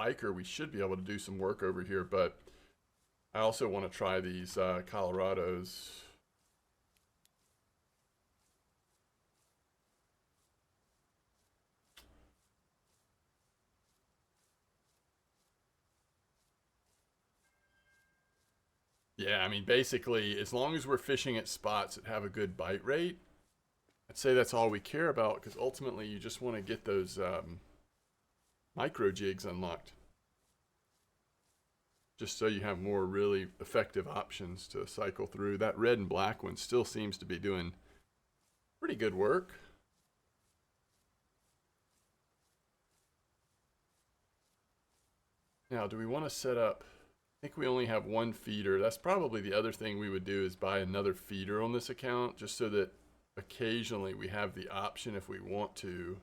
hiker, we should be able to do some work over here, but I also want to try these Colorados. Yeah, I mean, basically, as long as we're fishing at spots that have a good bite rate, I'd say that's all we care about, because ultimately you just want to get those micro jigs unlocked. Just so you have more really effective options to cycle through. That red and black one still seems to be doing pretty good work. Now, do we want to set up... I think we only have one feeder. That's probably the other thing we would do, is buy another feeder on this account, just so that occasionally we have the option, if we want to,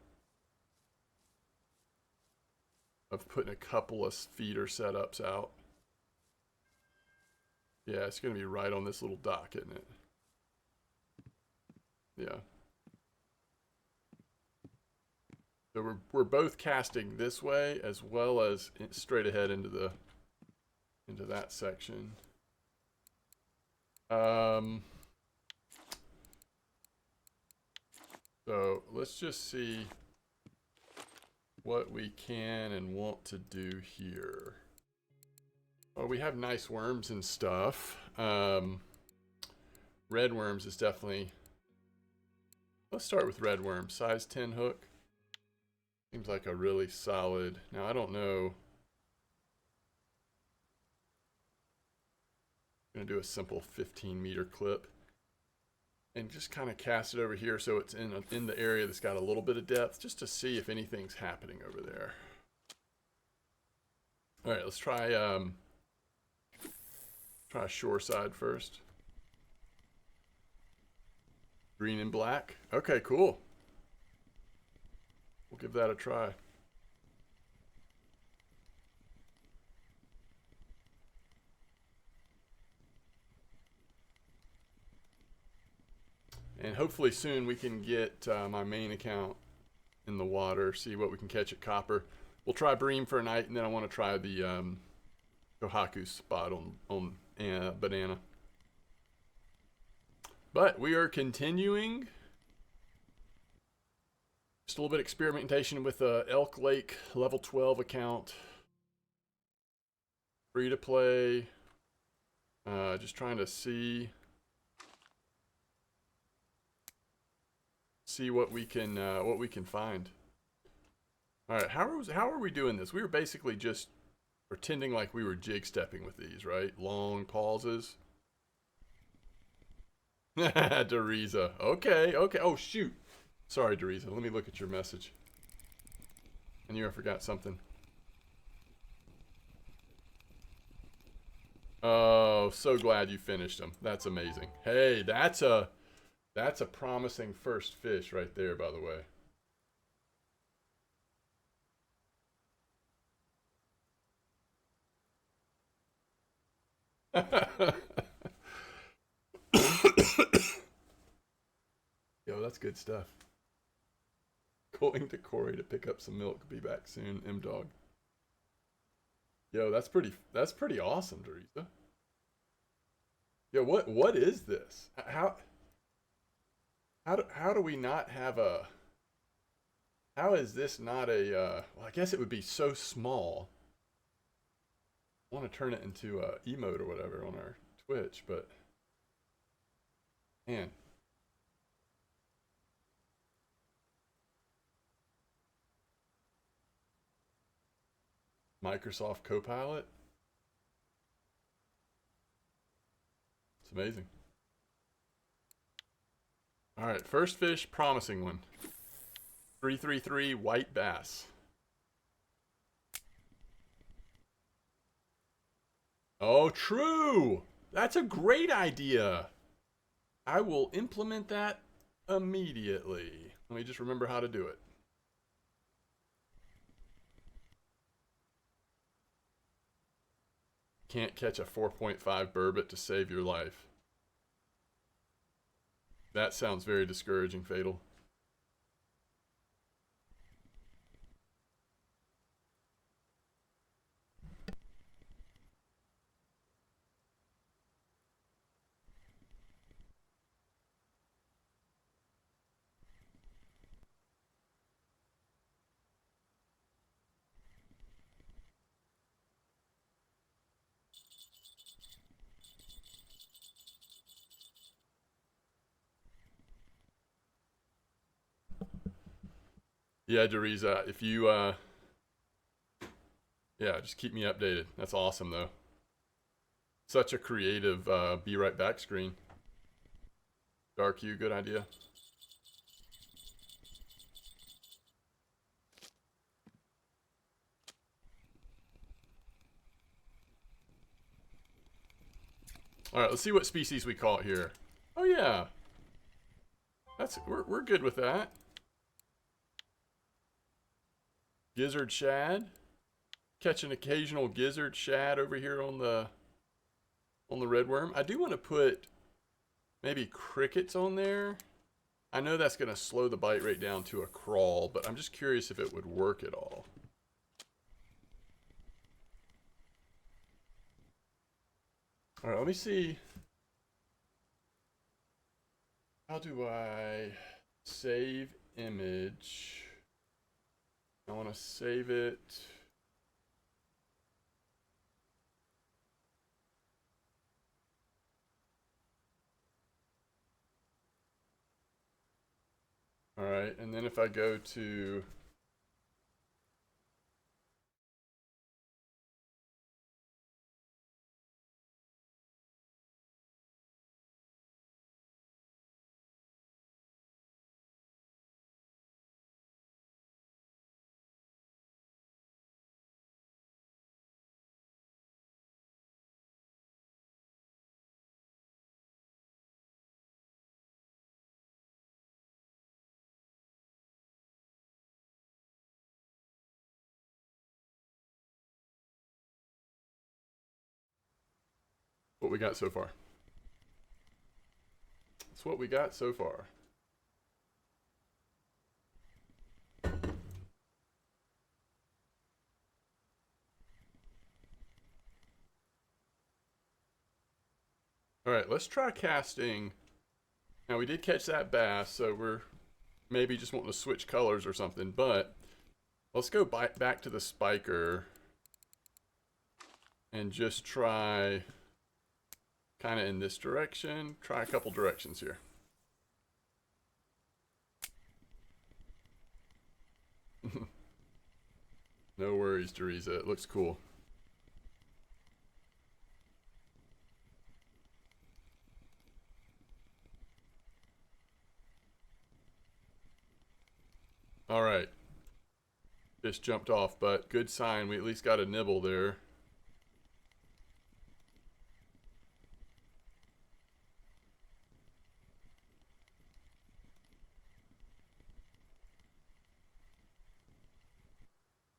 of putting a couple of feeder setups out. Yeah, it's going to be right on this little dock, isn't it? Yeah. So we're both casting this way as well as straight ahead into that section. So let's just see what we can and want to do here. Well, we have nice worms and stuff. Red worms is definitely... Let's start with red worms. Size 10 hook. Seems like a really solid... Now, I don't know... I'm going to do a simple 15-meter clip. And just kind of cast it over here so it's in the area that's got a little bit of depth, just to see if anything's happening over there. All right, let's try shore side first. Green and black. Okay, cool. We'll give that a try. And hopefully soon we can get my main account in the water, see what we can catch at copper. We'll try bream for a night, and then I want to try the Kohaku spot on banana. But we are continuing. Just a little bit of experimentation with the Elk Lake level 12 account. Free to play. Just trying to see what we can find. All right, how are we doing this? We were basically just pretending like we were jig stepping with these, right? Long pauses. Deriza. Okay. Oh shoot. Sorry, Deriza. Let me look at your message. I knew I forgot something. Oh, so glad you finished them. That's amazing. Hey, that's a promising first fish right there, by the way. Yo, that's good stuff. Going to Corey to pick up some milk. Be back soon, MDawg. Yo, that's pretty awesome, Teresa. Yo, what is this? How do we not have a... How is this not a... well, I guess it would be so small. I want to turn it into a emote or whatever on our Twitch, but... Man. Microsoft Copilot? It's amazing. All right, first fish, promising one. 333 white bass. Oh, true. That's a great idea. I will implement that immediately. Let me just remember how to do it. Can't catch a 4.5 burbot to save your life. That sounds very discouraging, Fatal. Yeah, Deriza, if you, yeah, just keep me updated. That's awesome, though. Such a creative be right back screen. Dark hue, good idea. All right, let's see what species we caught here. Oh yeah, we're good with that. Gizzard shad. Catch an occasional gizzard shad over here on the redworm. I do want to put maybe crickets on there. I know that's going to slow the bite rate down to a crawl, but I'm just curious if it would work at all. All right, let me see. How do I save image? I want to save it. All right, and then if I go to what we got so far. That's what we got so far. All right, let's try casting. Now we did catch that bass, so we're maybe just wanting to switch colors or something, but let's go back to the spiker and just try kind of in this direction. Try a couple directions here. No worries, Teresa. It looks cool. All right. Fish jumped off, but good sign. We at least got a nibble there.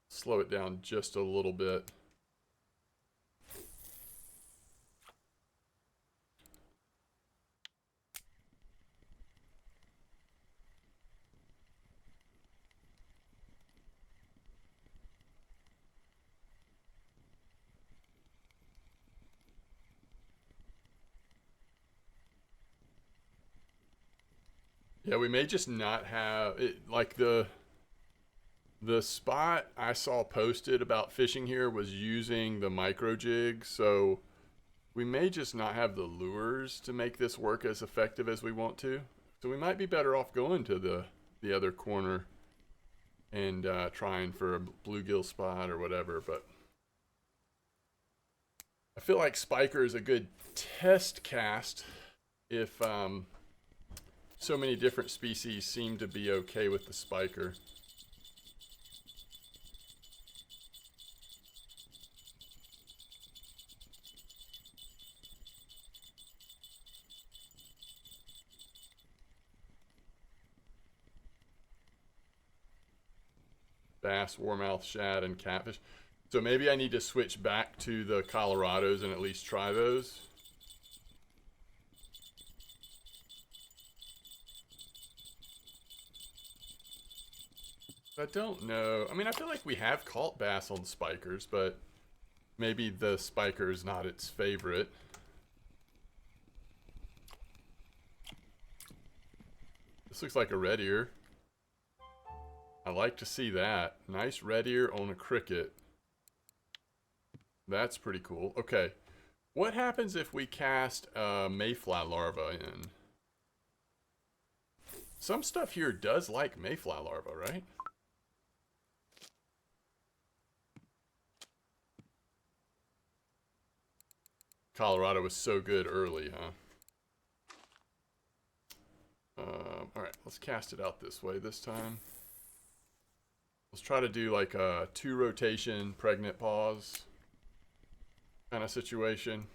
Slow it down just a little bit. Yeah, we may just not have it, like the spot I saw posted about fishing here was using the micro jig, so we may just not have the lures to make this work as effective as we want to. So we might be better off going to the other corner and trying for a bluegill spot or whatever, but I feel like spiker is a good test cast if so many different species seem to be okay with the spiker. Bass, warmouth, shad, and catfish. So maybe I need to switch back to the Colorados and at least try those. I don't know. I mean, I feel like we have caught bass on spikers, but maybe the spiker is not its favorite. This looks like a red ear. I like to see that. Nice red ear on a cricket. That's pretty cool. Okay. What happens if we cast a mayfly larva in? Some stuff here does like mayfly larva, right? Colorado was so good early, huh? Alright, let's cast it out this way this time. Let's try to do like a 2 rotation pregnant pause kind of situation.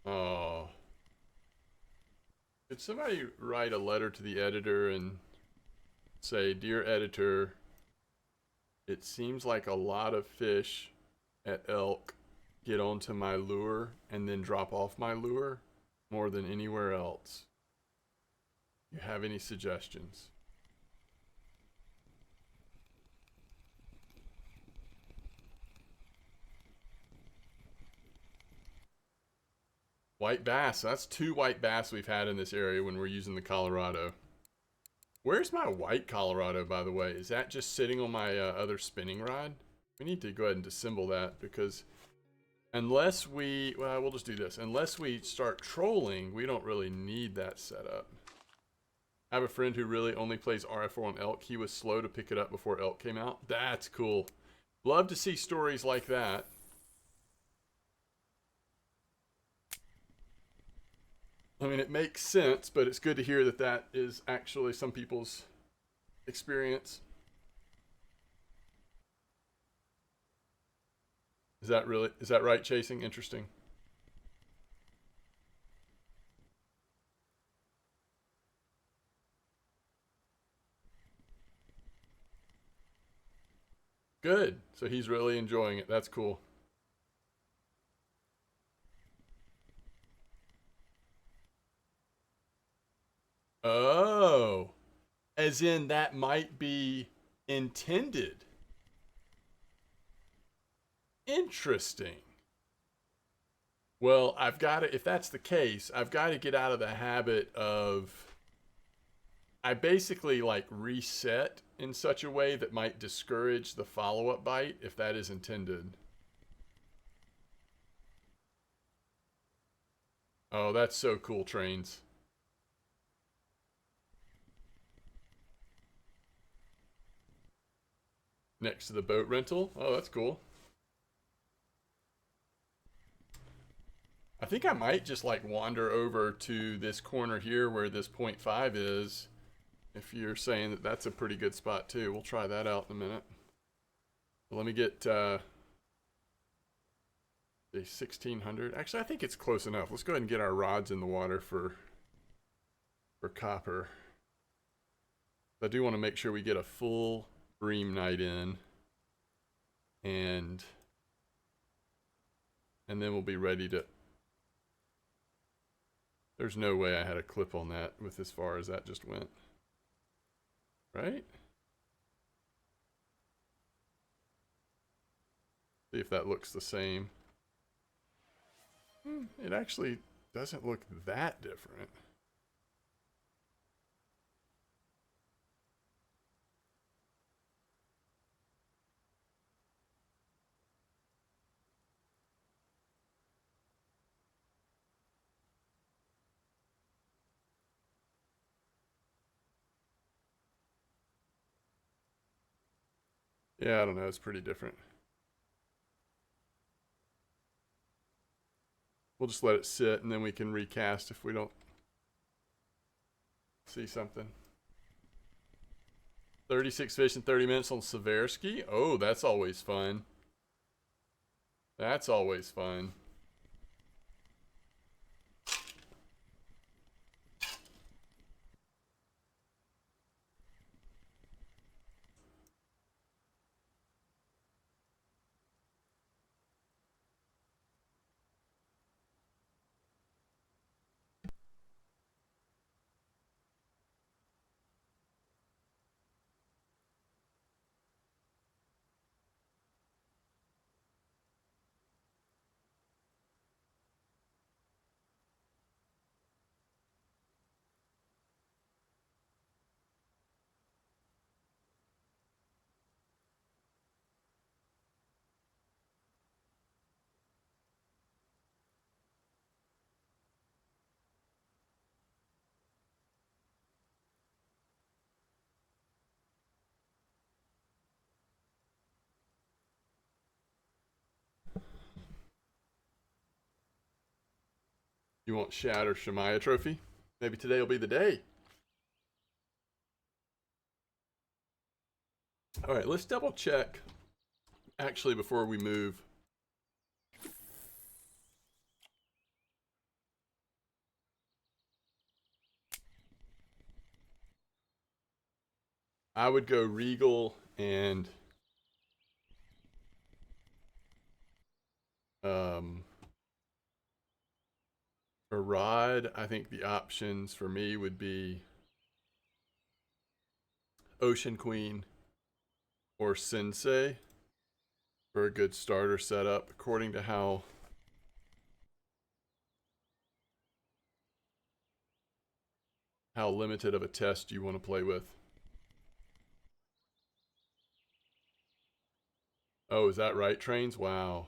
Oh. Could somebody write a letter to the editor and say, "Dear editor, it seems like a lot of fish at elk get onto my lure and then drop off my lure more than anywhere else. You have any suggestions?" White bass. That's 2 white bass we've had in this area when we're using the Colorado. Where's my white Colorado, by the way? Is that just sitting on my other spinning rod? We need to go ahead and disassemble that because unless we, well, we'll just do this. Unless we start trolling, we don't really need that setup. I have a friend who really only plays RF4 on elk. He was slow to pick it up before elk came out. That's cool. Love to see stories like that. I mean, it makes sense, but it's good to hear that that is actually some people's experience. Is that right, Chasing? Interesting. Good. So he's really enjoying it. That's cool. Oh, as in that might be intended. Interesting. Well, I've got to, if that's the case, I've got to get out of the habit of, I basically like reset in such a way that might discourage the follow up bite if that is intended. Oh, that's so cool, Trains. Next to the boat rental. Oh, that's cool. I think I might just like wander over to this corner here where this 0.5 is. If you're saying that that's a pretty good spot too. We'll try that out in a minute. But let me get a 1600. Actually, I think it's close enough. Let's go ahead and get our rods in the water for copper. I do want to make sure we get a full bream night in. And then we'll be ready to. There's no way I had a clip on that with as far as that just went. Right? See if that looks the same. It actually doesn't look that different. Yeah, I don't know. It's pretty different. We'll just let it sit and then we can recast if we don't see something. 36 fish in 30 minutes on Seversky. Oh, that's always fun. That's always fun. You want Shad or Shemaya trophy? Maybe today will be the day. All right, let's double check. Actually, before we move, I would go Regal and for Rod. I think the options for me would be Ocean Queen or Sensei for a good starter setup, according to how limited of a test you want to play with. Oh, is that right, Trains? Wow.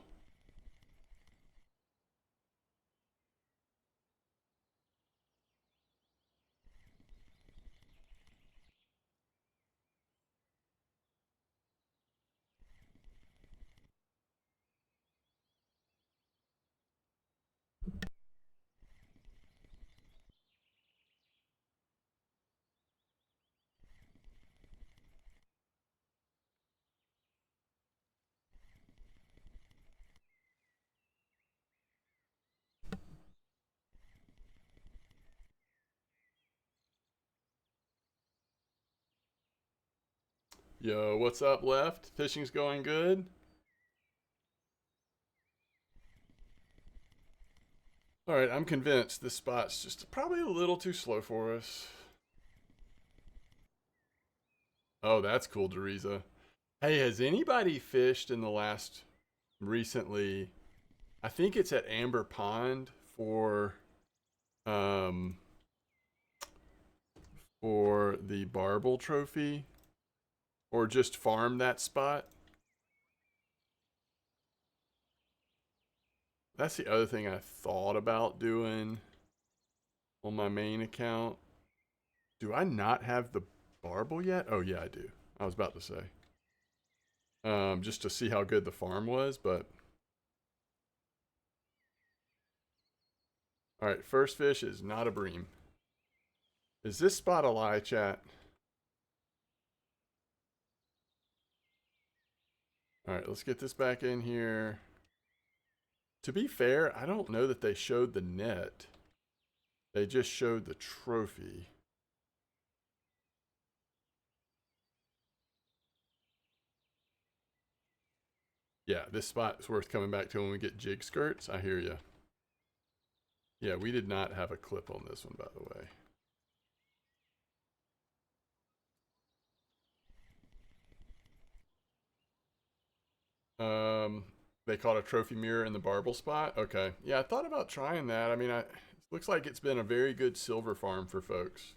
Yo, what's up, Left? Fishing's going good? Alright, I'm convinced this spot's just probably a little too slow for us. Oh, that's cool, Deriza. Hey, has anybody fished in the last recently? I think it's at Amber Pond um for the Barbel trophy, or just farm that spot. That's the other thing I thought about doing on my main account. Do I not have the Barbel yet? Oh yeah, I do. I was about to say. Just to see how good the farm was, but all right, first fish is not a bream. Is this spot a lie, chat? All right, let's get this back in here. To be fair, I don't know that they showed the net. They just showed the trophy. Yeah, this spot is worth coming back to when we get jig skirts. I hear you. Yeah, we did not have a clip on this one, by the way. They caught a trophy mirror in the Barbel spot. Okay, yeah, I thought about trying that. I mean, it looks like it's been a very good silver farm for folks.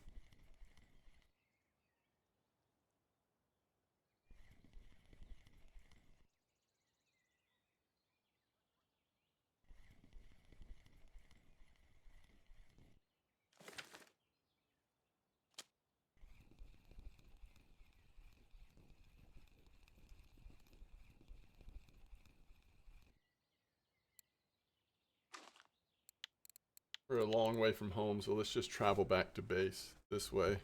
We're a long way from home, so let's just travel back to base this way.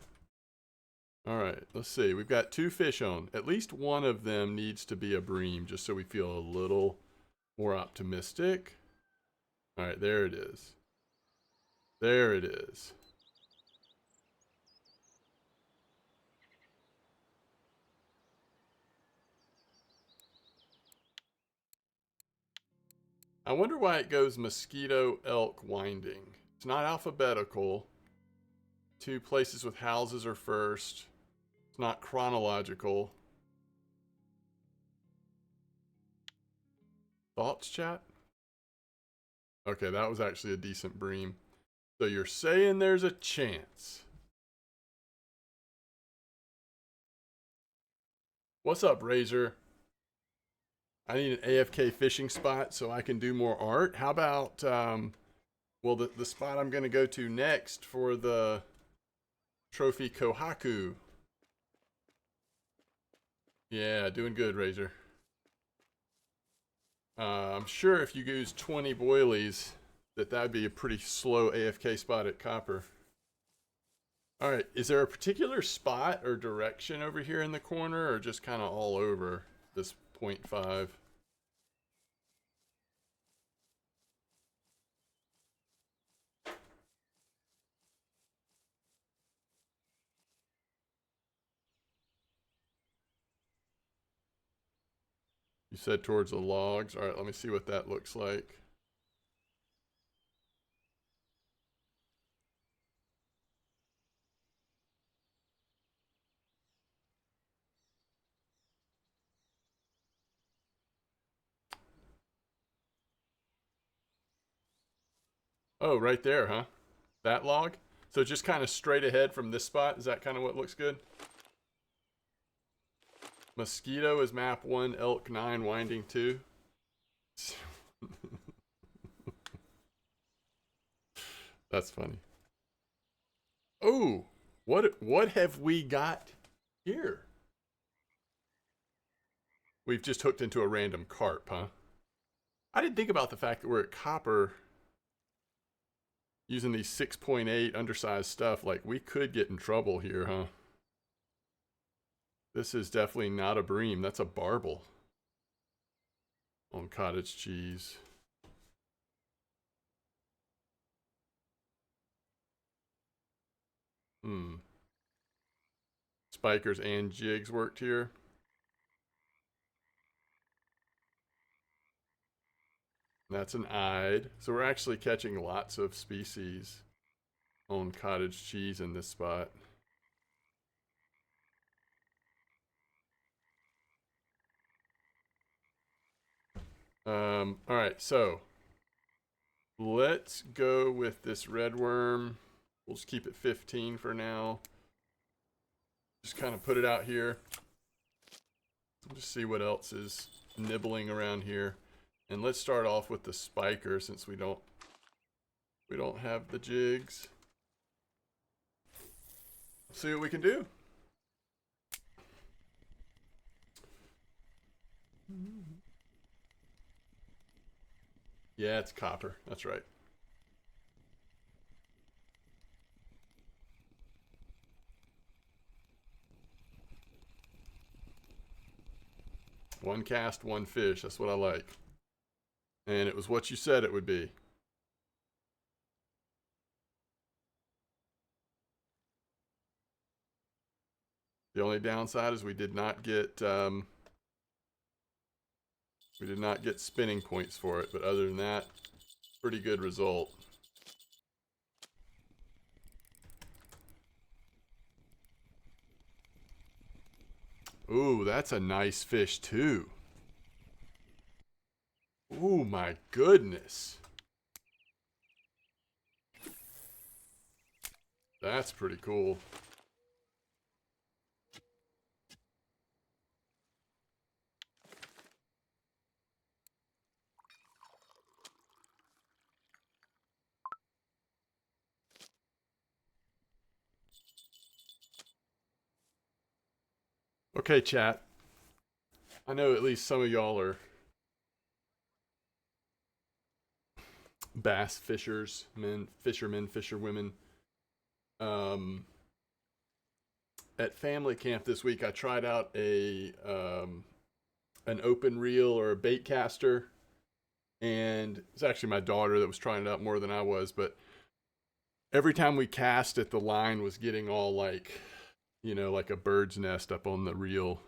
All right, let's see. We've got 2 fish on. At least one of them needs to be a bream, just so we feel a little more optimistic. All right, there it is. There it is. I wonder why it goes mosquito, elk, winding. It's not alphabetical. 2 places with houses are first. It's not chronological. Thoughts, chat? Okay, that was actually a decent bream. So you're saying there's a chance. What's up, Razor? I need an AFK fishing spot so I can do more art. How about, well, the spot I'm going to go to next for the trophy Kohaku. Yeah, doing good, Razor. I'm sure if you use 20 boilies, that would be a pretty slow AFK spot at copper. All right, is there a particular spot or direction over here in the corner, or just kind of all over this 0.5? You said towards the logs. All right, let me see what that looks like. Oh, right there, huh? That log? So just kind of straight ahead from this spot? Is that kind of what looks good? Mosquito is map 1, elk 9, winding 2. That's funny. Oh, what have we got here? We've just hooked into a random carp, huh? I didn't think about the fact that we're at copper using these 6.8 undersized stuff. Like, we could get in trouble here, huh? This is definitely not a bream. That's a barbel on cottage cheese. Spikers and jigs worked here. That's an eyed. So we're actually catching lots of species on cottage cheese in this spot. All right, so let's go with this red worm. We'll just keep it 15 for now. Just kind of put it out here. Just see what else is nibbling around here. And let's start off with the spiker since we don't have the jigs. See what we can do. Yeah, it's copper. That's right. One cast, one fish. That's what I like. And it was what you said it would be. The only downside is we did not get spinning points for it, but other than that, pretty good result. Ooh, that's a nice fish too. Ooh, my goodness. That's pretty cool. Okay, chat. I know at least some of y'all are bass fishers, fishermen, fisherwomen. At family camp this week, I tried out an open reel or a bait caster, and it's actually my daughter that was trying it out more than I was. But every time we cast it, the line was getting all like, like a bird's nest up on the reel,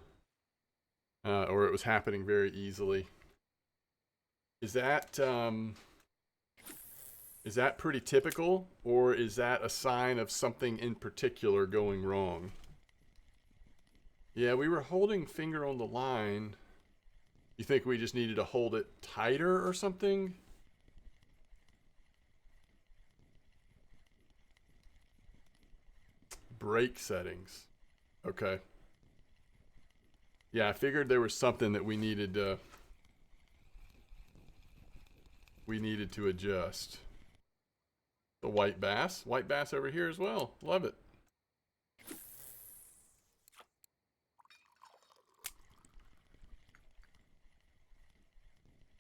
or it was happening very easily. Is that pretty typical, or is that a sign of something in particular going wrong? Yeah, we were holding finger on the line. You think we just needed to hold it tighter or something? Brake settings. Okay. Yeah, I figured there was something that we needed to adjust. The white bass over here as well. Love it.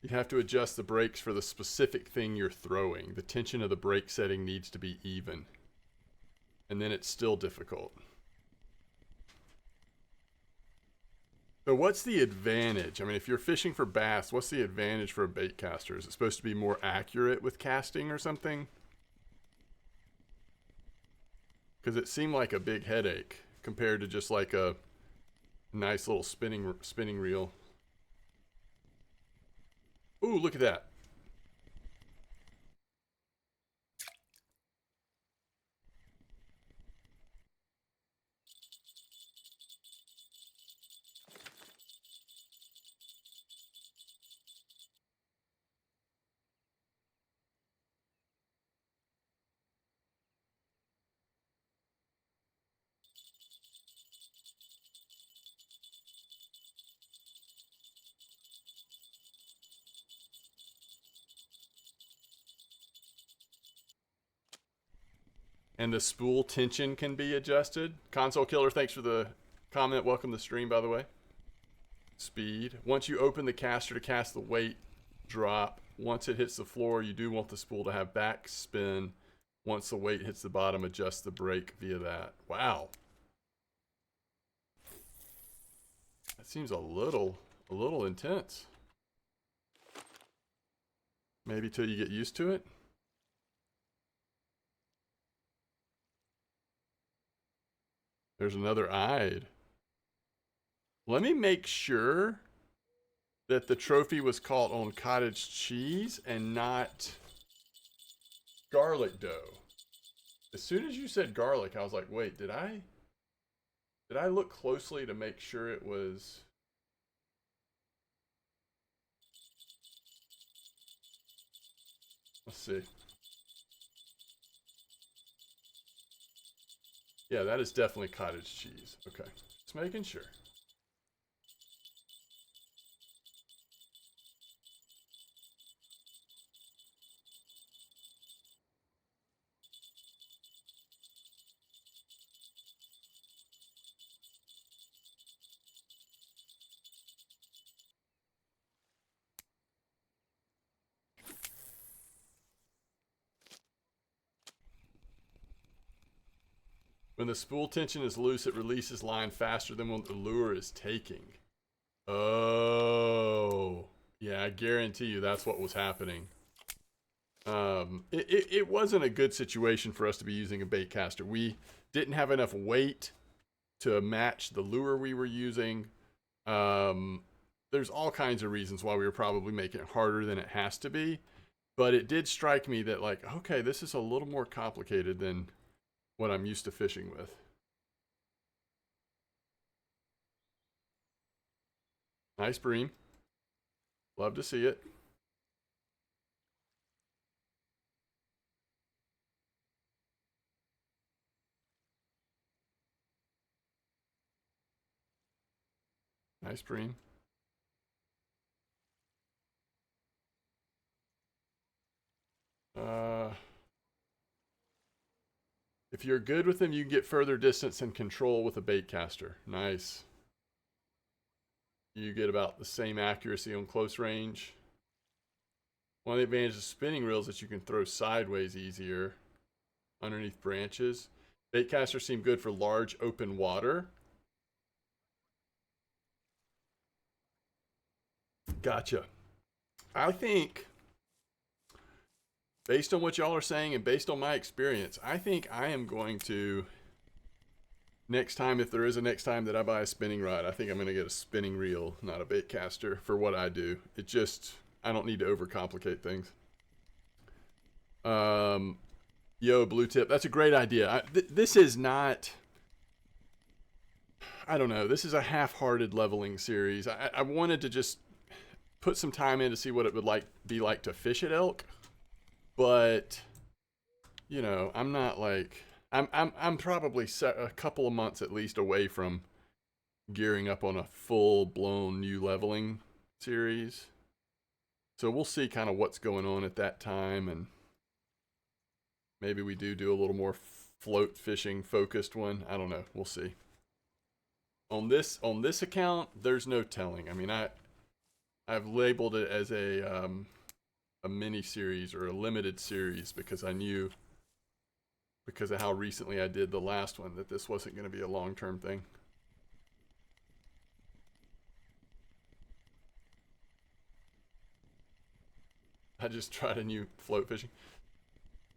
You'd have to adjust the brakes for the specific thing you're throwing. The tension of the brake setting needs to be even. And then it's still difficult. So what's the advantage? I mean, if you're fishing for bass, what's the advantage for a bait caster? Is it supposed to be more accurate with casting or something? Because it seemed like a big headache compared to just like a nice little spinning reel. Ooh, look at that. And the spool tension can be adjusted. Console Killer, thanks for the comment. Welcome to the stream, by the way. Speed. Once you open the caster to cast the weight drop, once it hits the floor, you do want the spool to have back spin. Once the weight hits the bottom, adjust the brake via that. Wow. That seems a little intense. Maybe till you get used to it. There's another eyed. Let me make sure that the trophy was caught on cottage cheese and not garlic dough. As soon as you said garlic, I was like, wait, did I look closely to make sure it was... Let's see. Yeah, that is definitely cottage cheese. Okay, just making sure. When the spool tension is loose, it releases line faster than when the lure is taking. Oh, yeah, I guarantee you that's what was happening. It wasn't a good situation for us to be using a bait caster. We didn't have enough weight to match the lure we were using. There's all kinds of reasons why we were probably making it harder than it has to be. But it did strike me that, like, okay, this is a little more complicated than what I'm used to fishing with. Nice bream. Love to see it. Nice bream. If you're good with them, you can get further distance and control with a bait caster. Nice. You get about the same accuracy on close range. One of the advantages of spinning reels is that you can throw sideways easier underneath branches. Bait casters seem good for large open water. Gotcha. I think, based on what y'all are saying and based on my experience, I think I am going to, next time, if there is a next time that I buy a spinning rod, I think I'm going to get a spinning reel, not a bait caster, for what I do. It just, I don't need to overcomplicate things. Yo, Blue Tip, that's a great idea. This is not, I don't know, this is a half-hearted leveling series. I wanted to just put some time in to see what it would be like to fish at elk, but you know, I'm not like, I'm probably a couple of months at least away from gearing up on a full-blown new leveling series. So we'll see kind of what's going on at that time, and maybe we do a little more float fishing focused one. I don't know. We'll see. On this account, there's no telling. I mean, I've labeled it as a mini series or a limited series because I knew, because of how recently I did the last one, that this wasn't going to be a long-term thing. I just tried a new float fishing.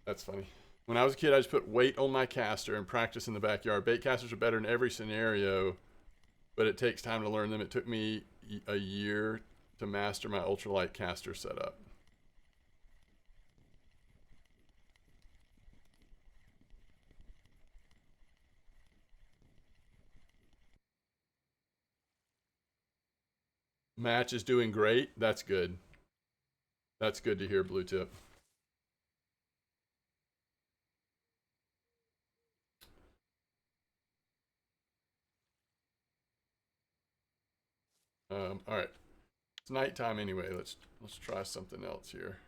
That's funny. When I was a kid, I just put weight on my caster and practice in the backyard. Bait casters are better in every scenario, but it takes time to learn them. It took me a year to master my ultralight caster setup. Match is doing great. That's good. That's good to hear, Blue Tip. All right. It's nighttime anyway. Let's try something else here.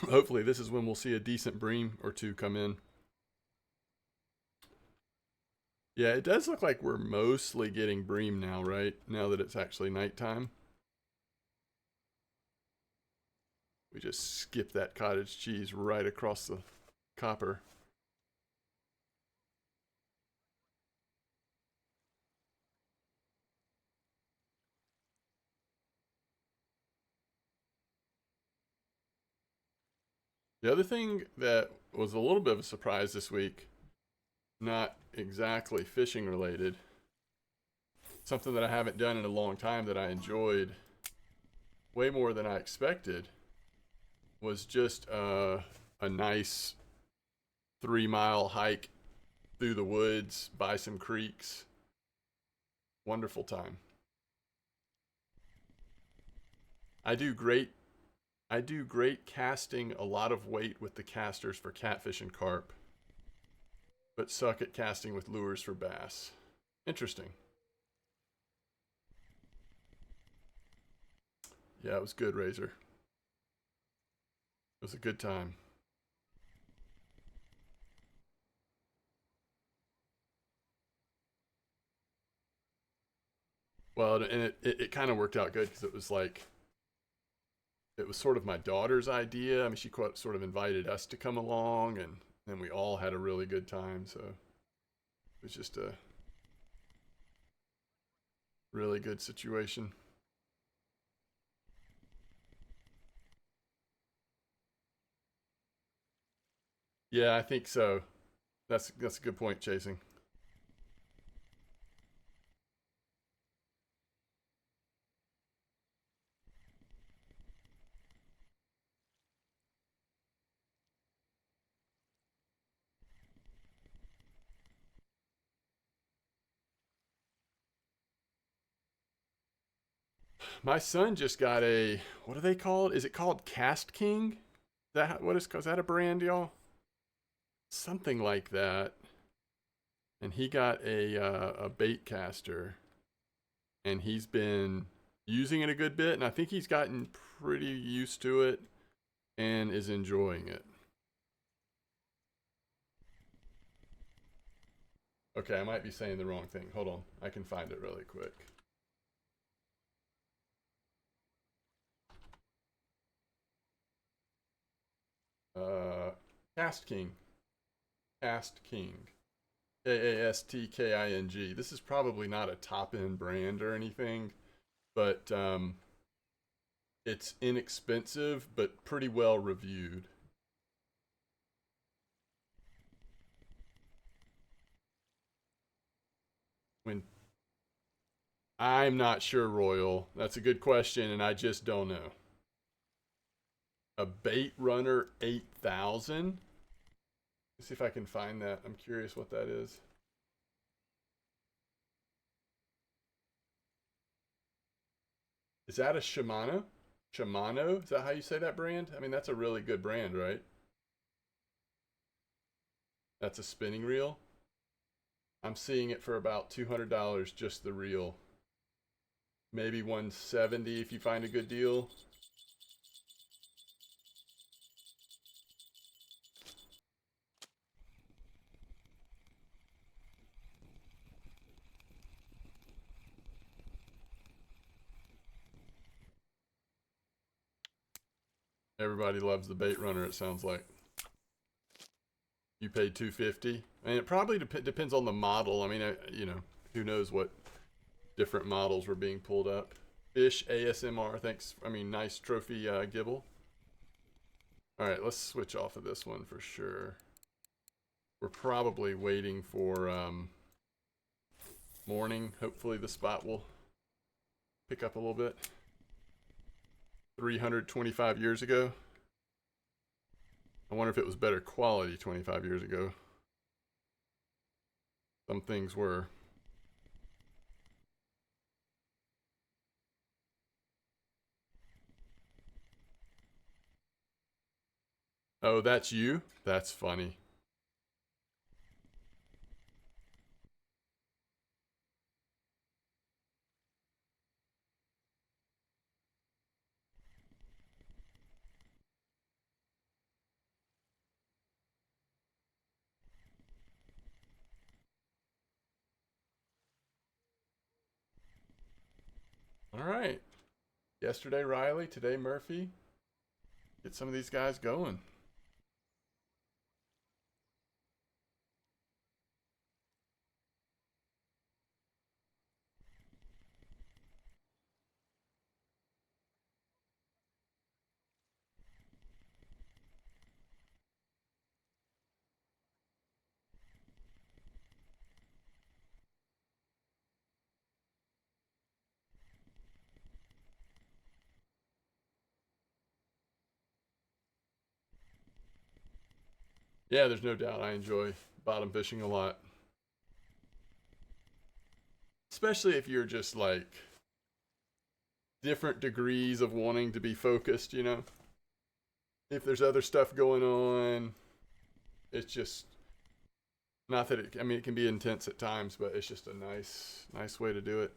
Hopefully this is when we'll see a decent bream or two come in. Yeah, it does look like we're mostly getting bream now, right? Now that it's actually nighttime. We just skip that cottage cheese right across the copper. The other thing that was a little bit of a surprise this week, not exactly fishing related, something that I haven't done in a long time that I enjoyed way more than I expected, was just a nice 3-mile hike through the woods by some creeks. Wonderful time. I do great casting a lot of weight with the casters for catfish and carp, but suck at casting with lures for bass. Interesting. Yeah, it was good, Razor. It was a good time. Well, and it kind of worked out good because it was like, it was sort of my daughter's idea. I mean, she sort of invited us to come along, and then we all had a really good time. So it was just a really good situation. Yeah, I think so. That's a good point, Chasing. My son just got a, what do they call it? Is it called Cast King? Is that a brand, y'all? Something like that. And he got a bait caster, and he's been using it a good bit, and I think he's gotten pretty used to it and is enjoying it. Okay, I might be saying the wrong thing. Hold on, I can find it really quick. Uh, Cast King. Cast King. Kastking. This is probably not a top end brand or anything, but it's inexpensive but pretty well reviewed. When I'm not sure, Royal. That's a good question, and I just don't know. A Bait Runner 8000. Let's see if I can find that. I'm curious what that is. Is that a Shimano? Shimano? Is that how you say that brand? I mean, that's a really good brand, right? That's a spinning reel. I'm seeing it for about $200 just the reel. Maybe 170 if you find a good deal. Everybody loves the bait runner, it sounds like. You paid $250, and it probably depends on the model. I mean, you know, who knows what different models were being pulled up. Fish ASMR, thanks. I mean, nice trophy gibble. All right, let's switch off of this one for sure. We're probably waiting for morning. Hopefully the spot will pick up a little bit. 325 years ago. I wonder if it was better quality 25 years ago. Some things were. Oh, that's you? That's funny. All right. Yesterday Riley, today Murphy. Get some of these guys going. Yeah, there's no doubt I enjoy bottom fishing a lot. Especially if you're just like different degrees of wanting to be focused, you know? If there's other stuff going on, it's just not that it, I mean, it can be intense at times, but it's just a nice way to do it.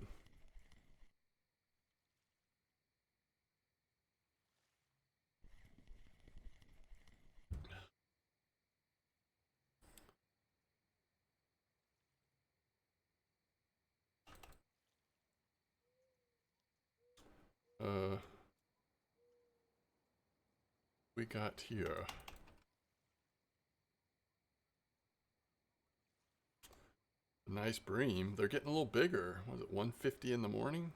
We got here. Nice bream. They're getting a little bigger. Was it 150 in the morning?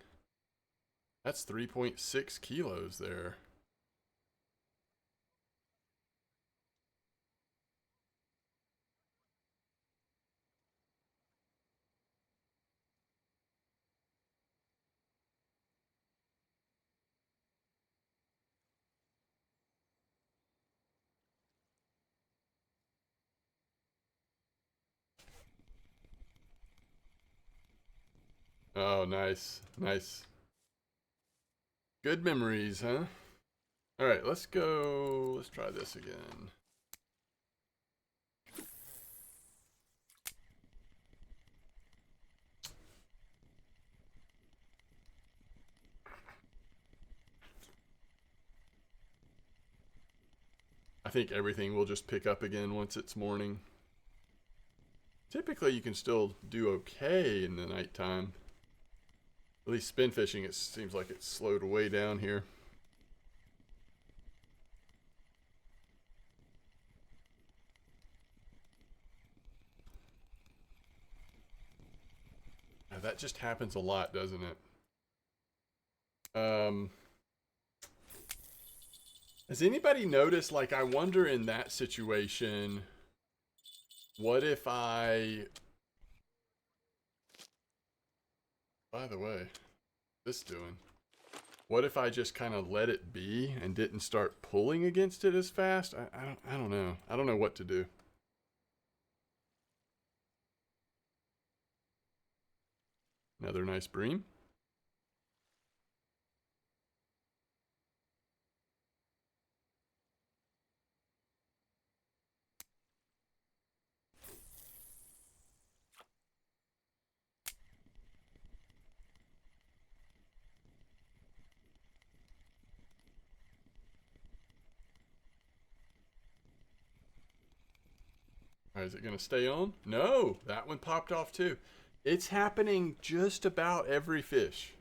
That's 3.6 kilos there. Oh, nice. Nice. Good memories, huh? All right, let's go. Let's try this again. I think everything will just pick up again once it's morning. Typically, you can still do okay in the nighttime. At least spin fishing, it seems like it's slowed way down here. Now, that just happens a lot, doesn't it? Has anybody noticed, like, I wonder in that situation, what if I... By the way, this doing? What if I just kind of let it be and didn't start pulling against it as fast? I don't know. I don't know what to do. Another nice bream. All right, is it going to stay on? No, that one popped off too. It's happening just about every fish.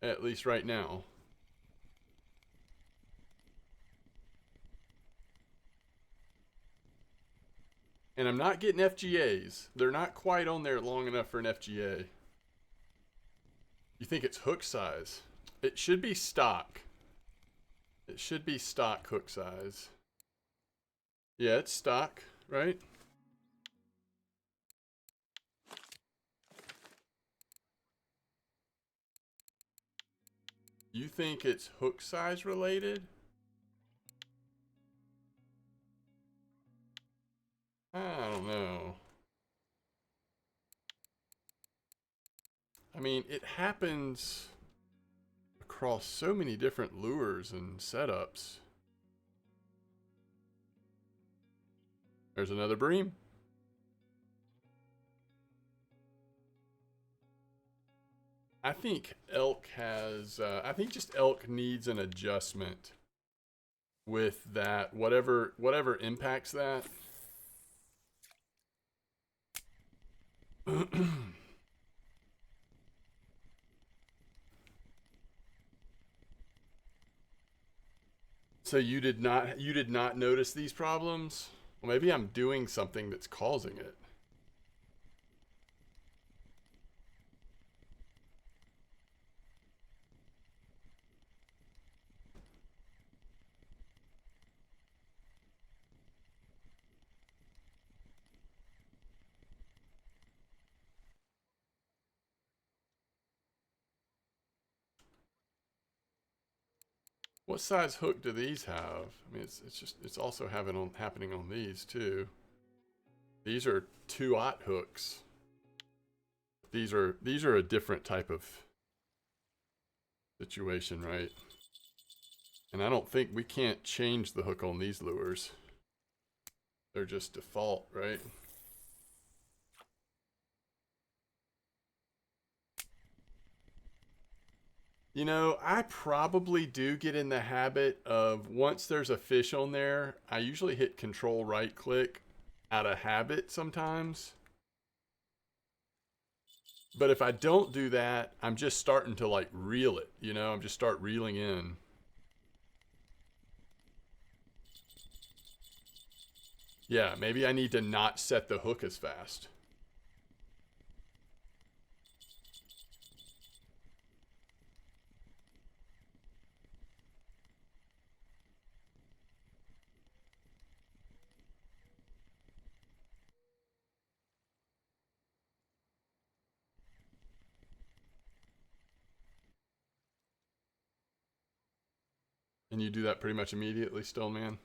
At least right now. And I'm not getting FGAs. They're not quite on there long enough for an FGA. You think it's hook size? It should be stock. It should be stock hook size. Yeah, it's stock, right? You think it's hook size related? I don't know. I mean, it happens across so many different lures and setups. There's another bream. I think elk has, I think just elk needs an adjustment with that, whatever impacts that. So you did not notice these problems? Well, maybe I'm doing something that's causing it. What size hook do these have? I mean, it's also happening on these too. These are 2/0 hooks. These are a different type of situation, right? And I don't think we can't change the hook on these lures. They're just default, right? You know, I probably do get in the habit of once there's a fish on there, I usually hit control right click out of habit sometimes. But if I don't do that, I'm just starting to like reel it, you know, I'm just start reeling in. Yeah, maybe I need to not set the hook as fast. And you do that pretty much immediately, Stone Man.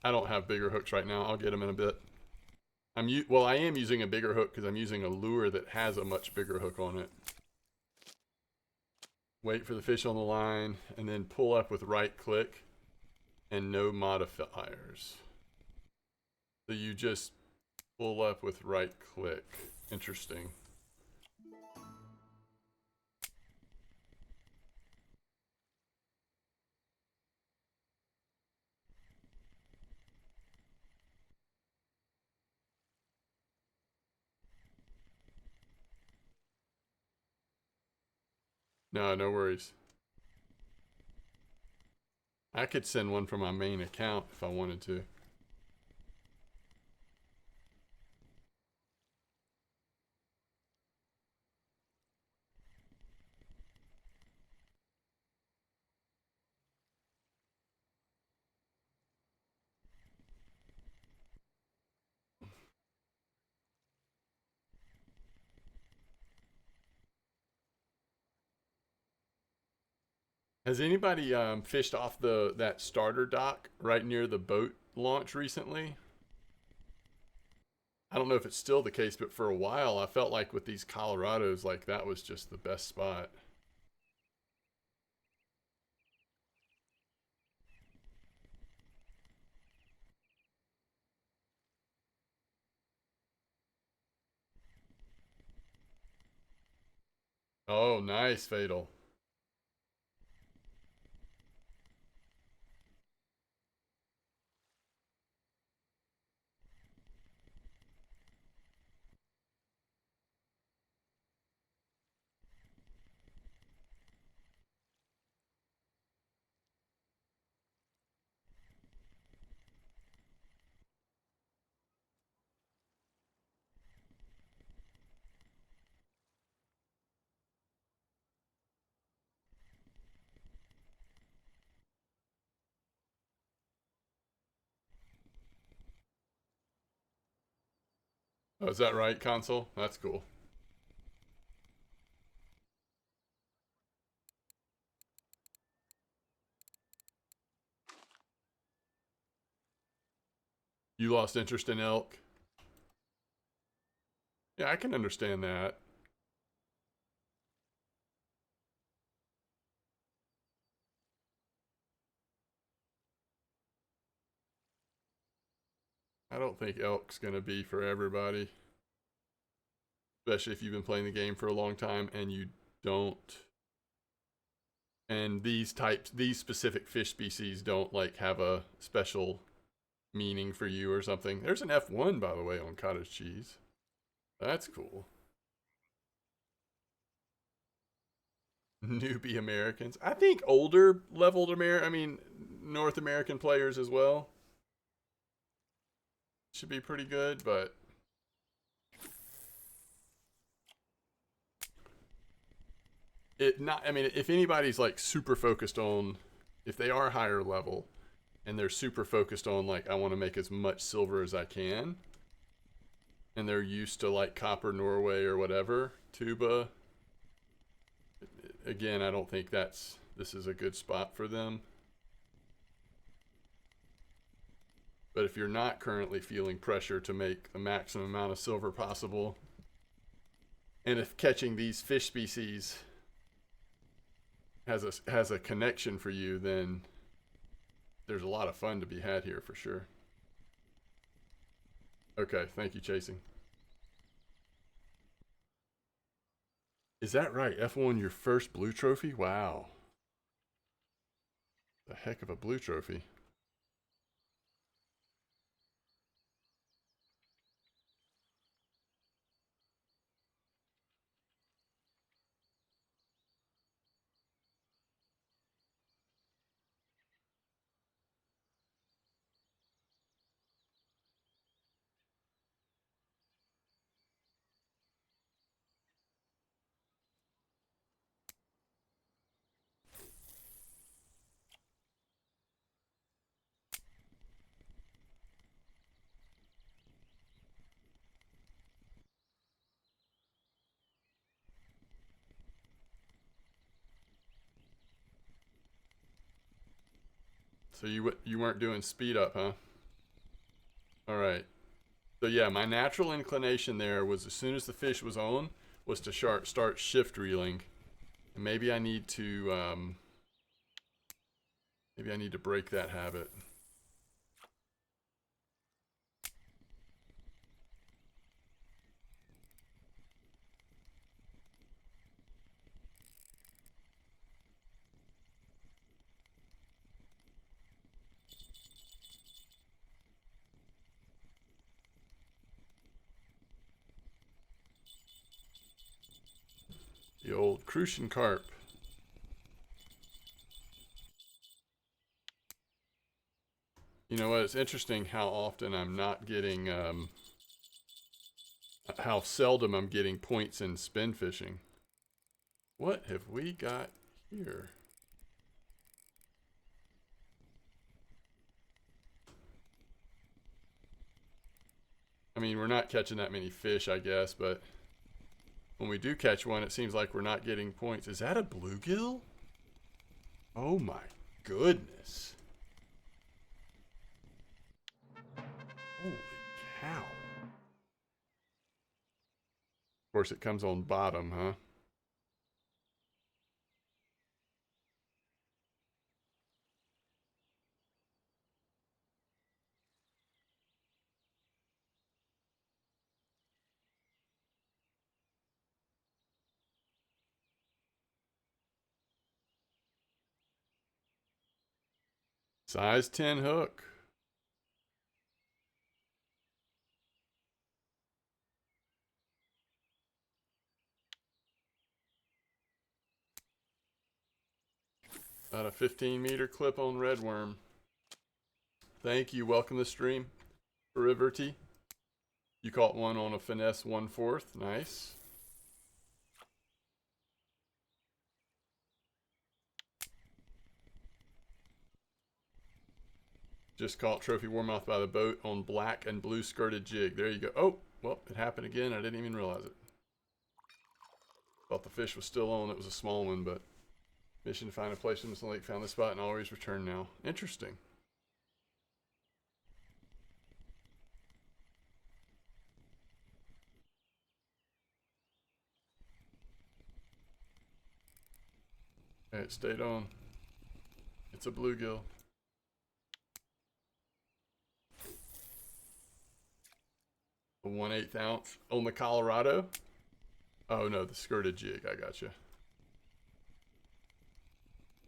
I don't have bigger hooks right now. I'll get them in a bit. Well, I am using a bigger hook because I'm using a lure that has a much bigger hook on it. Wait for the fish on the line, and then pull up with right click and no modifiers. So you just pull up with right click. Interesting. No, no worries. I could send one from my main account if I wanted to. Has anybody fished off that starter dock right near the boat launch recently? I don't know if it's still the case, but for a while I felt like with these Colorados, like that was just the best spot. Oh, nice, Fatal. Oh, is that right, console? That's cool. You lost interest in elk? Yeah, I can understand that. I don't think elk's going to be for everybody, especially if you've been playing the game for a long time and you don't. And these specific fish species don't like have a special meaning for you or something. There's an F1, by the way, on cottage cheese. That's cool. Newbie Americans. I think older leveled North American players as well should be pretty good, but if anybody's like super focused on, if they are higher level and they're super focused on like, I want to make as much silver as I can, and they're used to like copper Norway or whatever, tuba, again, I don't think this is a good spot for them. But if you're not currently feeling pressure to make the maximum amount of silver possible, and if catching these fish species has a connection for you, then there's a lot of fun to be had here for sure. Okay, thank you, Chasing. Is that right? F1, your first blue trophy? Wow. The heck of a blue trophy. So you weren't doing speed up, huh? All right. So yeah, my natural inclination there was as soon as the fish was on, was to start shift reeling. And maybe I need to break that habit. The old crucian carp. You know what? It's interesting how often I'm not getting, how seldom I'm getting points in spin fishing. What have we got here? I mean, we're not catching that many fish, I guess, but when we do catch one, it seems like we're not getting points. Is that a bluegill? Oh my goodness. Holy cow. Of course, it comes on bottom, huh? Size 10 hook. About a 15-meter clip on redworm. Thank you. Welcome to the stream. Riverty. You caught one on a finesse 1/4. Nice. Just caught trophy warmouth by the boat on black and blue skirted jig. There you go. Oh, well, it happened again. I didn't even realize it. Thought the fish was still on. It was a small one, but mission to find a place in the lake. Found this spot and always return now. Interesting. Okay, it stayed on. It's a bluegill. A 1/8 ounce on the Colorado. Oh no, the skirted jig. I gotcha.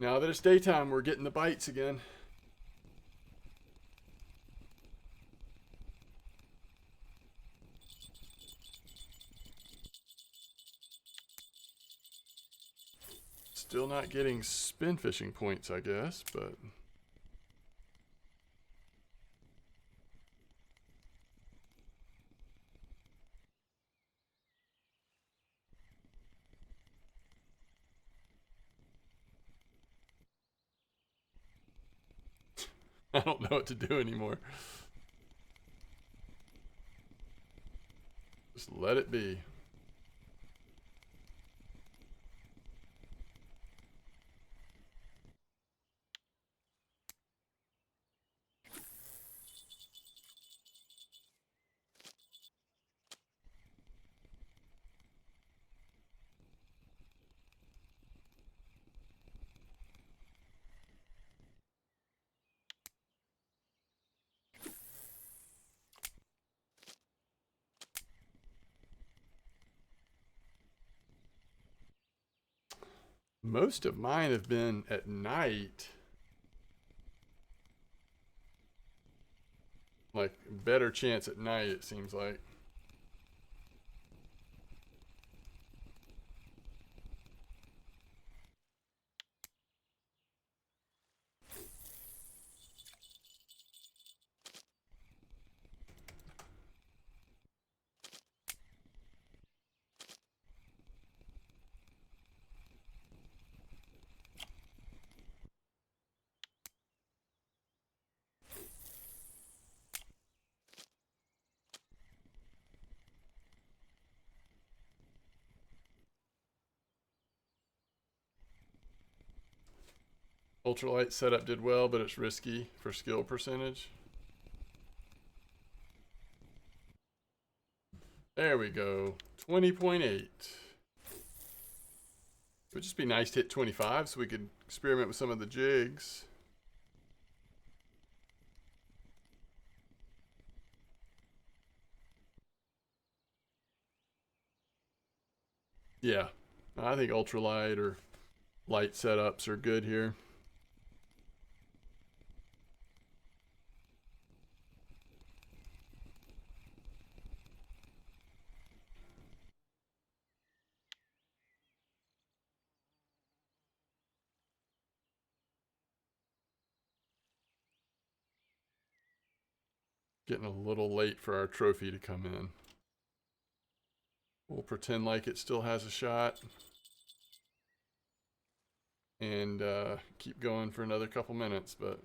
Now that it's daytime, we're getting the bites again. Still not getting spin fishing points, I guess, but I don't know what to do anymore. Just let it be. Most of mine have been at night. Like, better chance at night, it seems like. Ultralight setup did well, but it's risky for skill percentage. There we go. 20.8. It would just be nice to hit 25 so we could experiment with some of the jigs. Yeah, I think ultralight or light setups are good here. Getting a little late for our trophy to come in. We'll pretend like it still has a shot and keep going for another couple minutes, but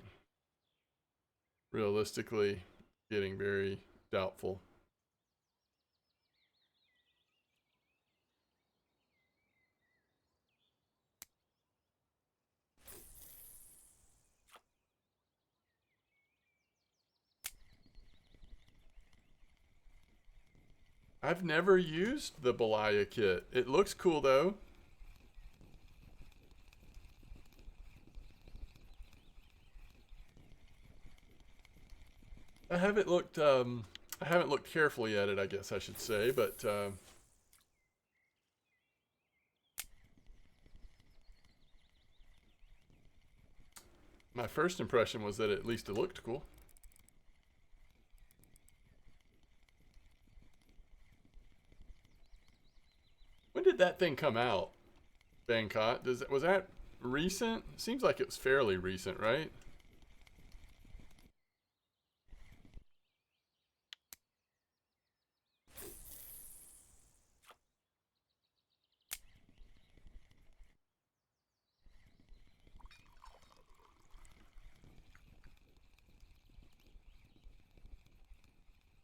realistically getting very doubtful. I've never used the Belaya kit. It looks cool though. I haven't looked carefully at it, I guess I should say, but my first impression was that at least it looked cool. When did that thing come out? Bangkok? Was that recent? Seems like it was fairly recent, right?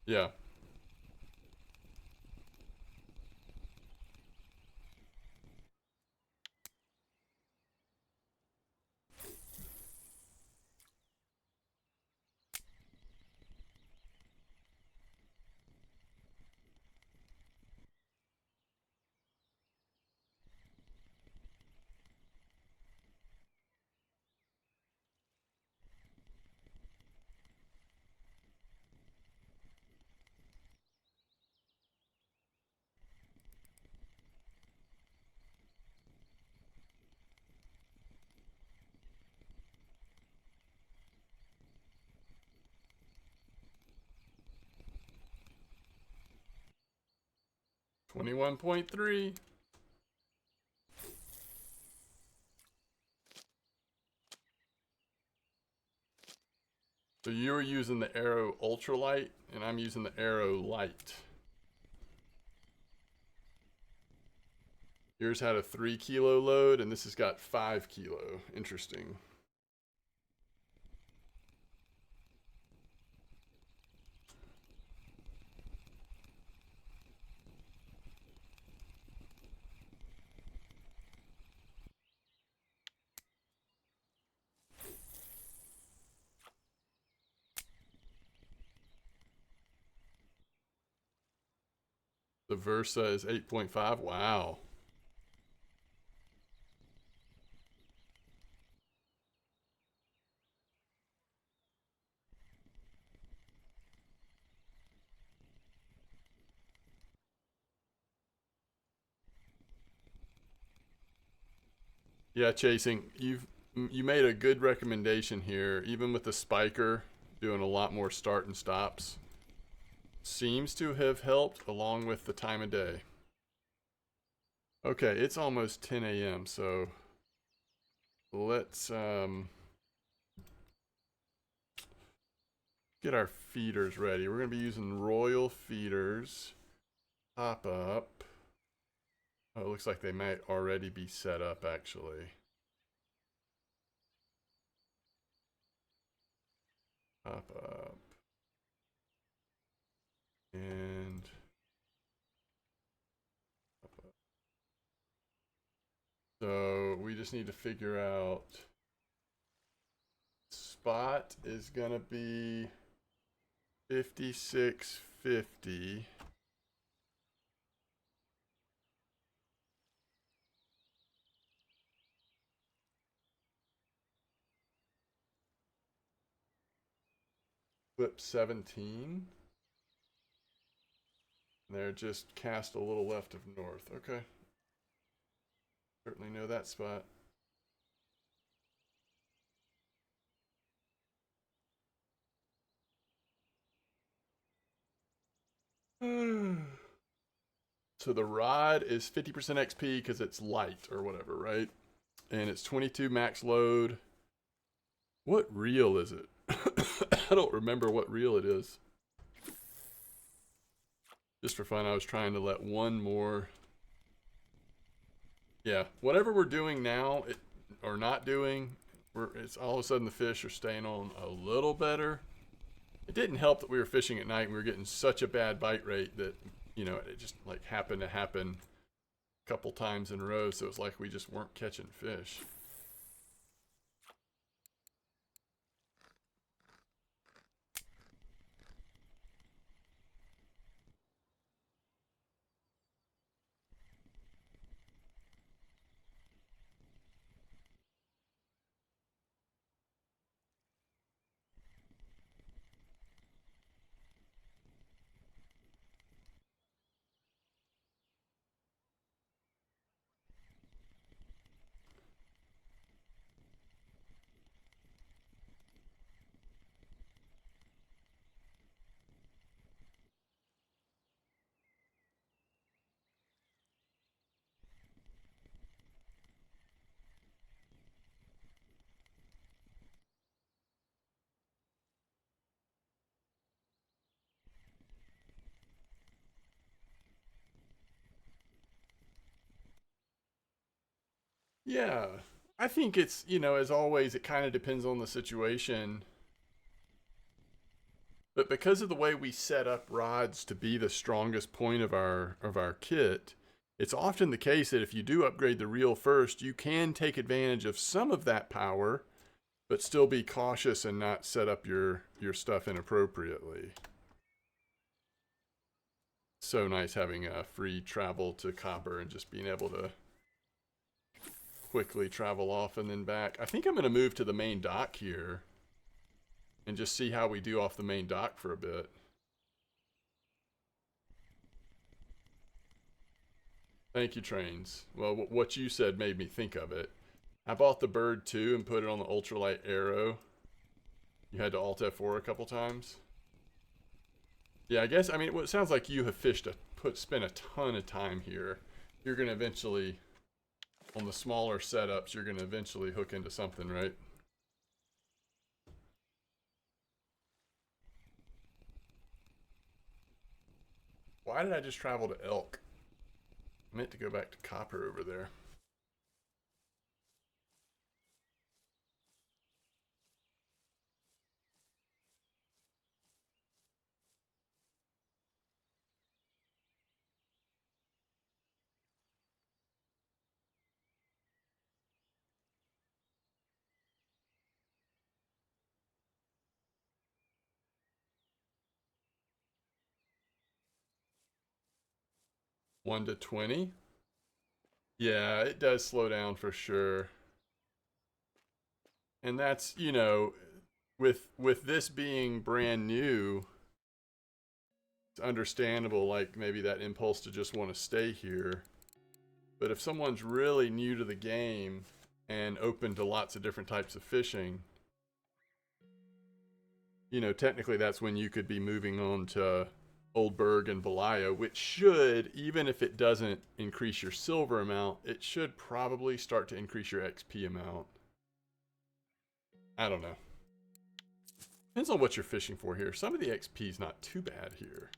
Yeah. 21.3. So you're using the Arrow Ultralight, and I'm using the Arrow Light. Yours had a 3 kilo load, and this has got 5 kilo. Interesting. The Versa is 8.5. Wow. Yeah, Chasing, you made a good recommendation here. Even with the spiker doing a lot more start and stops, seems to have helped along with the time of day. Okay, it's almost 10 a.m. So let's get our feeders ready. We're gonna be using Royal feeders. Pop up. Oh, it looks like they might already be set up actually. Pop up. And pop up. So we just need to figure out spot is gonna be 5650. Flip 17. They're just cast a little left of north. Okay. Certainly know that spot. So the rod is 50% XP because it's light or whatever, right? And it's 22 max load. What reel is it? I don't remember what reel it is. Just for fun, I was trying to let one more. Yeah, whatever we're doing now, or not doing, it's all of a sudden the fish are staying on a little better. It didn't help that we were fishing at night and we were getting such a bad bite rate that, you know, it just like happened to happen a couple times in a row. So it was like we just weren't catching fish. Yeah, I think it's, you know, as always, it kind of depends on the situation. But because of the way we set up rods to be the strongest point of our kit, it's often the case that if you do upgrade the reel first, you can take advantage of some of that power, but still be cautious and not set up your stuff inappropriately. So nice having a free travel to Copper and just being able to quickly travel off and then back. I think I'm going to move to the main dock here and just see how we do off the main dock for a bit. Thank you, Trains. Well, what you said made me think of it. I bought the Bird 2 and put it on the ultralight Arrow. You had to Alt F4 a couple times. Yeah, I guess, I mean, it sounds like you have fished a spend a ton of time here, you're going to eventually, on the smaller setups, you're going to eventually hook into something, right? Why did I just travel to elk? I meant to go back to copper over there. One to 20? Yeah, it does slow down for sure. And that's, you know, with this being brand new, it's understandable, like maybe that impulse to just want to stay here. But if someone's really new to the game and open to lots of different types of fishing, you know, technically that's when you could be moving on to Oldberg and Valaya, which should, even if it doesn't increase your silver amount, it should probably start to increase your XP amount. I don't know. Depends on what you're fishing for here. Some of the XP is not too bad here.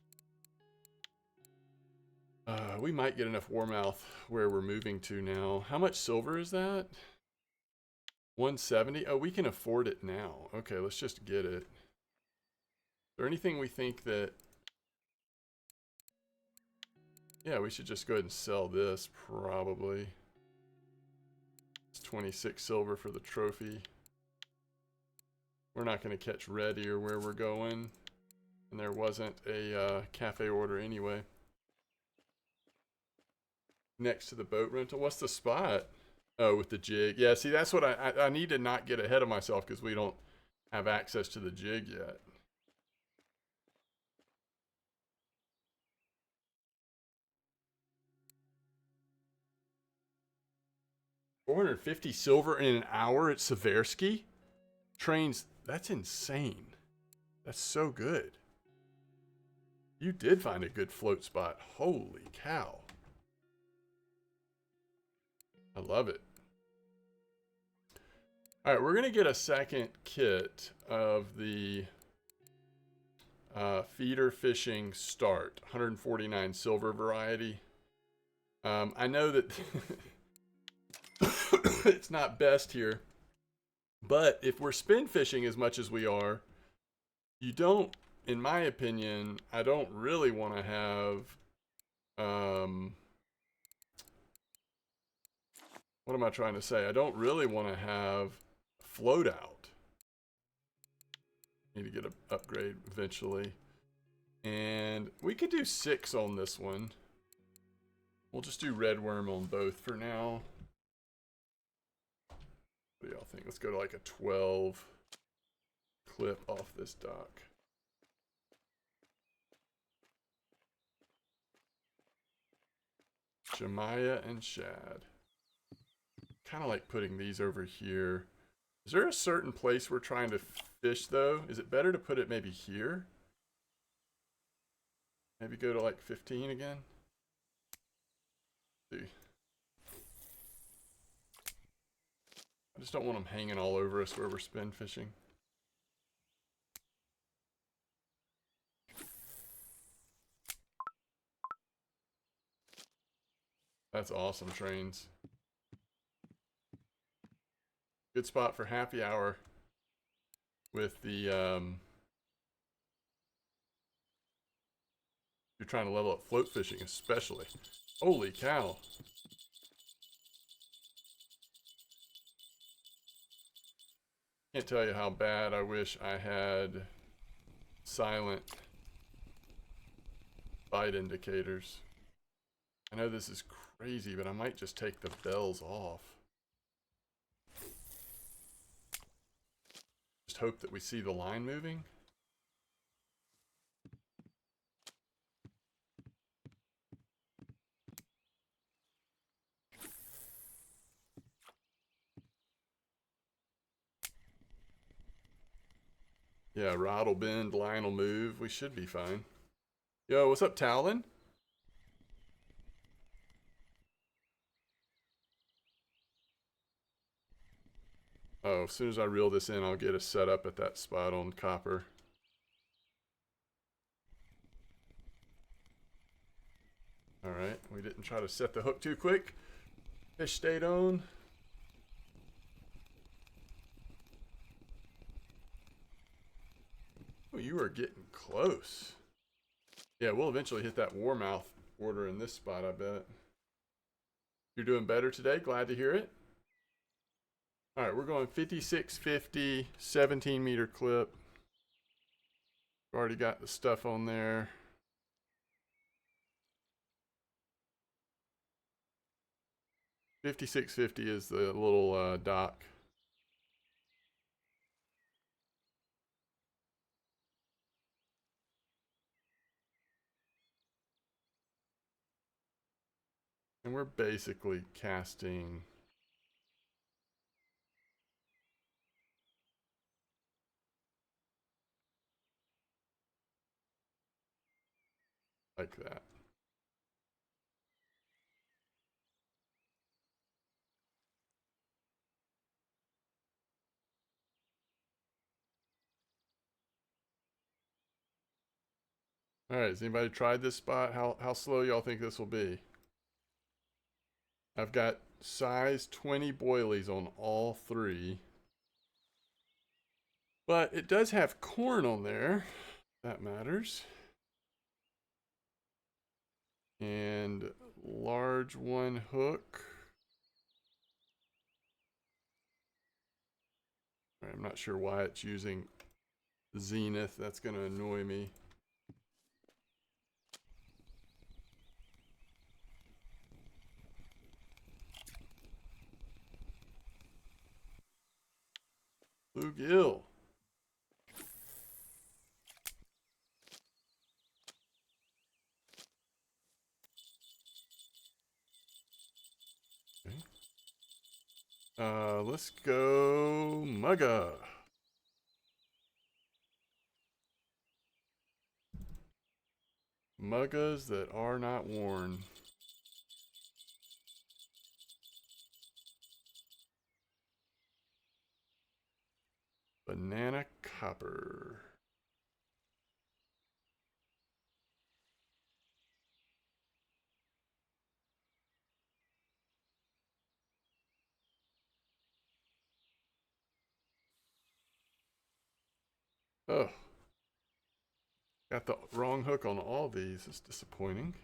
We might get enough Warmouth where we're moving to now. How much silver is that? 170? Oh, we can afford it now. Okay, let's just get it. Is there anything we think that... Yeah, we should just go ahead and sell this, probably. It's 26 silver for the trophy. We're not going to catch red here where we're going. And there wasn't a cafe order anyway. Next to the boat rental. What's the spot? Oh, with the jig. Yeah, see, that's what I need to not get ahead of myself because we don't have access to the jig yet. $450 silver in an hour at Seversky? Trains, that's insane. That's so good. You did find a good float spot. Holy cow. I love it. All right, we're going to get a second kit of the feeder fishing start. 149 silver variety. I know that it's not best here. But if we're spin fishing as much as we are, you don't, in my opinion, I don't really want to have... what am I trying to say? I don't really want to have float out. Need to get an upgrade eventually. And we could do 6 on this one. We'll just do red worm on both for now. What do y'all think? Let's go to like a 12 clip off this dock. Jemiah and shad. Kind of like putting these over here. Is there a certain place we're trying to fish though? Is it better to put it maybe here? Maybe go to like 15 again? Let's see. I just don't want them hanging all over us where we're spin fishing. That's awesome, trains. Good spot for happy hour with the, you're trying to level up float fishing especially. Holy cow. Can't tell you how bad I wish I had silent bite indicators. I know this is crazy, but I might just take the bells off. Just hope that we see the line moving. Yeah, rod will bend, line will move. We should be fine. Yo, what's up, Talon? Oh, as soon as I reel this in, I'll get a setup at that spot on copper. All right, we didn't try to set the hook too quick. Fish stayed on. Oh, you are getting close. Yeah, we'll eventually hit that warmouth order in this spot, I bet. You're doing better today. Glad to hear it. All right, we're going 5650, 17-meter clip. Already got the stuff on there. $56.50 is the little dock. And we're basically casting like that. All right, has anybody tried this spot? How slow y'all think this will be? I've got size 20 boilies on all three. But it does have corn on there. That matters. And large one hook. I'm not sure why it's using Zenith. That's going to annoy me. Bluegill. Okay. Let's go Mugga. Muggas that are not worn. Banana copper. Oh. Got the wrong hook on all these. It's disappointing.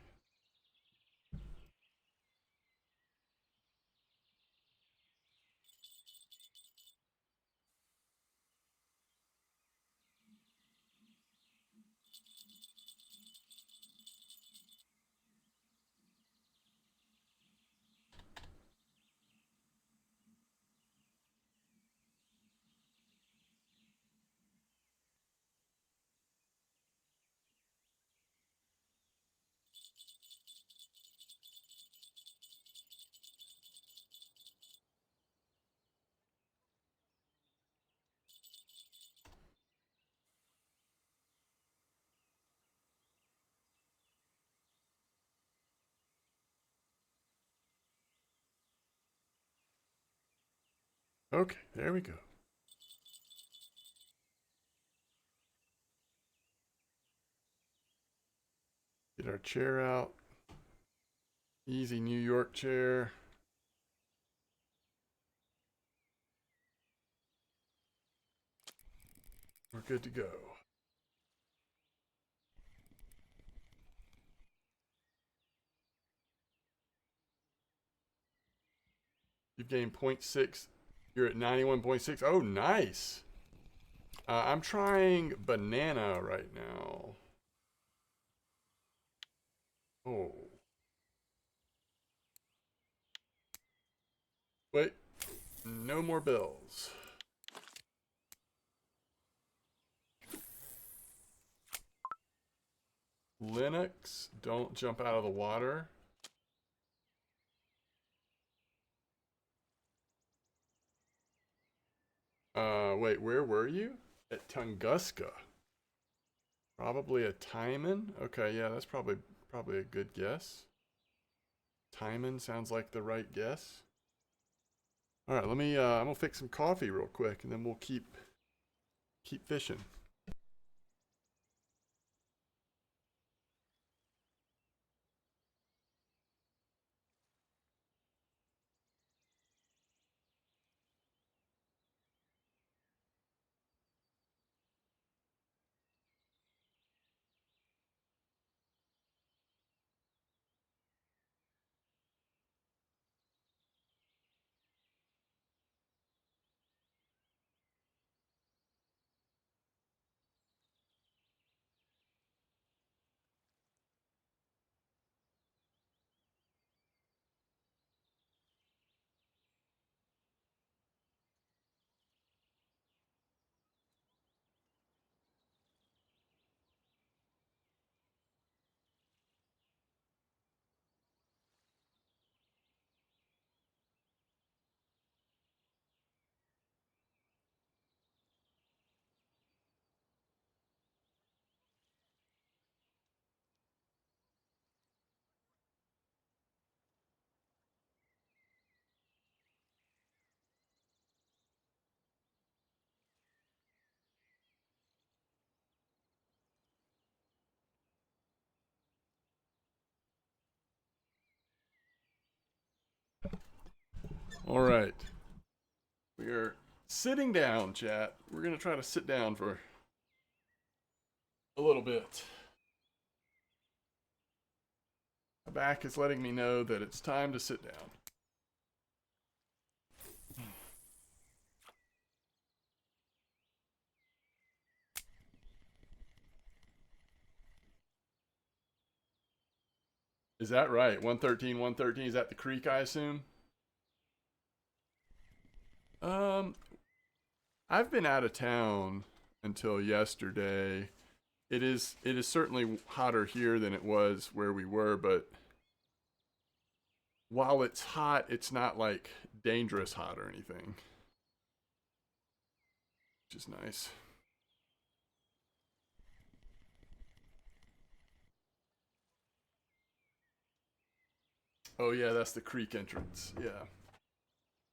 Okay, there we go. Get our chair out. Easy New York chair. We're good to go. You've gained 0.6. You're at 91.6. Oh, nice. I'm trying banana right now. Oh. Wait. No more bills. Linux, don't jump out of the water. Wait, where were you? At Tunguska. Probably a Timon? Okay, yeah, that's probably a good guess. Timon sounds like the right guess. All right, let me. I'm gonna fix some coffee real quick, and then we'll keep fishing. All right, we are sitting down, chat. We're gonna try to sit down for a little bit. My back is letting me know that it's time to sit down. Is that right? 113, 113. Is that the creek, I assume? Um, I've been out of town until yesterday. It is certainly hotter here than it was where we were, but while it's hot, it's not like dangerous hot or anything, which is nice. Oh yeah, that's the creek entrance. Yeah.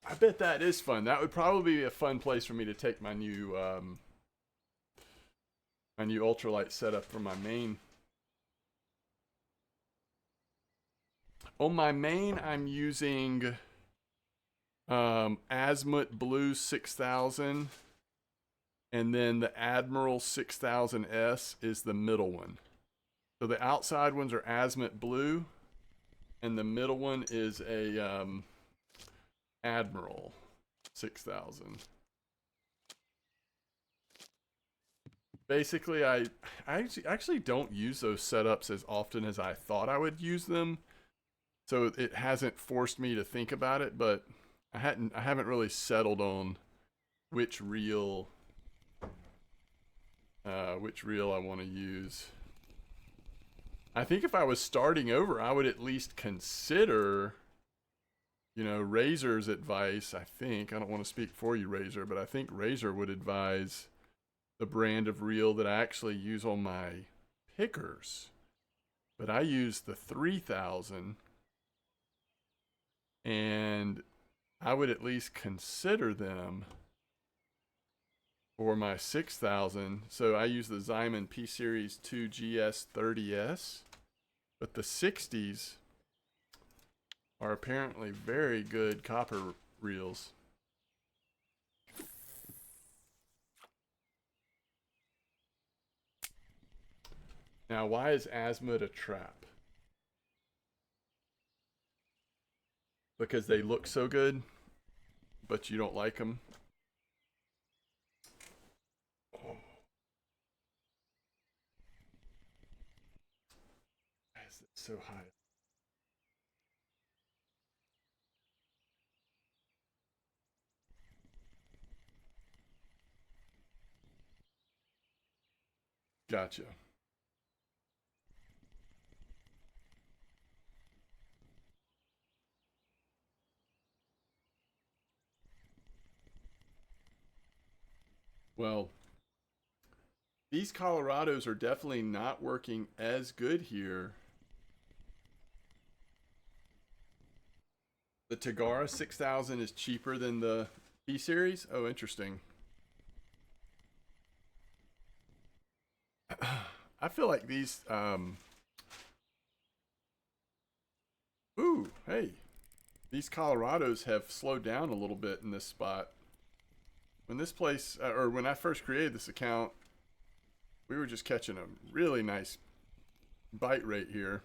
I bet that is fun. That would probably be a fun place for me to take my new ultralight setup for my main. On my main, I'm using Azimuth Blue 6000, and then the Admiral 6000S is the middle one. So the outside ones are Azimuth Blue, and the middle one is a Admiral 6000. Basically, I actually don't use those setups as often as I thought I would use them, so it hasn't forced me to think about it. But I haven't really settled on which reel I want to use. I think if I was starting over, I would at least consider, Razor's advice. I think, I don't want to speak for you, Razor, but I think Razor would advise the brand of reel that I actually use on my pickers. But I use the 3000, and I would at least consider them for my 6000. So I use the Zyman P Series 2 GS30S, but the 60s are apparently very good copper reels. Now, why is Azimuth a trap? Because they look so good, but you don't like them? Oh, why is it so high? Gotcha. Well, these Colorados are definitely not working as good here. The Tagara 6000 is cheaper than the P series. Oh, interesting. I feel like these. Ooh, hey, these Colorados have slowed down a little bit in this spot. When this place, or when I first created this account, we were just catching a really nice bite rate here.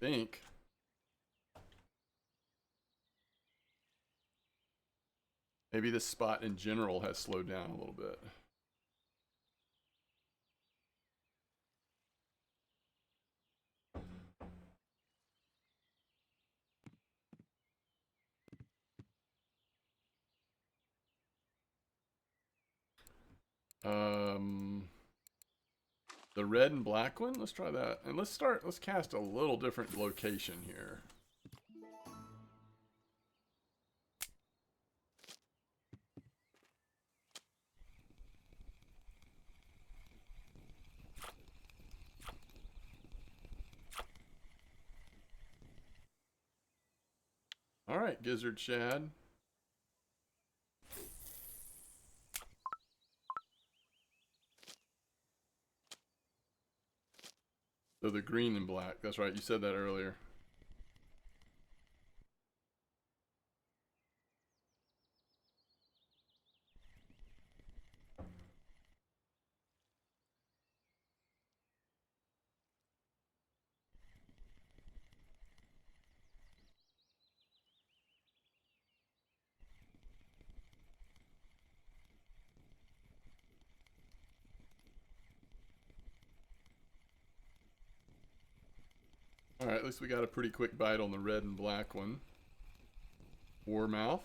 I think. Maybe this spot in general has slowed down a little bit. The red and black one, let's try that. And let's cast a little different location here. All right, Gizzard Shad. So the green and black. That's right. You said that earlier. All right, at least we got a pretty quick bite on the red and black one. Warmouth.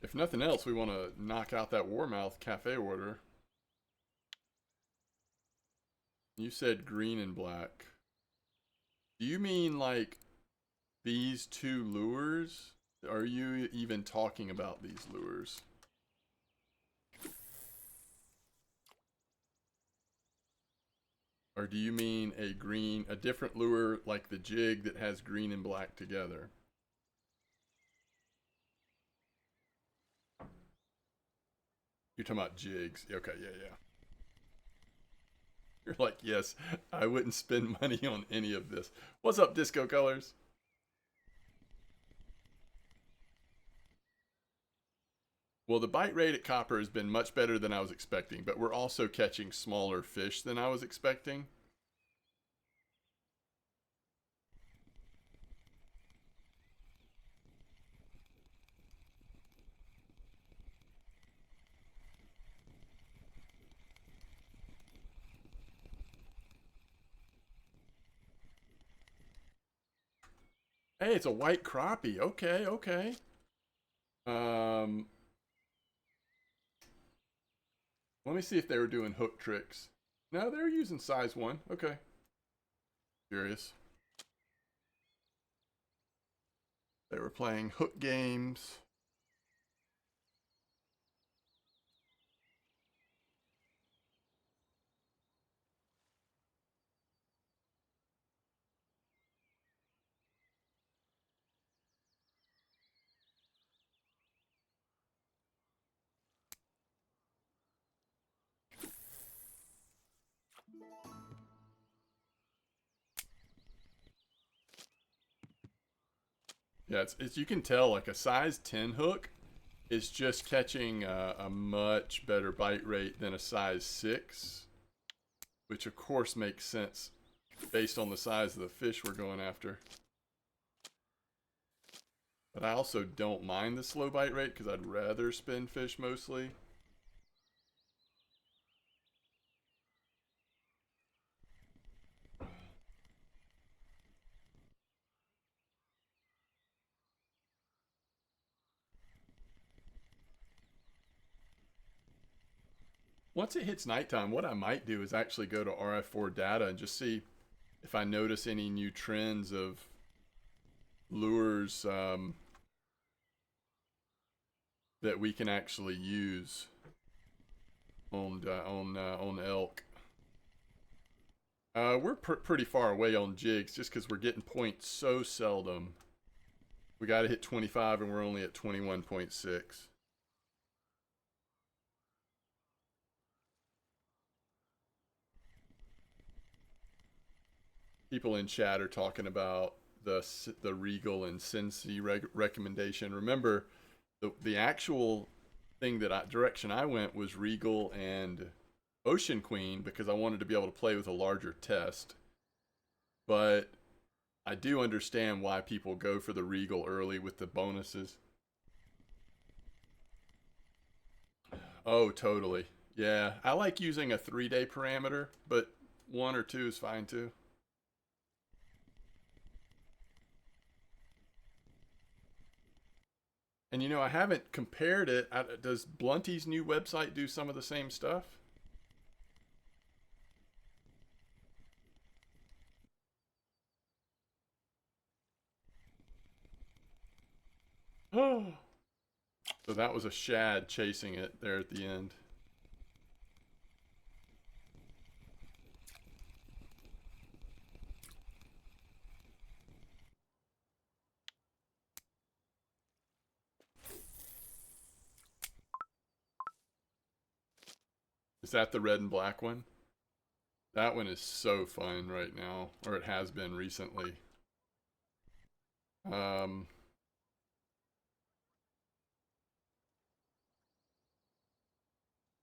If nothing else, we want to knock out that Warmouth cafe order. You said green and black. Do you mean like these two lures? Are you even talking about these lures? Or do you mean a different lure like the jig that has green and black together? You're talking about jigs. Okay, yeah. You're like, yes, I wouldn't spend money on any of this. What's up, Disco Colors? Well, the bite rate at Copper has been much better than I was expecting, but we're also catching smaller fish than I was expecting. Hey, it's a white crappie. Okay. Let me see if they were doing hook tricks. No, they were using size 1. Okay. Curious. They were playing hook games. Yeah, it's you can tell like a size 10 hook is just catching a much better bite rate than a size 6, which of course makes sense based on the size of the fish we're going after. But I also don't mind the slow bite rate because I'd rather spin fish mostly. Once it hits nighttime, what I might do is actually go to RF4 data and just see if I notice any new trends of lures that we can actually use on elk. We're pretty far away on jigs just because we're getting points so seldom. We got to hit 25 and we're only at 21.6. People in chat are talking about the Regal and Cincy recommendation. Remember, the actual thing direction I went was Regal and Ocean Queen because I wanted to be able to play with a larger test. But I do understand why people go for the Regal early with the bonuses. Oh, totally. Yeah, I like using a 3-day parameter, but 1 or 2 is fine too. And you know, I haven't compared it. Does Blunty's new website do some of the same stuff? Oh. So that was a shad chasing it there at the end. Is that the red and black one? That one is so fun right now, or it has been recently.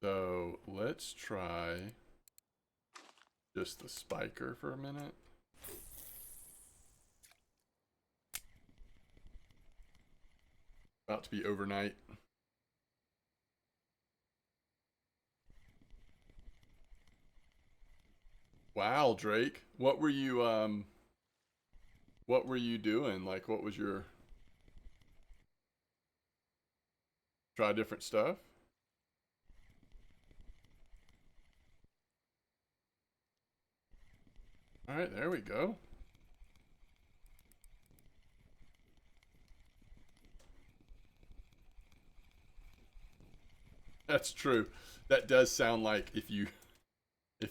So let's try just the spiker for a minute. About to be overnight. Wow, Drake. What were you doing? Like what was your try different stuff? All right, there we go. That's true. That does sound like if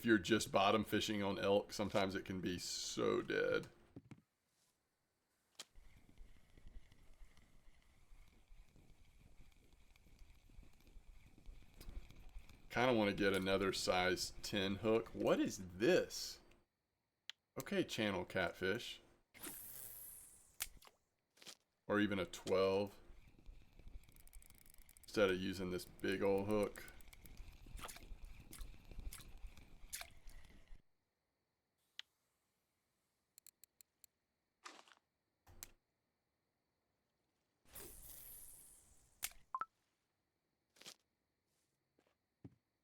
you're just bottom fishing on elk, sometimes it can be so dead. Kind of want to get another size 10 hook. What is this? Okay, channel catfish. Or even a 12. Instead of using this big old hook.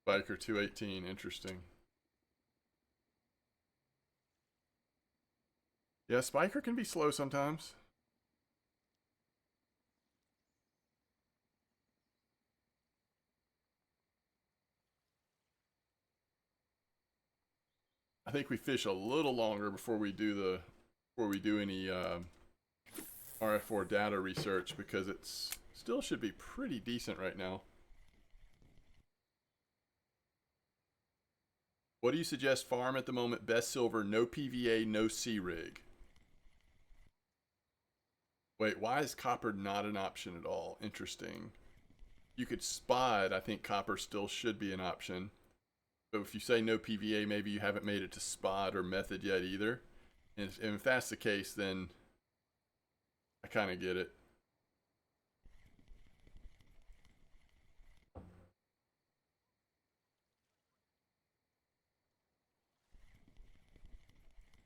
Biker 218, interesting. Yeah, Spiker can be slow sometimes. I think we fish a little longer before we do any RF4 data research because it's still should be pretty decent right now. What do you suggest farm at the moment? Best silver, no PVA, no C rig. Wait, why is copper not an option at all? Interesting. You could spot. I think copper still should be an option. But if you say no PVA, maybe you haven't made it to spot or method yet either. And if that's the case, then I kind of get it.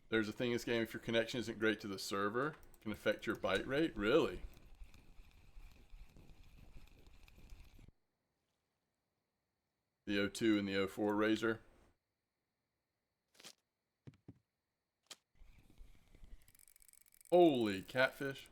There's a thing in this game, if your connection isn't great to the server, it can affect your bite rate. Really? The O2 and the O4 razor. Holy catfish.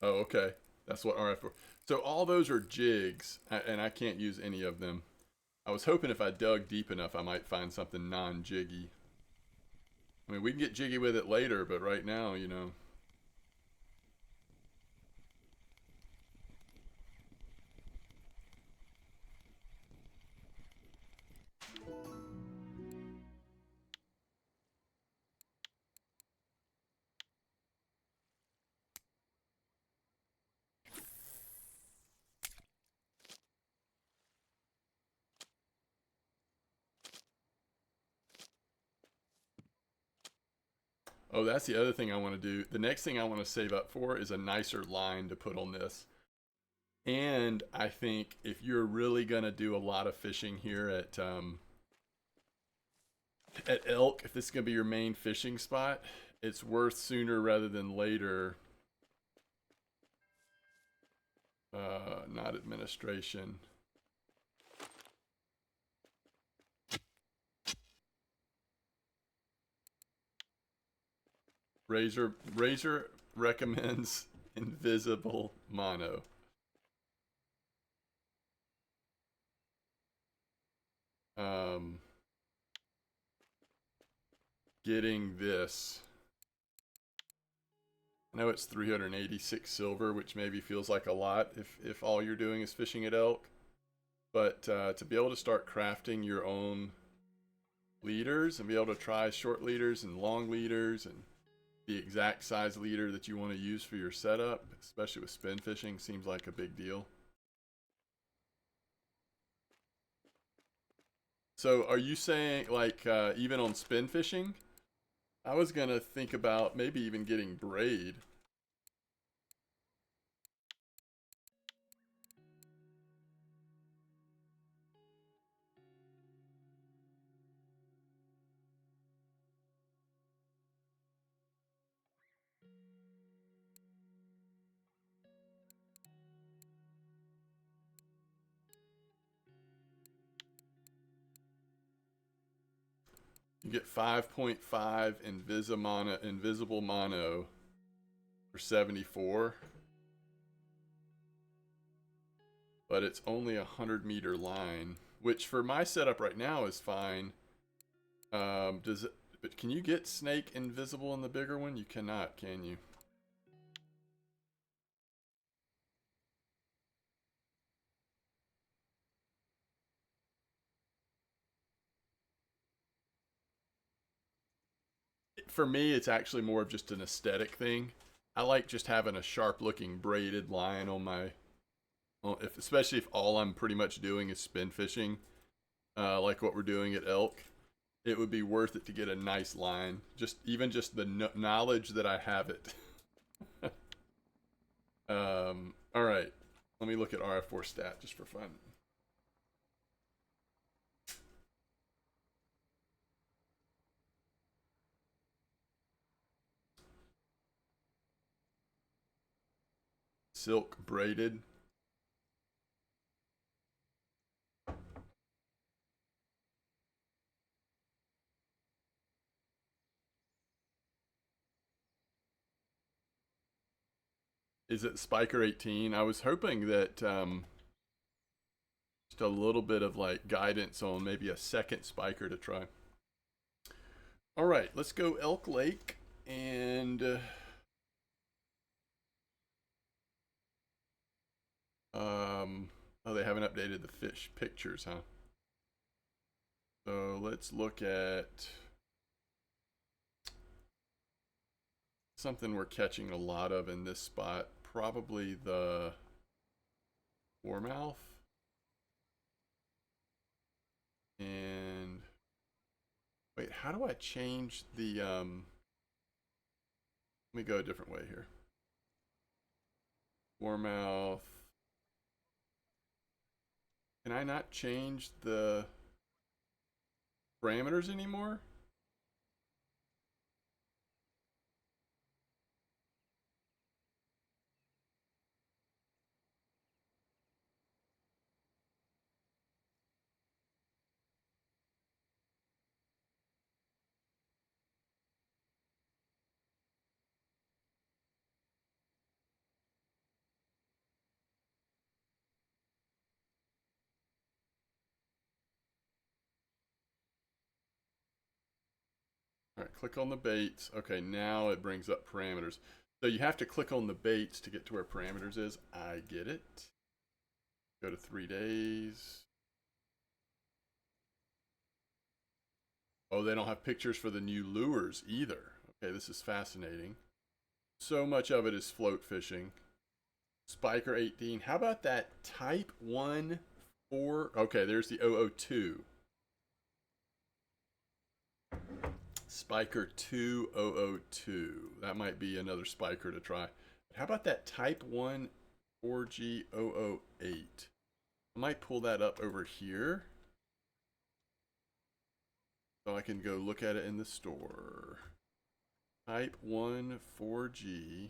Oh, okay. That's what RF4. So all those are jigs, and I can't use any of them. I was hoping if I dug deep enough, I might find something non-jiggy. I mean, we can get jiggy with it later, but right now, you know. Oh, that's the other thing I want to do. The next thing I want to save up for is a nicer line to put on this. And I think if you're really going to do a lot of fishing here at Elk, if this is going to be your main fishing spot, it's worth sooner rather than later. Not administration. Razor recommends invisible mono. Getting this. I know it's 386 silver, which maybe feels like a lot if all you're doing is fishing at elk. But to be able to start crafting your own leaders and be able to try short leaders and long leaders and the exact size leader that you want to use for your setup, especially with spin fishing, seems like a big deal. So are you saying like even on spin fishing? I was gonna think about maybe even getting braid. You get 5.5 invisible mono for 74. But it's only a 100-meter line, which for my setup right now is fine. But can you get snake invisible in the bigger one? You cannot, can you? For me, it's actually more of just an aesthetic thing. I like just having a sharp-looking braided line on my, especially if all I'm pretty much doing is spin fishing, like what we're doing at elk. It would be worth it to get a nice line. Even just the knowledge that I have it. All right, let me look at RF4 stat just for fun. Silk braided. Is it Spiker 18? I was hoping that just a little bit of like guidance on maybe a second spiker to try. All right, let's go Elk Lake and oh, they haven't updated the fish pictures, huh? So let's look at something we're catching a lot of in this spot. Probably the warmouth. And wait, how do I change the let me go a different way here. Warmouth. Can I not change the parameters anymore? All right, click on the baits. Okay, now it brings up parameters. So you have to click on the baits to get to where parameters is. I get it. Go to 3 days. Oh, they don't have pictures for the new lures either. Okay, this is fascinating. So much of it is float fishing. Spiker 18. How about that type 1 4? Okay, there's the 002. Spiker 2002. That might be another spiker to try. How about that Type 1 4G008? I might pull that up over here so I can go look at it in the store. Type 1 4G.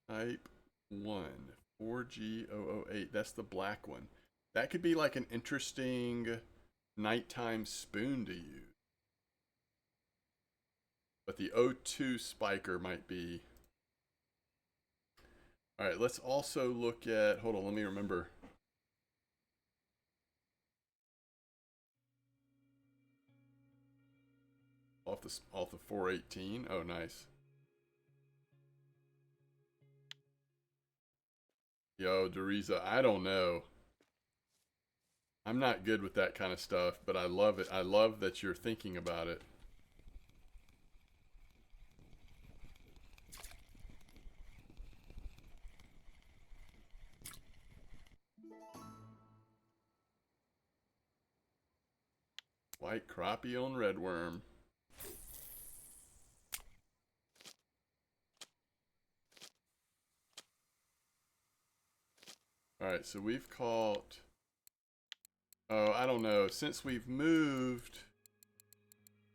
Type 1 4G008. That's the black one. That could be like an interesting nighttime spoon to use. But the 02 spiker might be. All right, let's also look at, hold on, let me remember. Off the 418. Oh, nice. Yo, Deriza, I don't know. I'm not good with that kind of stuff, but I love it. I love that you're thinking about it. White crappie on red worm. Alright, so we've caught... Oh, I don't know. Since we've moved,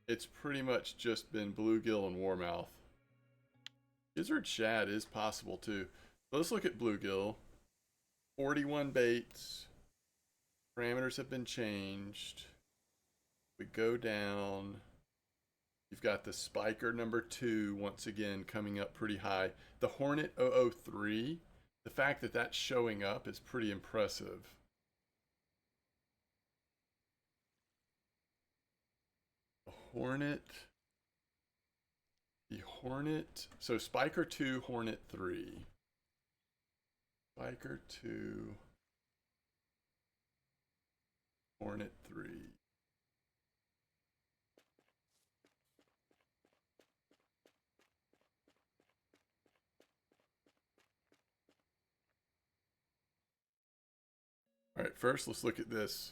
it's pretty much just been bluegill and warmouth. Gizzard shad is possible too. So let's look at bluegill. 41 baits. Parameters have been changed. We go down. You've got the spiker number 2 once again coming up pretty high. The Hornet 003, the fact that that's showing up is pretty impressive. The Hornet, so Spiker 2, Hornet 3. Spiker 2, Hornet 3. All right, first let's look at this.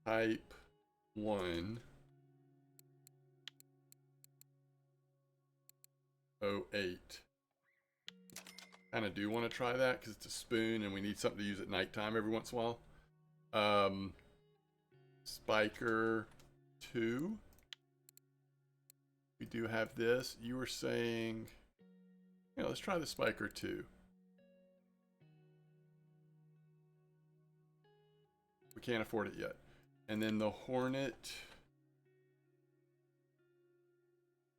Type 1. 08. Kind of do want to try that because it's a spoon and we need something to use at nighttime every once in a while. Spiker 2. We do have this. You were saying, yeah, let's try the Spiker 2. We can't afford it yet. And then the Hornet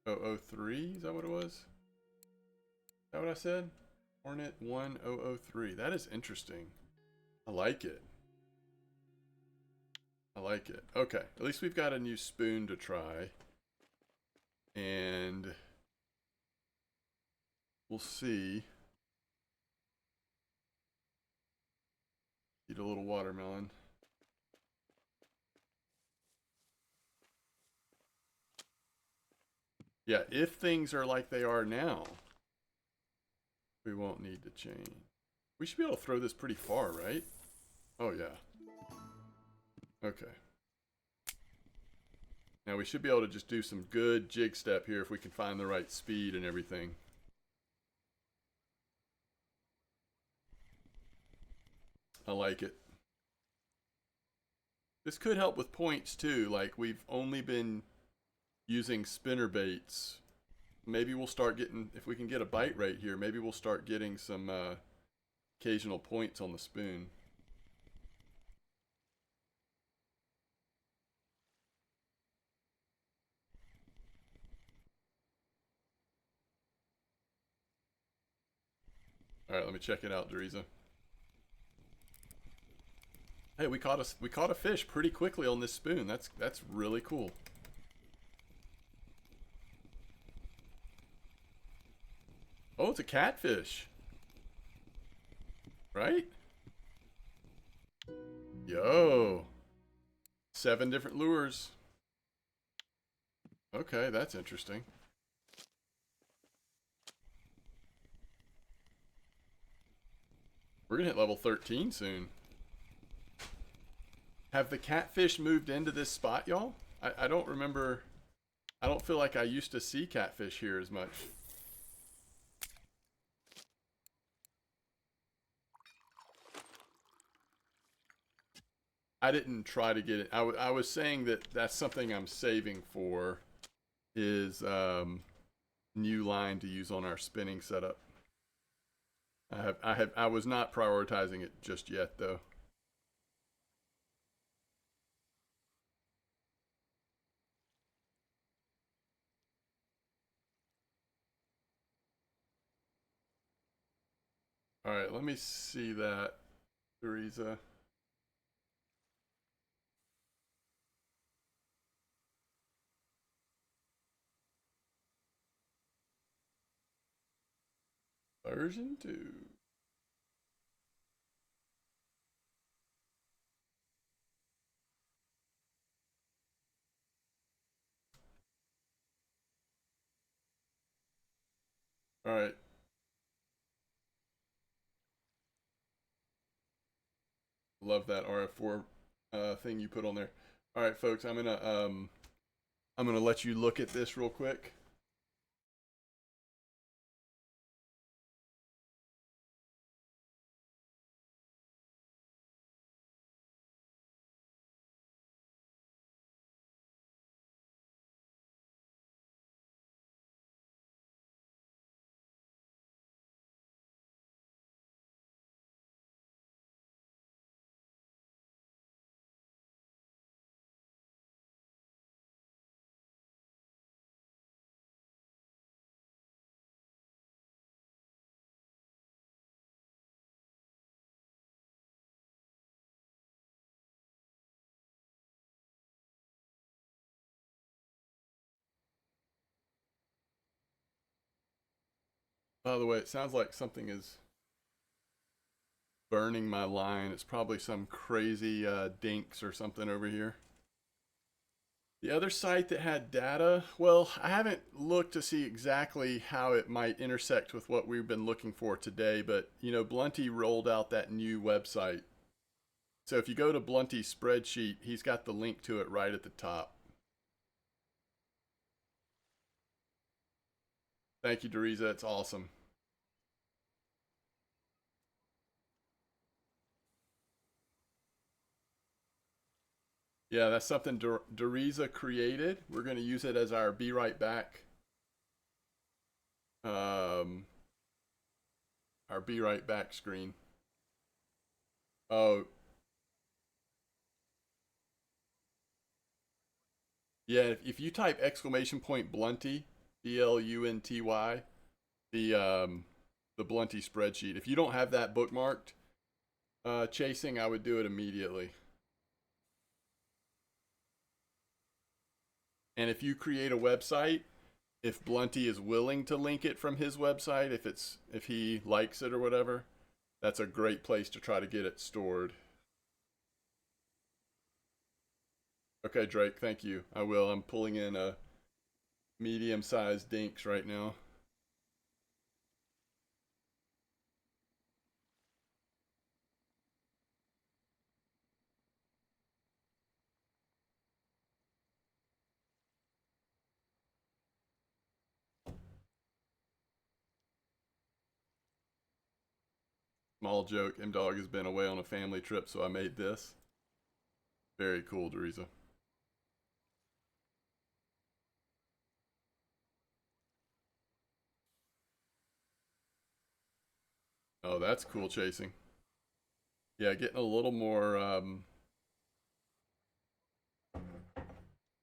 003, is that what it was? Is that what I said? Hornet 1003. That is interesting. I like it. I like it. Okay, at least we've got a new spoon to try. And we'll see. Eat a little watermelon. Yeah, if things are like they are now, we won't need to change. We should be able to throw this pretty far, right? Oh, yeah. Okay. Now we should be able to just do some good jig step here if we can find the right speed and everything. I like it. This could help with points too. Like, we've only been using spinner baits. Maybe we'll start getting, if we can get a bite rate here, maybe we'll start getting some occasional points on the spoon. All right, let me check it out, Deriza. Hey, we caught a fish pretty quickly on this spoon. That's really cool. Oh, it's a catfish. Right? Yo. 7 different lures. Okay, that's interesting. We're gonna hit level 13 soon. Have the catfish moved into this spot, y'all? I don't remember. I don't feel like I used to see catfish here as much. I didn't try to get it. I was saying that that's something I'm saving for is new line to use on our spinning setup. I was not prioritizing it just yet though. All right, let me see that, Teresa. Version 2. All right. Love that RF4 thing you put on there. All right, folks, I'm gonna let you look at this real quick. By the way, it sounds like something is burning my line. It's probably some crazy dinks or something over here. The other site that had data, well, I haven't looked to see exactly how it might intersect with what we've been looking for today, but you know, Blunty rolled out that new website. So if you go to Blunty's spreadsheet, he's got the link to it right at the top. Thank you, Teresa. It's awesome. Yeah, that's something Deriza created. We're going to use it as our be right back. Um, our be right back screen. Oh, yeah. If you type exclamation point Blunty, Blunty, the Blunty spreadsheet. If you don't have that bookmarked, chasing, I would do it immediately. And if you create a website, if Blunty is willing to link it from his website, if he likes it or whatever, that's a great place to try to get it stored. Okay, Drake, thank you. I will. I'm pulling in a medium-sized dinks right now. Small joke. MDawg has been away on a family trip, so I made this. Very cool, Teresa. Oh, that's cool chasing. Yeah, getting a little more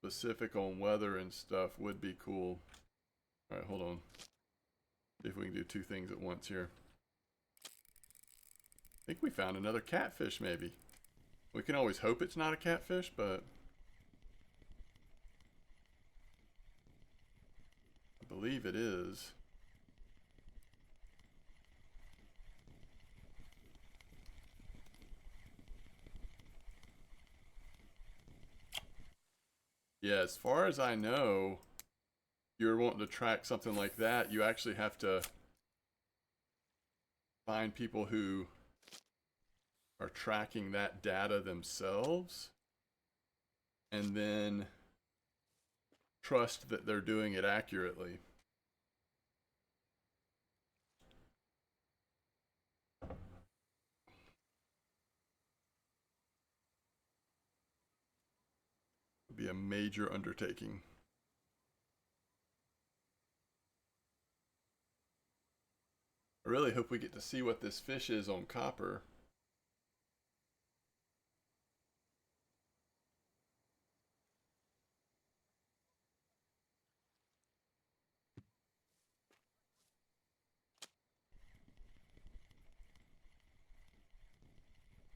specific on weather and stuff would be cool. All right, hold on. See if we can do two things at once here. I think we found another catfish, maybe. We can always hope it's not a catfish, but I believe it is. Yeah, as far as I know, if you're wanting to track something like that, you actually have to find people who are tracking that data themselves. And then trust that they're doing it accurately. It'd be a major undertaking. I really hope we get to see what this fish is on copper.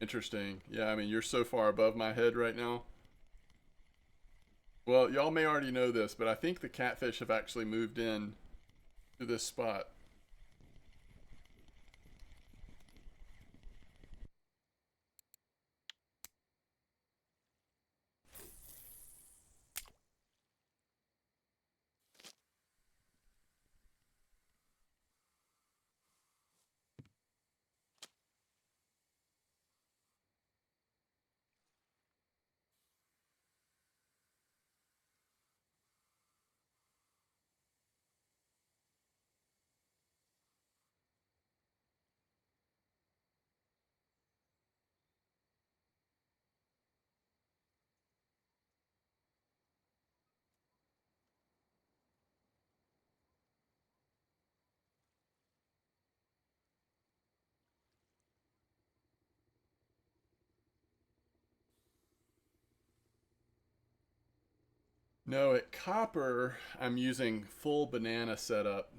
Interesting. Yeah, I mean, you're so far above my head right now. Well, y'all may already know this, but I think the catfish have actually moved in to this spot. No, at copper, I'm using full banana setup.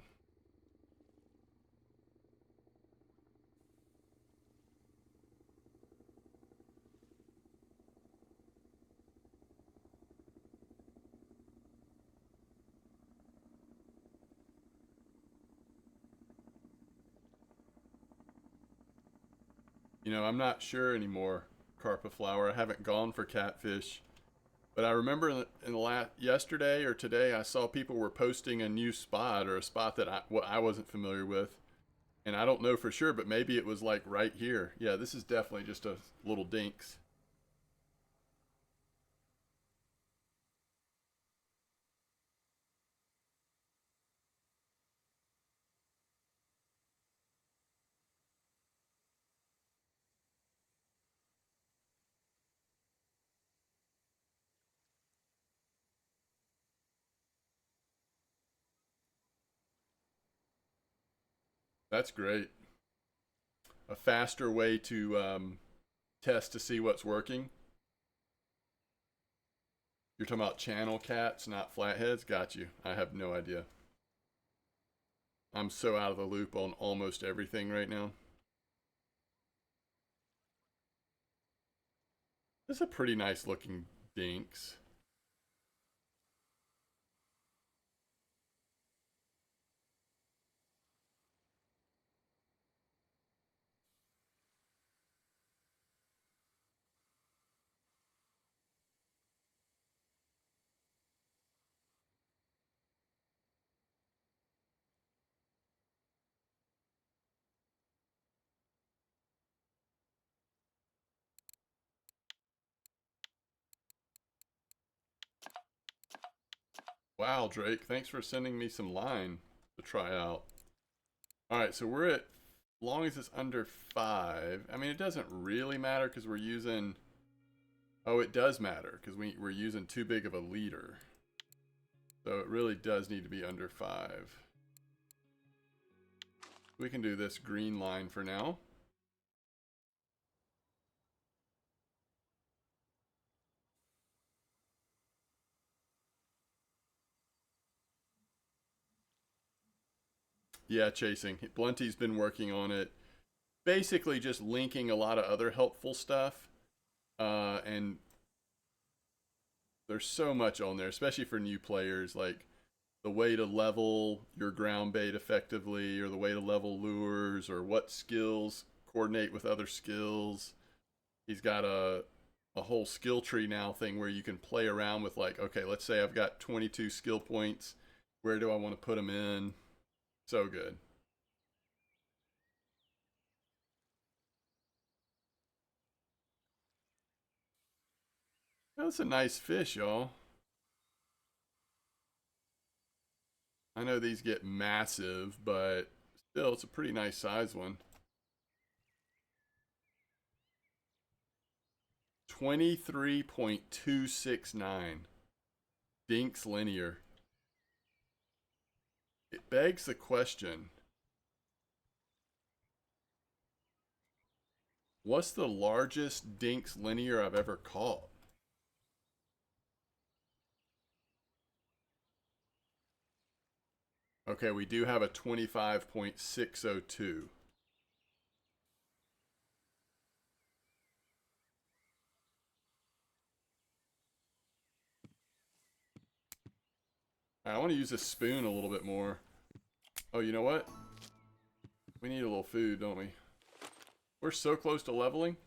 You know, I'm not sure anymore, carpa flower. I haven't gone for catfish. But I remember in the last yesterday or today, I saw people were posting a new spot or a spot that I wasn't familiar with, and I don't know for sure, but maybe it was like right here. Yeah, this is definitely just a little dinks. That's great. A faster way to test to see what's working. You're talking about channel cats, not flatheads. Got you. I have no idea. I'm so out of the loop on almost everything right now. This is a pretty nice looking dinks. Wow, Drake, thanks for sending me some line to try out. All right, so we're at, as long as it's under 5. I mean, it doesn't really matter because we're using, oh, it does matter because we're using too big of a leader. So it really does need to be under 5. We can do this green line for now. Yeah, chasing. Blunty's been working on it. Basically just linking a lot of other helpful stuff. And there's so much on there, especially for new players, like the way to level your ground bait effectively, or the way to level lures, or what skills coordinate with other skills. He's got a whole skill tree now thing where you can play around with, like, okay, let's say I've got 22 skill points. Where do I want to put them in? So good. That's a nice fish, y'all. I know these get massive, but still, it's a pretty nice size one. 23.269. Dinks linear. It begs the question, what's the largest Dinks linear I've ever caught? Okay, we do have a 25.602. I want to use this spoon a little bit more. Oh, you know what? We need a little food, don't we? We're so close to leveling.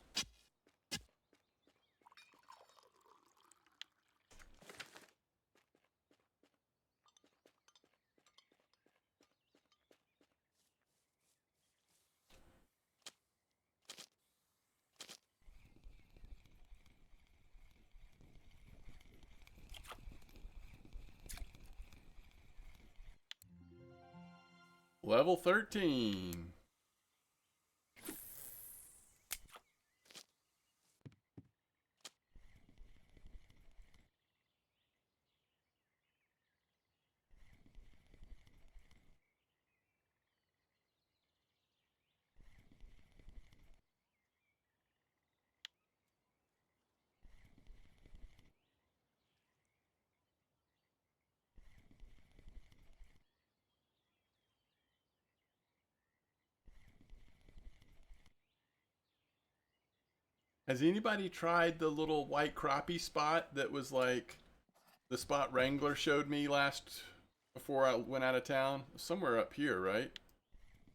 Level 13. Has anybody tried the little white crappie spot that was like the spot Wrangler showed me last before I went out of town? Somewhere up here, right?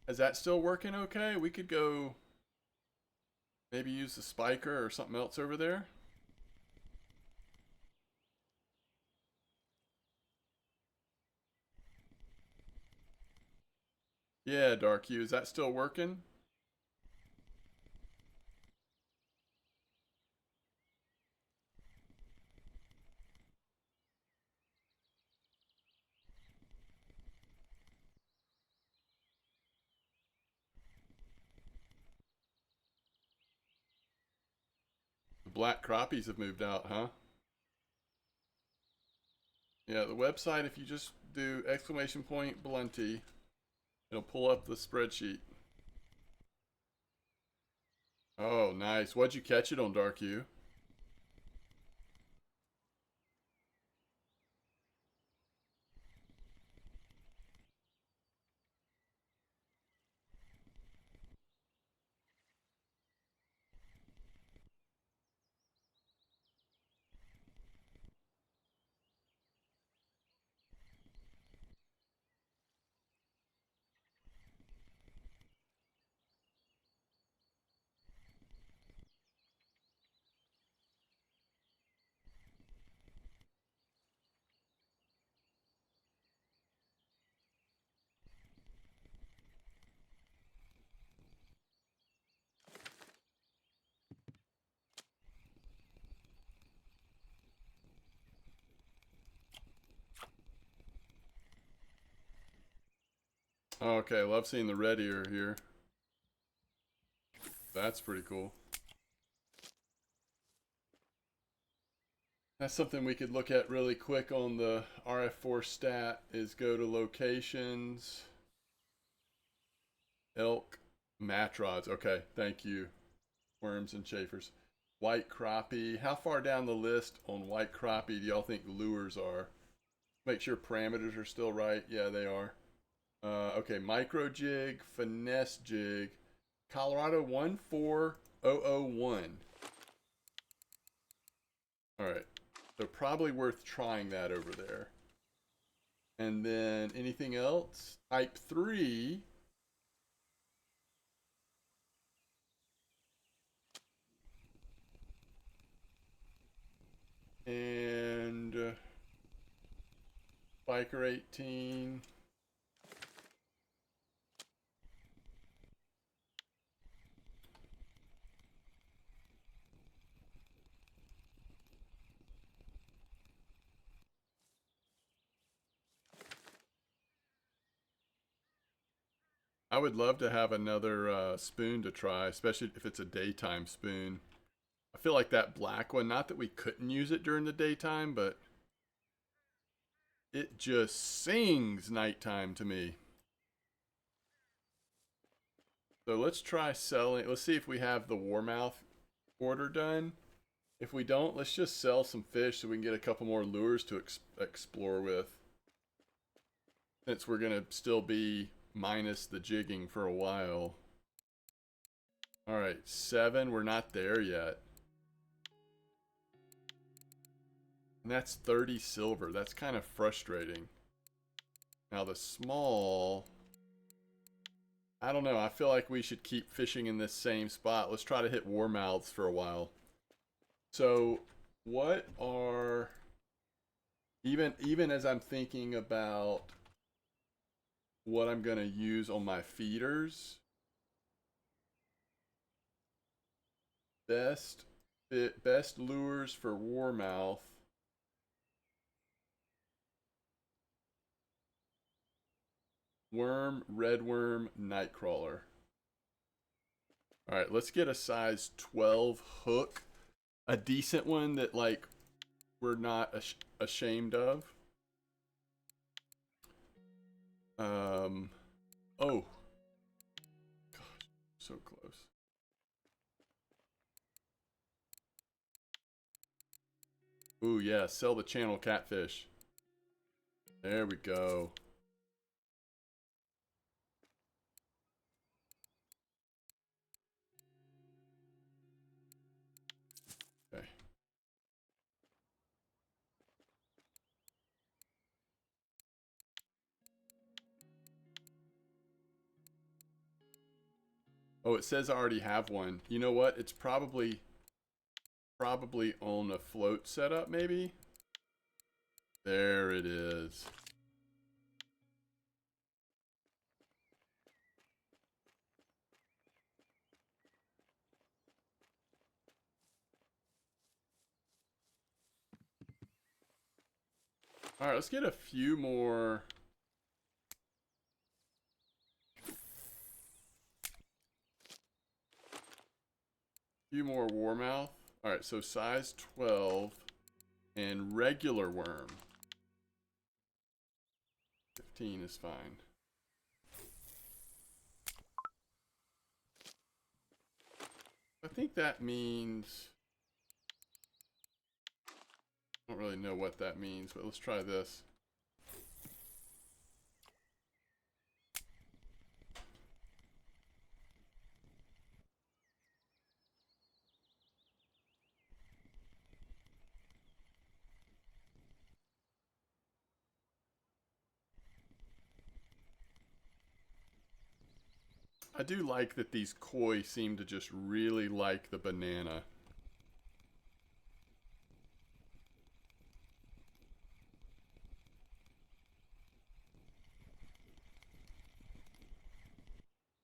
Is that still working okay? We could go maybe use the spiker or something else over there. Yeah, Dark Hue, is that still working? The black crappies have moved out, huh? Yeah, the website, if you just do !Blunty, it'll pull up the spreadsheet. Oh, nice. What'd you catch it on, Dark Hue? Okay, love seeing the red ear here. That's pretty cool. That's something we could look at really quick on the RF4 stat is go to locations, elk, match rods. Okay, thank you. Worms and chafers. White crappie. How far down the list on white crappie do y'all think lures are? Make sure parameters are still right. Yeah, they are. Okay, micro jig, finesse jig, Colorado 14001. All right, so probably worth trying that over there. And then anything else? Type 3. And Biker 18. I would love to have another spoon to try, especially if it's a daytime spoon. I feel like that black one, not that we couldn't use it during the daytime, but it just sings nighttime to me. So let's try selling. Let's see if we have the warmouth order done. If we don't, let's just sell some fish so we can get a couple more lures to explore with. Since we're going to still be minus the jigging for a while. Alright, 7. We're not there yet. And that's 30 silver. That's kind of frustrating. Now the small... I don't know. I feel like we should keep fishing in this same spot. Let's try to hit warmouths for a while. So, what are... Even as I'm thinking about what I'm going to use on my feeders... Best lures for warmouth. Worm, redworm, nightcrawler. Alright, let's get a size 12 hook. A decent one that, like, we're not ashamed of. Oh. Gosh, so close. Ooh, yeah, sell the channel catfish. There we go. Okay. Oh, it says I already have one. You know what? It's probably on a float setup, maybe? There it is. Alright, let's get a few more. Warmouth. Alright, so size 12 and regular worm. 15 is fine. I think that means... I don't really know what that means, but let's try this. I do like that these koi seem to just really like the banana.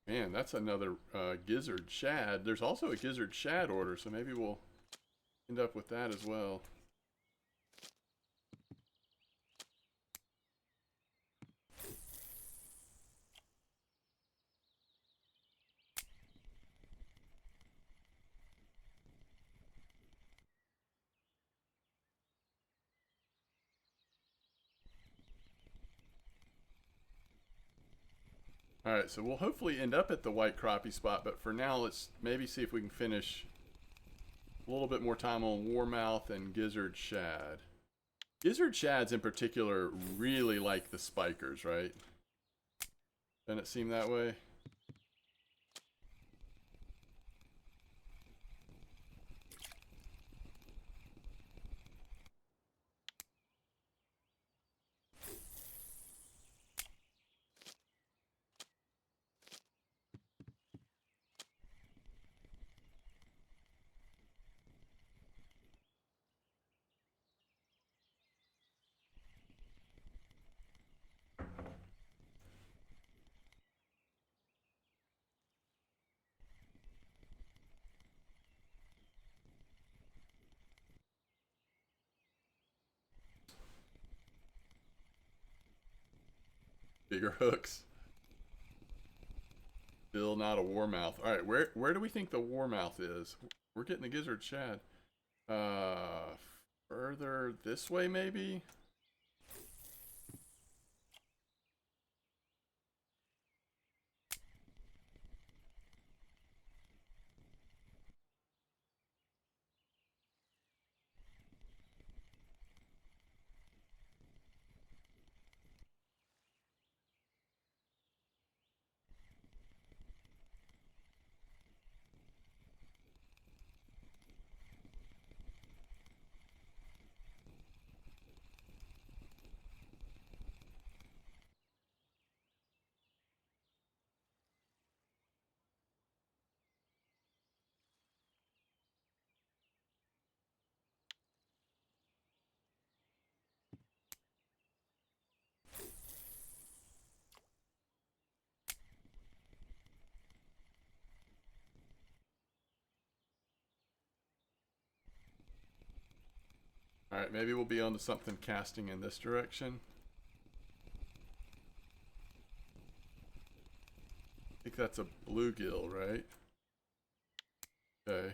Man, that's another gizzard shad. There's also a gizzard shad order, so maybe we'll end up with that as well. Alright, so we'll hopefully end up at the white crappie spot, but for now, let's maybe see if we can finish a little bit more time on warmouth and gizzard shad. Gizzard shads in particular really like the spikers, right? Doesn't it seem that way? Bigger hooks. Still not a warmouth. All right, where do we think the warmouth is? We're getting the gizzard shad. Further this way maybe? All right, maybe we'll be onto something casting in this direction. I think that's a bluegill, right? Okay.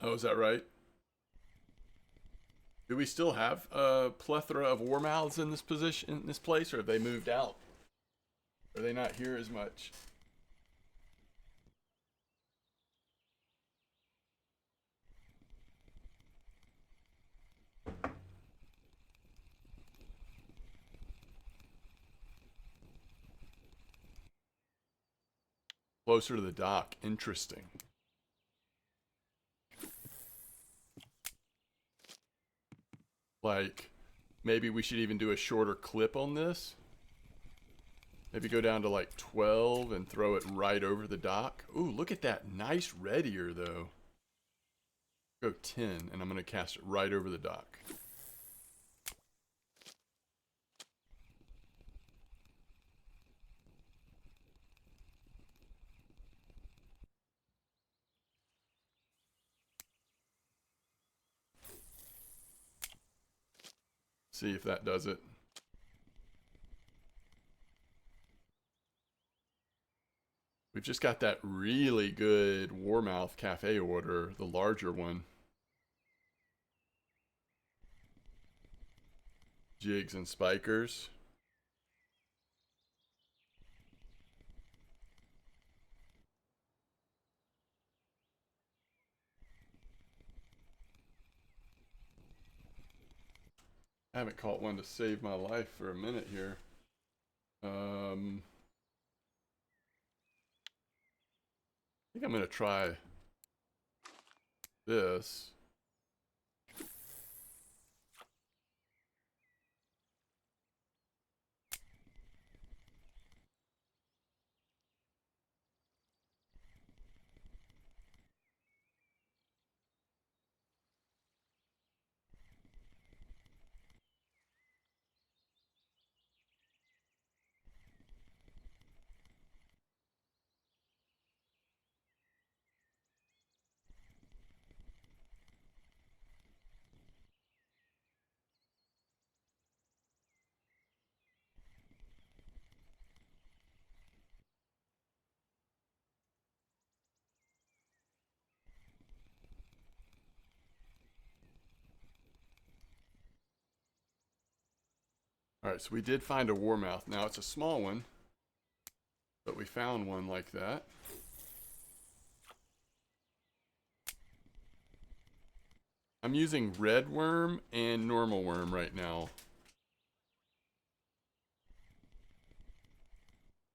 Oh, is that right? Do we still have a plethora of warmouths in this position, in this place, or have they moved out? Are they not here as much? Closer to the dock. Interesting. Like, maybe we should even do a shorter clip on this. Maybe go down to like 12 and throw it right over the dock. Ooh, look at that nice red ear though. Go 10 and I'm going to cast it right over the dock. See if that does it. We've just got that really good Warmouth Cafe order, the larger one. Jigs and spikers. I haven't caught one to save my life for a minute here. I think I'm going to try this. Alright, so we did find a Warmouth. Now it's a small one, but we found one like that. I'm using red worm and normal worm right now.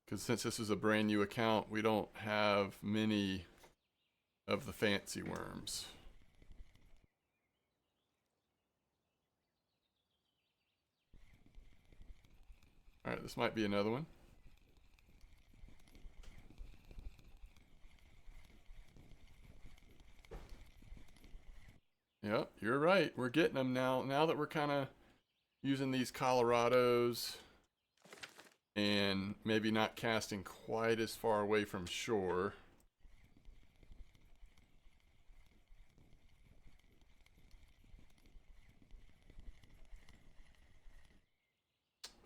Because since this is a brand new account, we don't have many of the fancy worms. All right, this might be another one. Yep, you're right. We're getting them now. Now that we're kind of using these Colorados and maybe not casting quite as far away from shore.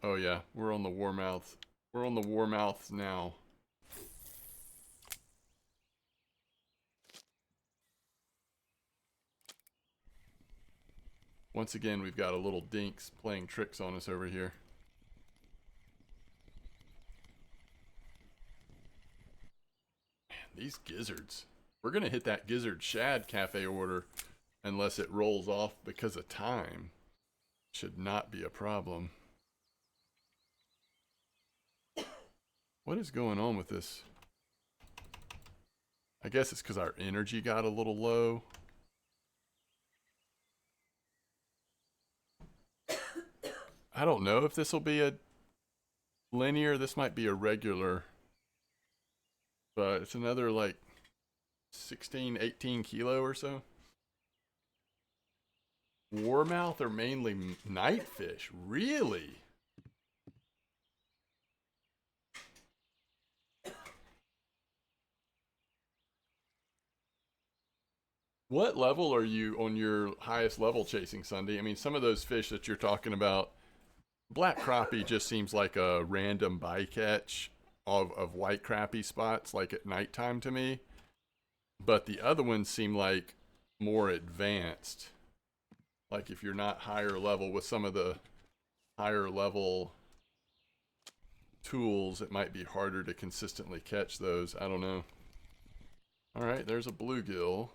Oh yeah, we're on the warmouth. We're on the warmouths now. Once again, we've got a little dinks playing tricks on us over here. Man, these gizzards. We're going to hit that gizzard shad cafe order unless it rolls off because of time. Should not be a problem. What is going on with this? I guess it's because our energy got a little low. I don't know if this will be a linear. This might be a regular. But it's another like 16, 18 kilo or so. Warmouth are mainly night fish. Really? What level are you on your highest level chasing, Sunday? I mean, some of those fish that you're talking about, black crappie just seems like a random bycatch of white crappie spots, like at nighttime to me. But the other ones seem like more advanced. Like if you're not higher level with some of the higher level tools, it might be harder to consistently catch those. I don't know. All right, there's a bluegill.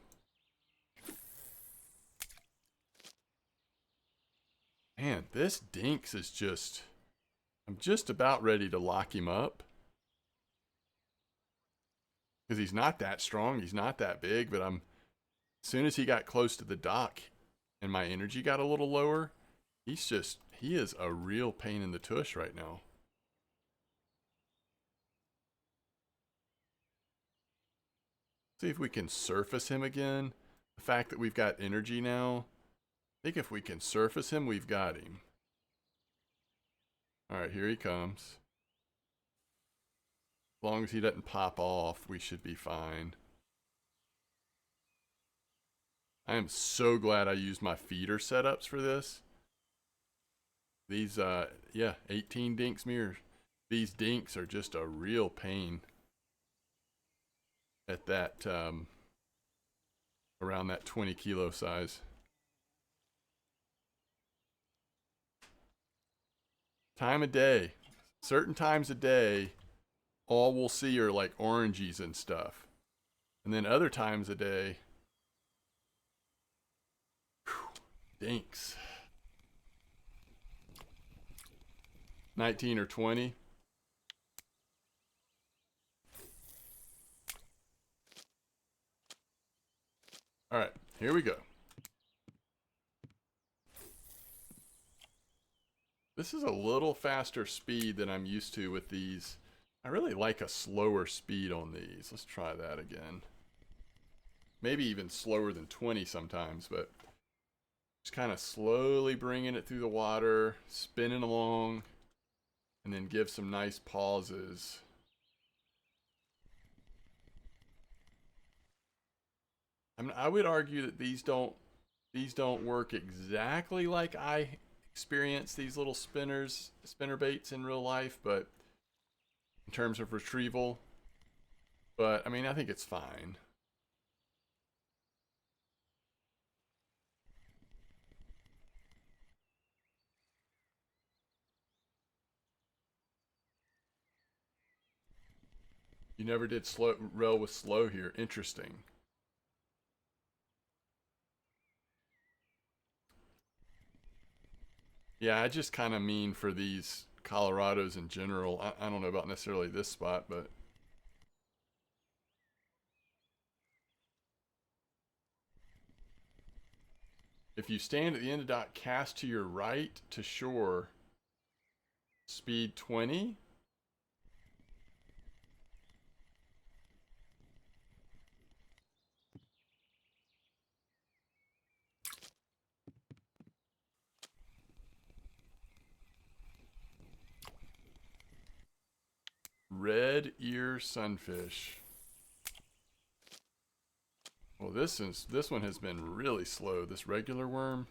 Man, this dinks is just... I'm just about ready to lock him up. Because he's not that strong, he's not that big, but as soon as he got close to the dock and my energy got a little lower, he is a real pain in the tush right now. See if we can surface him again. The fact that we've got energy now, I think if we can surface him, we've got him. All right, here he comes. As long as he doesn't pop off, we should be fine. I am so glad I used my feeder setups for this. These, yeah, 18 dinks mirrors. These dinks are just a real pain at that, around that 20 kilo size. Time of day. Certain times of day, all we'll see are like oranges and stuff. And then other times of day, dinks. 19 or 20. All right, here we go. This is a little faster speed than I'm used to with these. I really like a slower speed on these. Let's try that again. Maybe even slower than 20 sometimes, but just kind of slowly bringing it through the water, spinning along, and then give some nice pauses. I mean, I would argue that these don't work exactly like I experience these little spinner baits in real life, but in terms of retrieval. But I mean, I think it's fine. You never did slow rel with slow here. Interesting. Yeah, I just kind of mean for these Colorados in general. I don't know about necessarily this spot, but If you stand at the end of dock, cast to your right to shore. Speed 20. Red ear sunfish. Well, this one has been really slow. This regular worm.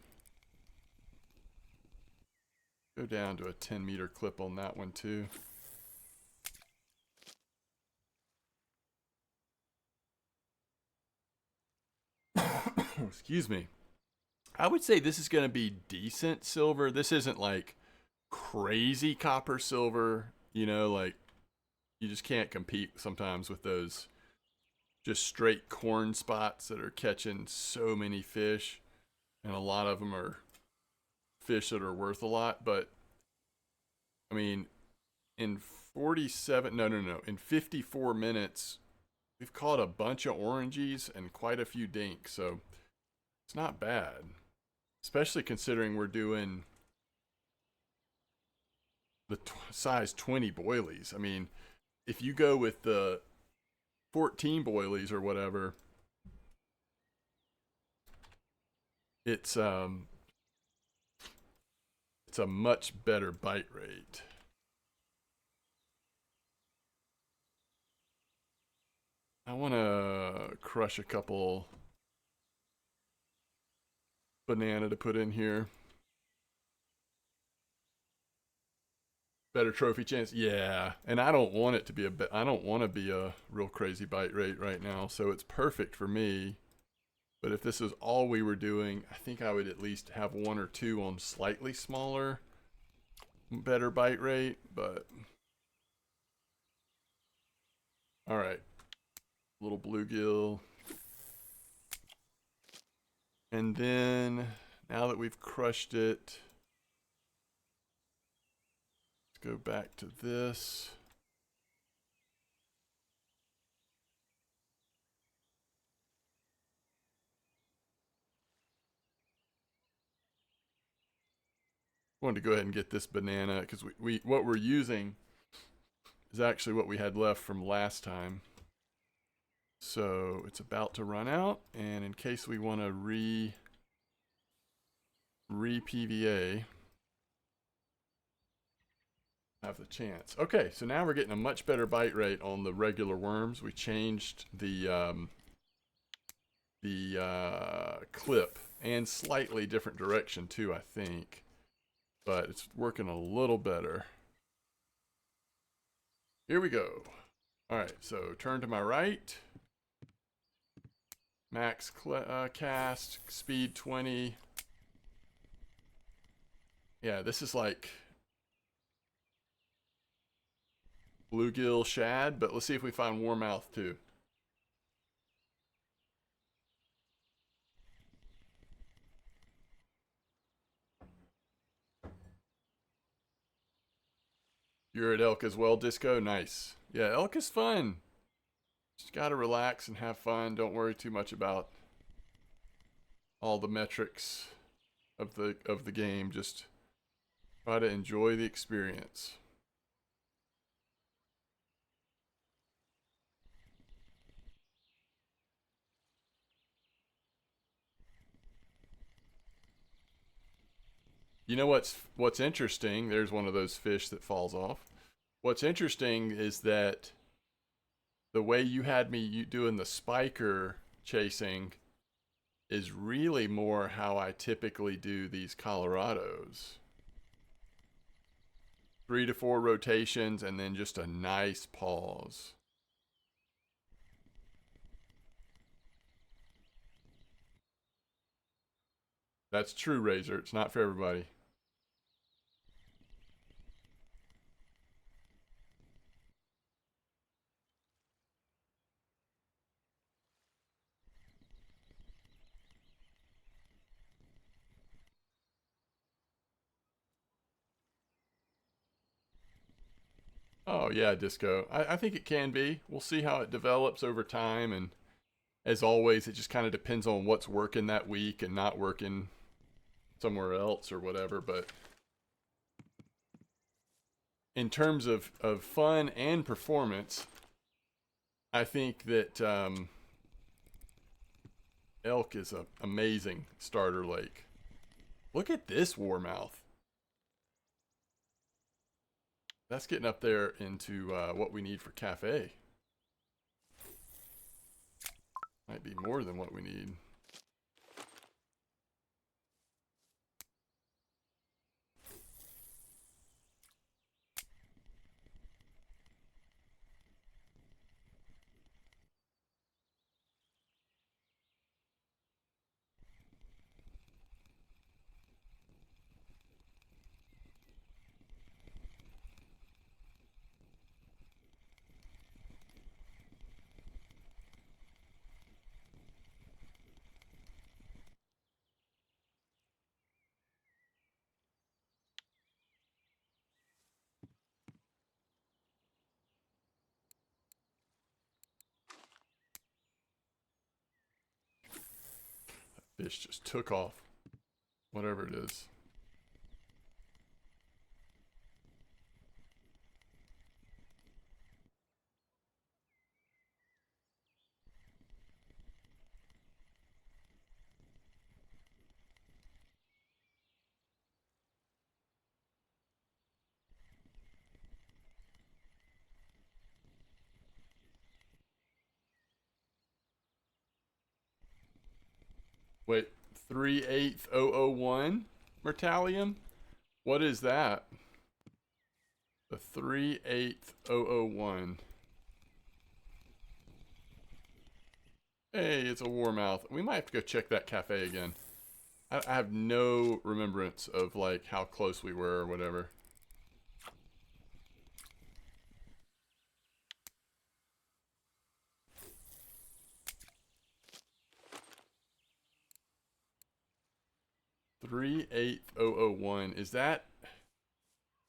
Go down to a 10-meter clip on that one too. Excuse me. I would say this is going to be decent silver. This isn't like crazy copper silver, you know, like you just can't compete sometimes with those just straight corn spots that are catching so many fish, and a lot of them are fish that are worth a lot. But I mean, in 54 minutes we've caught a bunch of orangies and quite a few dinks, so it's not bad, especially considering we're doing the size 20 boilies. I mean, if you go with the 14 boilies or whatever, it's a much better bite rate. I want to crush a couple banana to put in here. Better trophy chance, yeah. And I don't want it to be I don't want to be a real crazy bite rate right now, so it's perfect for me. But if this is all we were doing, I think I would at least have one or two on slightly smaller, better bite rate. But all right, little bluegill. And then now that we've crushed it, let's go back to this. I wanted to go ahead and get this banana because we what we're using is actually what we had left from last time. So it's about to run out, and in case we want to re-PVA, have the chance. Okay, so now we're getting a much better bite rate on the regular worms. We changed the clip and slightly different direction too, I think, but it's working a little better. Here we go. All right, so turn to my right. Max cast, speed 20. Yeah, this is like bluegill shad, but let's see if we find warmouth too. You're at elk as well, Disco? Nice. Yeah, elk is fun. Just gotta relax and have fun. Don't worry too much about all the metrics of the game. Just try to enjoy the experience. You know what's interesting? There's one of those fish that falls off. What's interesting is that the way you had me doing the spiker chasing is really more how I typically do these Colorados. 3 to 4 rotations and then just a nice pause. That's true, Razor. It's not for everybody. Oh yeah, Disco. I think it can be. We'll see how it develops over time, and as always, it just kind of depends on what's working that week and not working somewhere else or whatever, but in terms of fun and performance, I think that elk is an amazing starter lake. Look at this warmouth. That's getting up there into what we need for cafe. Might be more than what we need. Fish just took off. Whatever it is. Wait, 38001 Mertalium? What is that? The 38001. Hey, it's a warmouth. We might have to go check that cafe again. I have no remembrance of like how close we were or whatever. Three eight oh oh one. Is that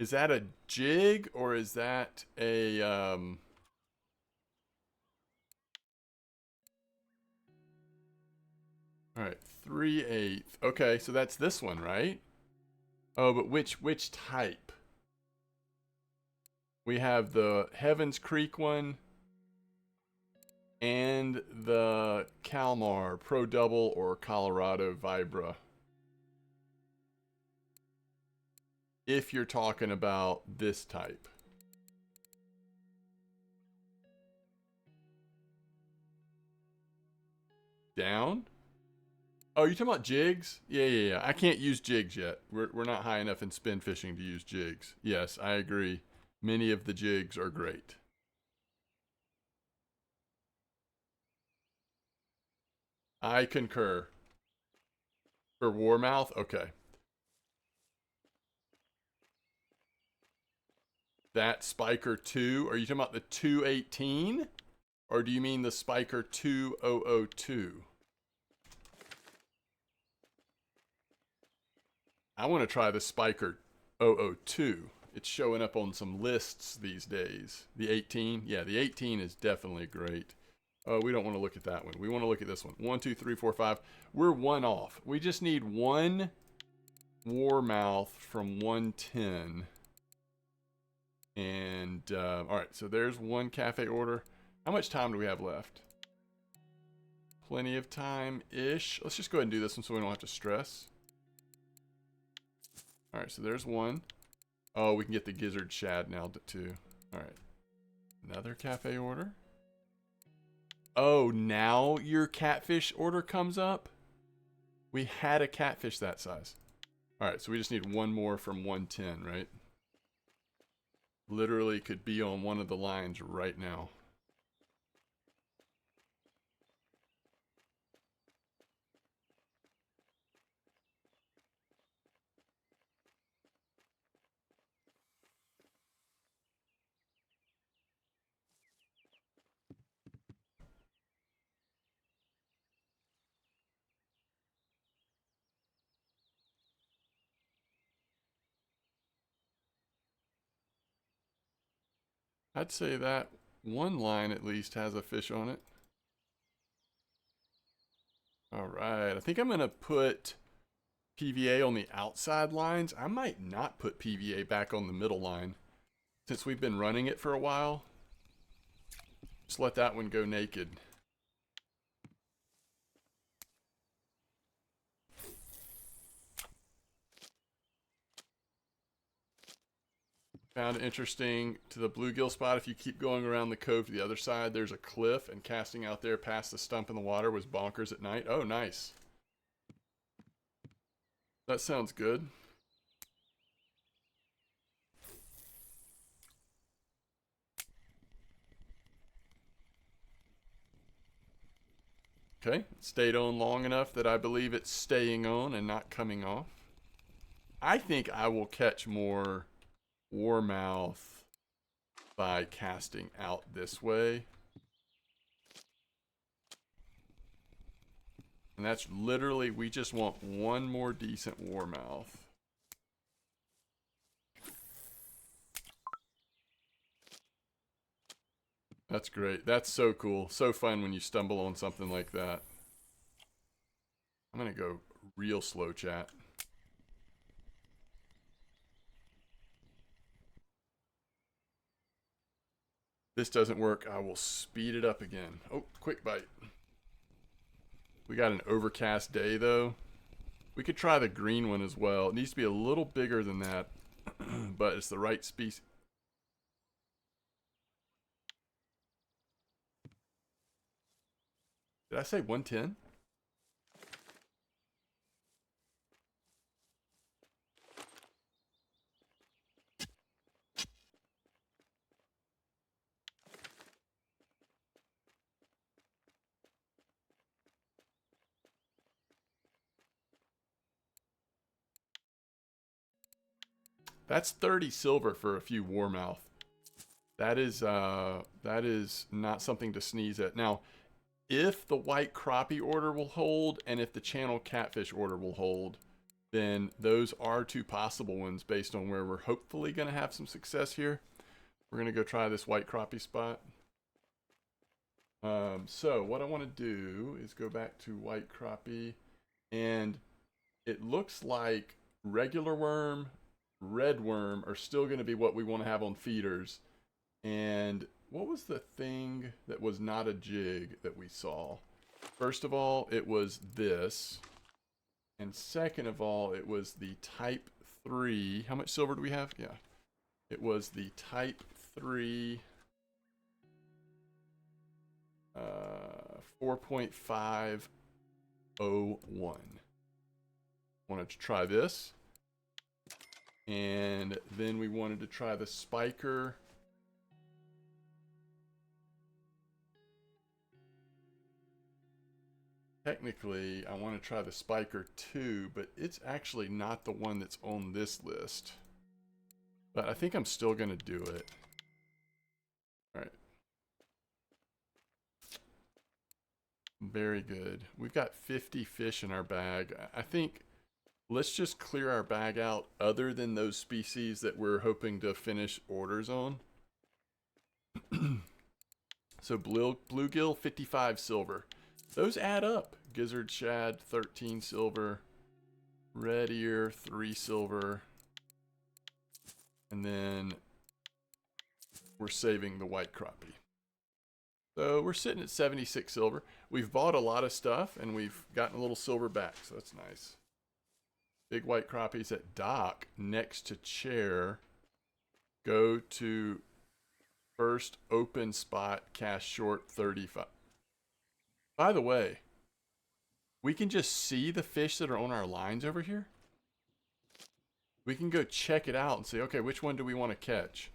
a jig or is that a All right, 3/8. Okay, so that's this one, right? Oh, but which type? We have the Heavens Creek one and the Kalmar Pro Double or Colorado Vibra. If you're talking about this type. Down? Oh, you're talking about jigs? Yeah. I can't use jigs yet. We're not high enough in spin fishing to use jigs. Yes, I agree. Many of the jigs are great. I concur. For warmouth? Okay. That Spiker 2, are you talking about the 218? Or do you mean the Spiker 2002? I want to try the Spiker 002. It's showing up on some lists these days. The 18? Yeah, the 18 is definitely great. Oh, we don't want to look at that one. We want to look at this one. 1, 2, 3, 4, 5. We're one off. We just need one warmouth from 110. And, all right, so there's one cafe order. How much time do we have left? Plenty of time-ish. Let's just go ahead and do this one so we don't have to stress. All right, so there's one. Oh, we can get the gizzard shad now too. All right, another cafe order. Oh, now your catfish order comes up? We had a catfish that size. All right, so we just need one more from 110, right? Literally could be on one of the lines right now. I'd say that one line at least has a fish on it. All right, I think I'm gonna put PVA on the outside lines. I might not put PVA back on the middle line since we've been running it for a while. Just let that one go naked. Found it interesting to the bluegill spot. If you keep going around the cove to the other side, there's a cliff, and casting out there past the stump in the water was bonkers at night. Oh, nice. That sounds good. Okay, it stayed on long enough that I believe it's staying on and not coming off. I think I will catch more warmouth by casting out this way. And that's literally, we just want one more decent warmouth. That's great. That's so cool. So fun when you stumble on something like that. I'm going to go real slow, chat. This doesn't work. I will speed it up again. Oh, quick bite. We got an overcast day, though. We could try the green one as well. It needs to be a little bigger than that, but it's the right species. Did I say 110? That's 30 silver for a few warmouth. That is not something to sneeze at. Now, if the white crappie order will hold, and if the channel catfish order will hold, then those are two possible ones based on where we're hopefully going to have some success here. We're going to go try this white crappie spot. So what I want to do is go back to white crappie, and it looks like regular worm, red worm are still going to be what we want to have on feeders. And what was the thing that was not a jig that we saw? First of all, it was this. And second of all, it was the type 3. How much silver do we have? Yeah. It was the type 3 4.501. Wanted to try this. And then we wanted to try the spiker. Technically, I want to try the spiker too, but it's actually not the one that's on this list. But I think I'm still going to do it. All right. Very good. We've got 50 fish in our bag. I think let's just clear our bag out other than those species that we're hoping to finish orders on. So bluegill, 55 silver. Those add up. Gizzard shad, 13 silver. Red ear, 3 silver. And then we're saving the white crappie. So we're sitting at 76 silver. We've bought a lot of stuff and we've gotten a little silver back, so that's nice. Big white crappies at dock next to chair. Go to first open spot, cast short 35. By the way, we can just see the fish that are on our lines over here. We can go check it out and say, okay, which one do we want to catch?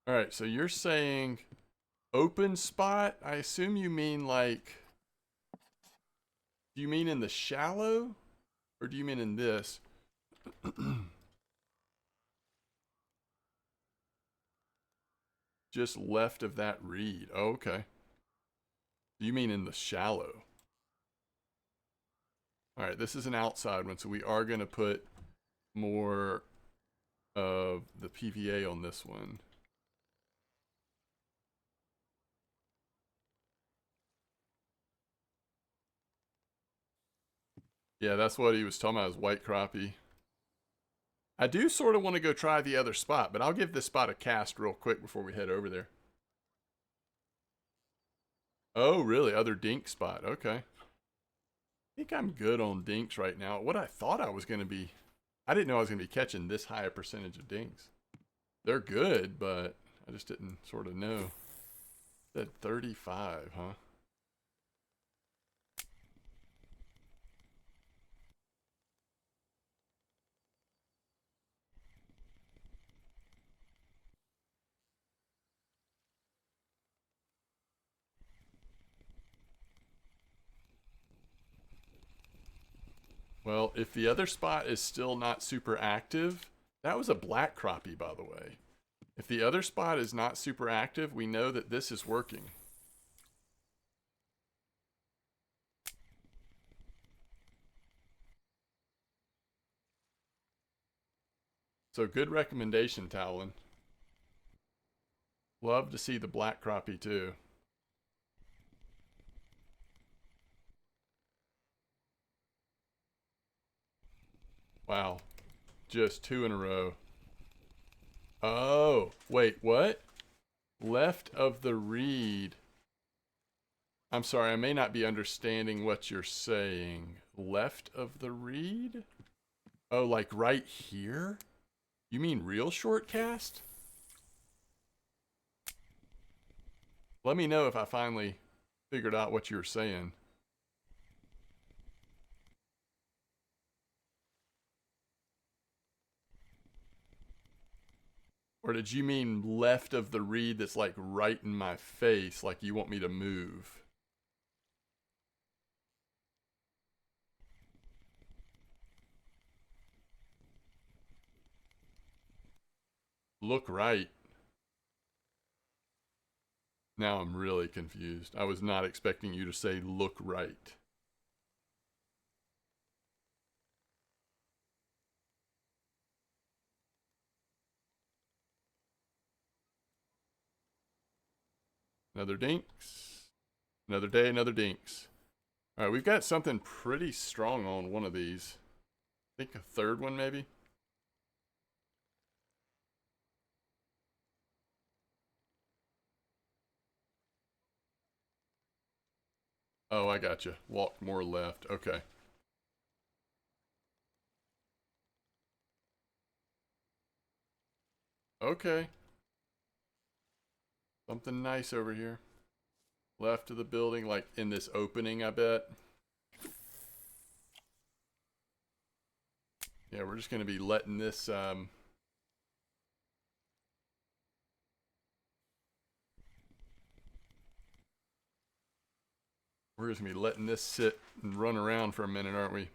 All right, so you're saying open spot? I assume you mean like, do you mean in the shallow? Or do you mean in this? just left of that reed. Oh, okay. You mean in the shallow. All right, this is an outside one, so we are going to put more of the PVA on this one. Yeah, that's what he was talking about, is white crappie. I do sort of want to go try the other spot, but I'll give this spot a cast real quick before we head over there. Oh, really? Other dink spot. Okay. I think I'm good on dinks right now. What I thought I was going to be... I didn't know I was going to be catching this high a percentage of dinks. They're good, but I just didn't sort of know. Said 35, huh? Well, if the other spot is still not super active, that was a black crappie, by the way. If the other spot is not super active, we know that this is working. So good recommendation, Talon. Love to see the black crappie too. Wow. Just 2 in a row. Oh, wait, what? Left of the reed. I'm sorry, I may not be understanding what you're saying. Left of the reed? Oh, like right here? You mean real short cast? Let me know if I finally figured out what you were saying. Or did you mean left of the reed that's like right in my face, like you want me to move? Look right. Now I'm really confused. I was not expecting you to say look right. Another dinks. Another day, another dinks. All right, we've got something pretty strong on one of these. I think a third one maybe. Oh, I got you. Walk more left. Okay. Okay. Something nice over here. Left of the building, like in this opening, I bet. Yeah, we're just going to be letting this... we're just going to be letting this sit and run around for a minute, aren't we?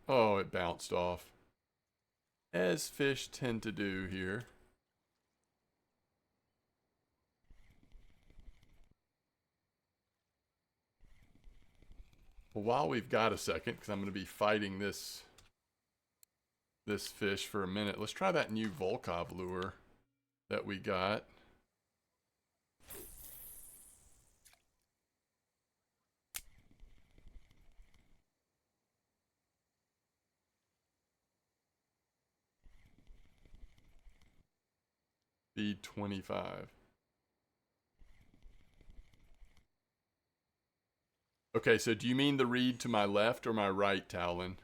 Oh, it bounced off. As fish tend to do here. Well, while we've got a second, because I'm going to be fighting this fish for a minute, let's try that new Volkov lure that we got. Speed 25. Okay, so do you mean the reed to my left or my right, Talon?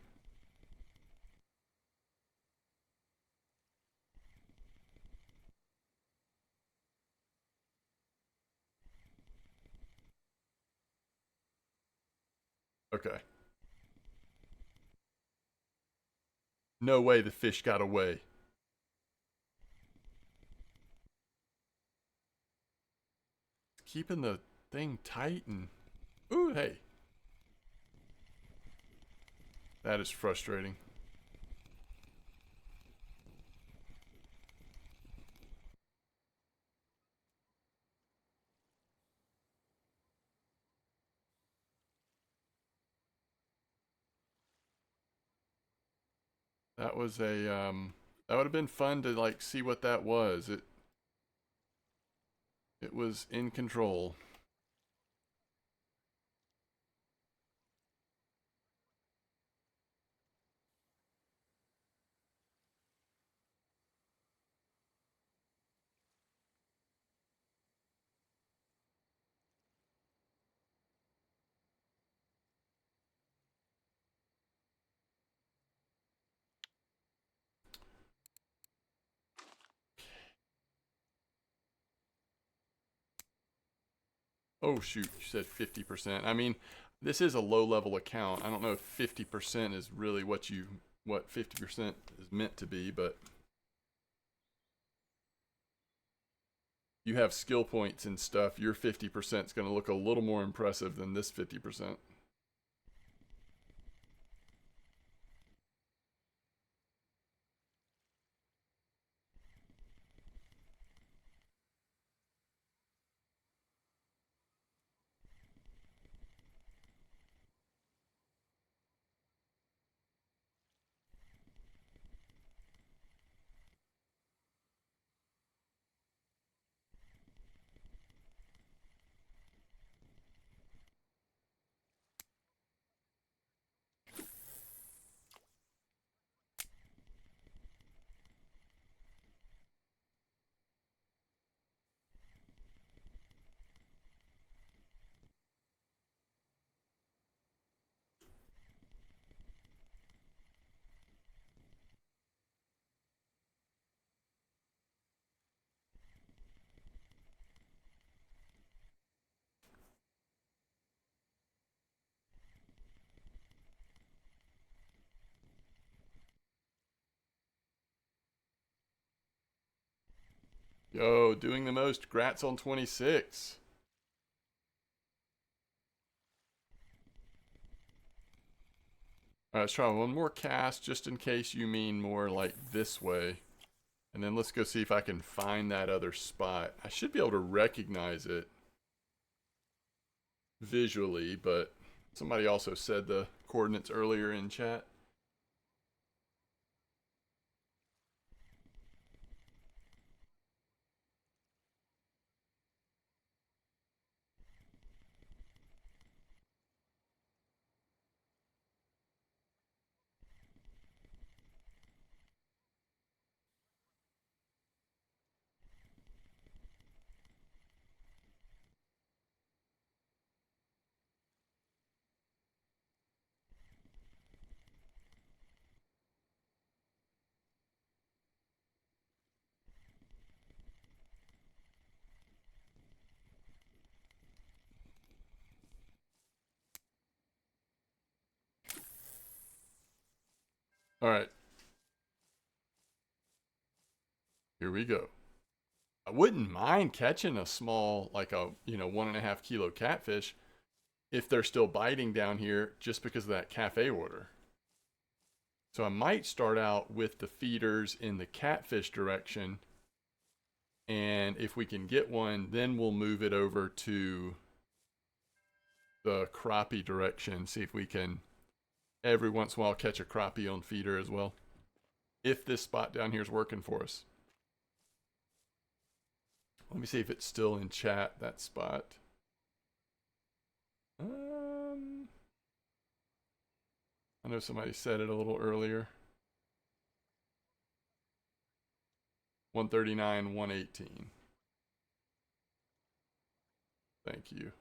Okay. No way the fish got away. Keeping the thing tight and... Ooh, hey. That is frustrating. That was a, that would have been fun to, like, see what that was. It was in control. Oh, shoot, you said 50%. I mean, this is a low-level account. I don't know if 50% is really what 50% is meant to be, but you have skill points and stuff. Your 50% is going to look a little more impressive than this 50%. Yo, doing the most. Grats on 26. All right, let's try one more cast just in case you mean more like this way. And then let's go see if I can find that other spot. I should be able to recognize it visually, but somebody also said the coordinates earlier in chat. All right, here we go. I wouldn't mind catching a small, like a, 1.5 kilo catfish if they're still biting down here just because of that cafe order. So I might start out with the feeders in the catfish direction. And if we can get one, then we'll move it over to the crappie direction. See if we can every once in a while catch a crappie on feeder as well. If this spot down here is working for us. Let me see if it's still in chat, that spot. I know somebody said it a little earlier. 139, 118. Thank you.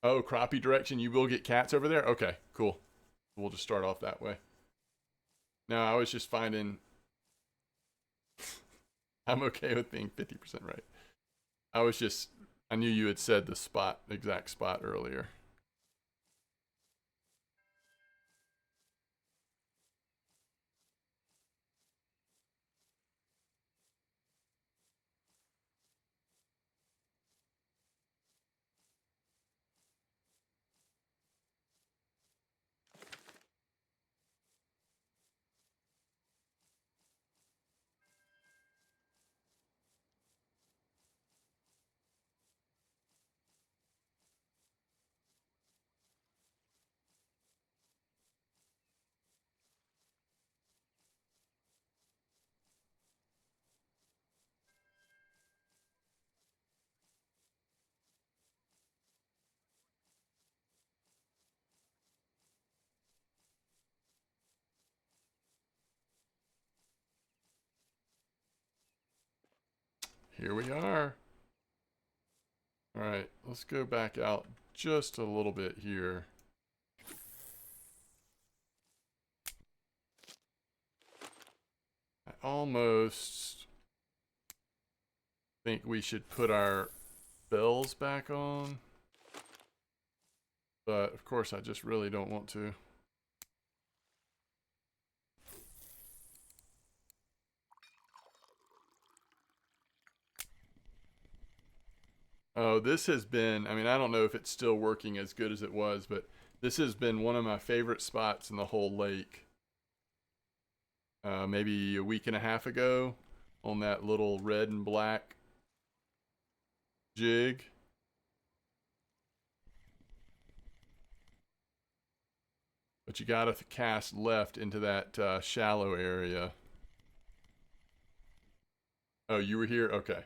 Oh, crappie direction. You will get cats over there? Okay, cool. We'll just start off that way. Now, I was just finding I'm okay with being 50% right. I was just, I knew you had said the spot, exact spot earlier. Here we are. All right, let's go back out just a little bit here. I almost think we should put our bells back on, but of course I just really don't want to. Oh, this has been, I mean, I don't know if it's still working as good as it was, but this has been one of my favorite spots in the whole lake. Maybe a week and a half ago on that little red and black jig. But you gotta cast left into that shallow area. Oh, you were here? Okay.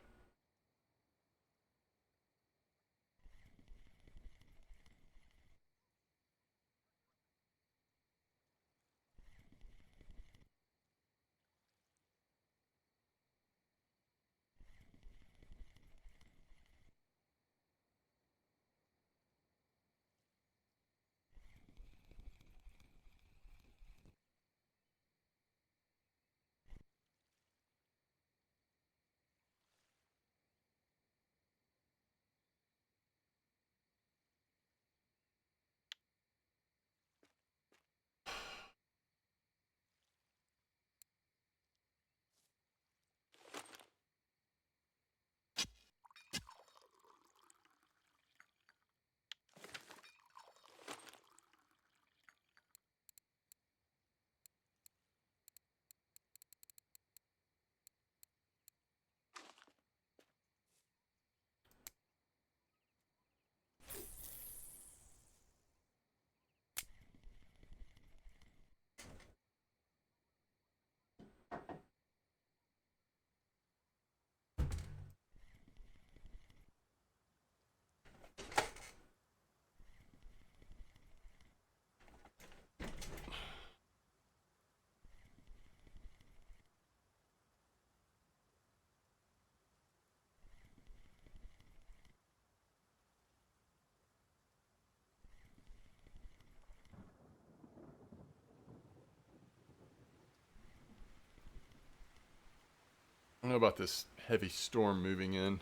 I don't know about this heavy storm moving in.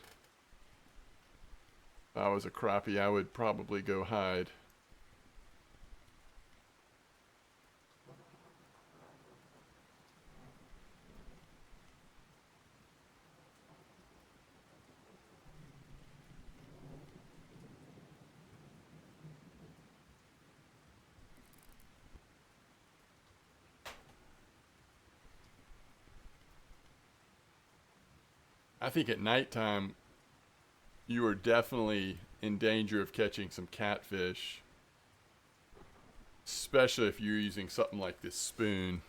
If I was a crappie, I would probably go hide. I think at nighttime, you are definitely in danger of catching some catfish, especially if you're using something like this spoon.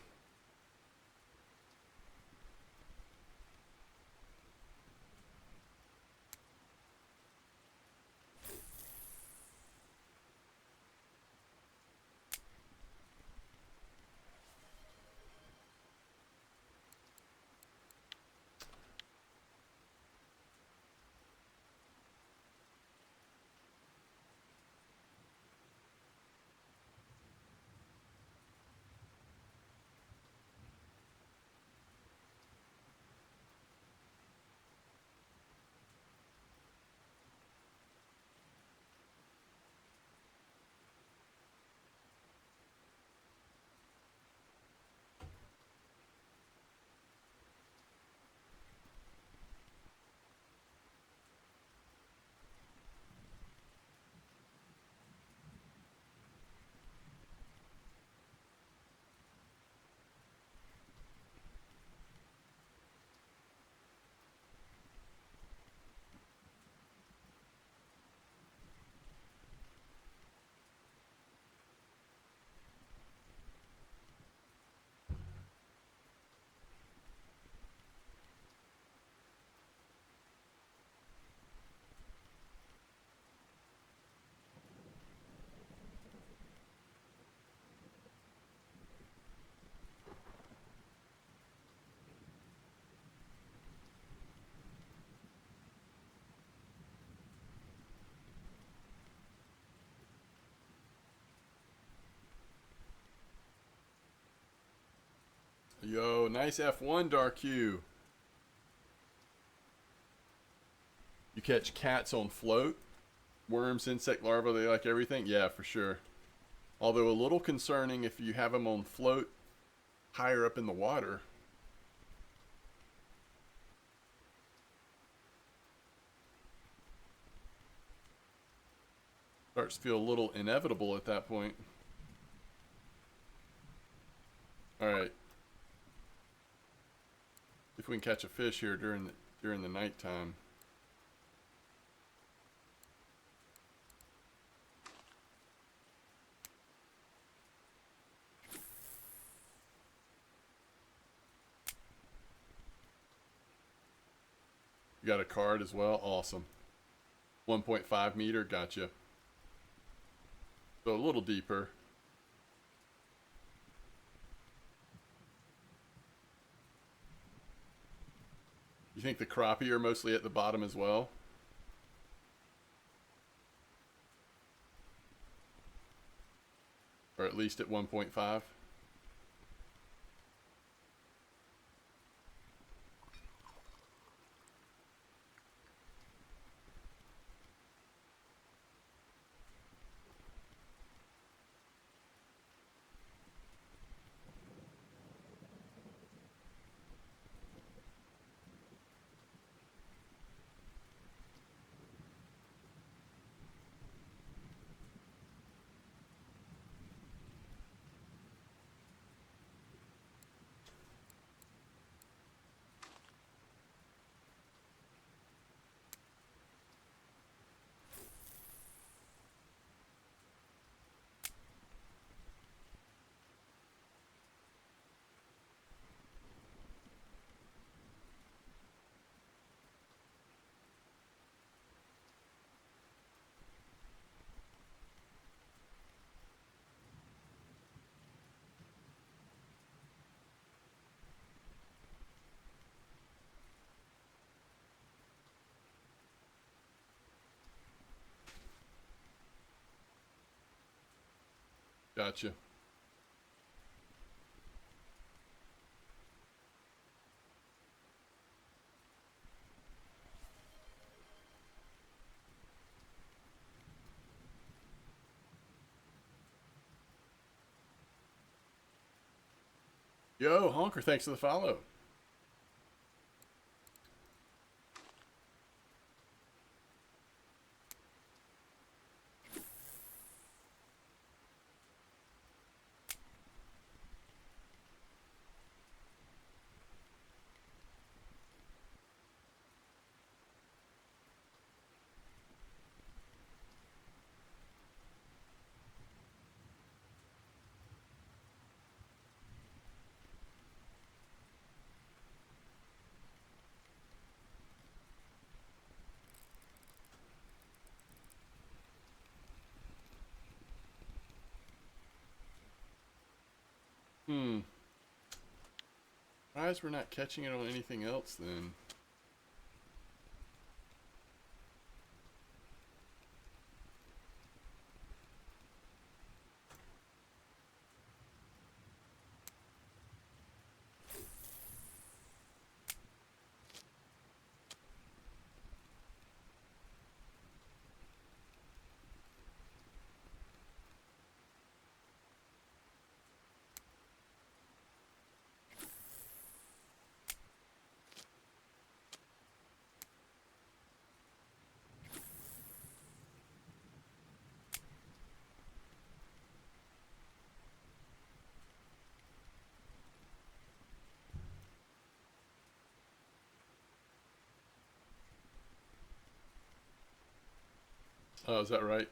Yo, nice F1, Dark You. You catch cats on float? Worms, insect larvae, they like everything? Yeah, for sure. Although a little concerning if you have them on float higher up in the water. Starts to feel a little inevitable at that point. Alright. If we can catch a fish here during the nighttime. You got a card as well? Awesome. 1.5 meter, gotcha. So a little deeper. You think the crappie are mostly at the bottom as well? Or at least at 1.5? Gotcha. Yo, Honker, thanks for the follow. Surprised we're not catching it on anything else then. Oh, is that right?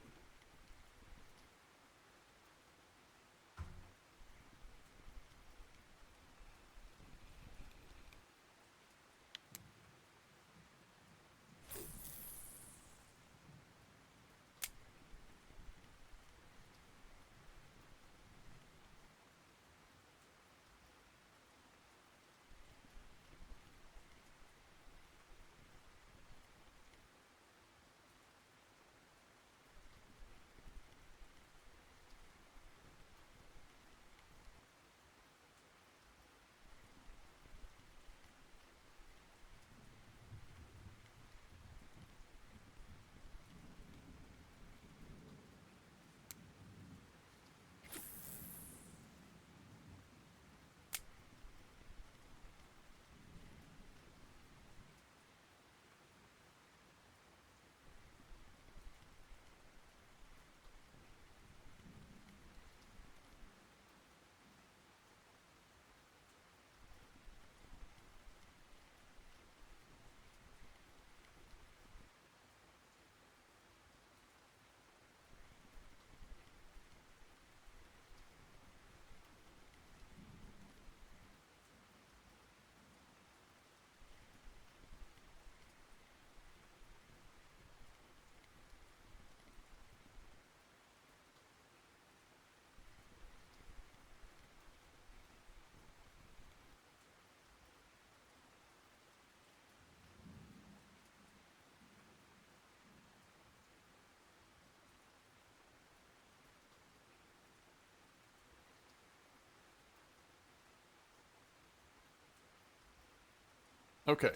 Okay.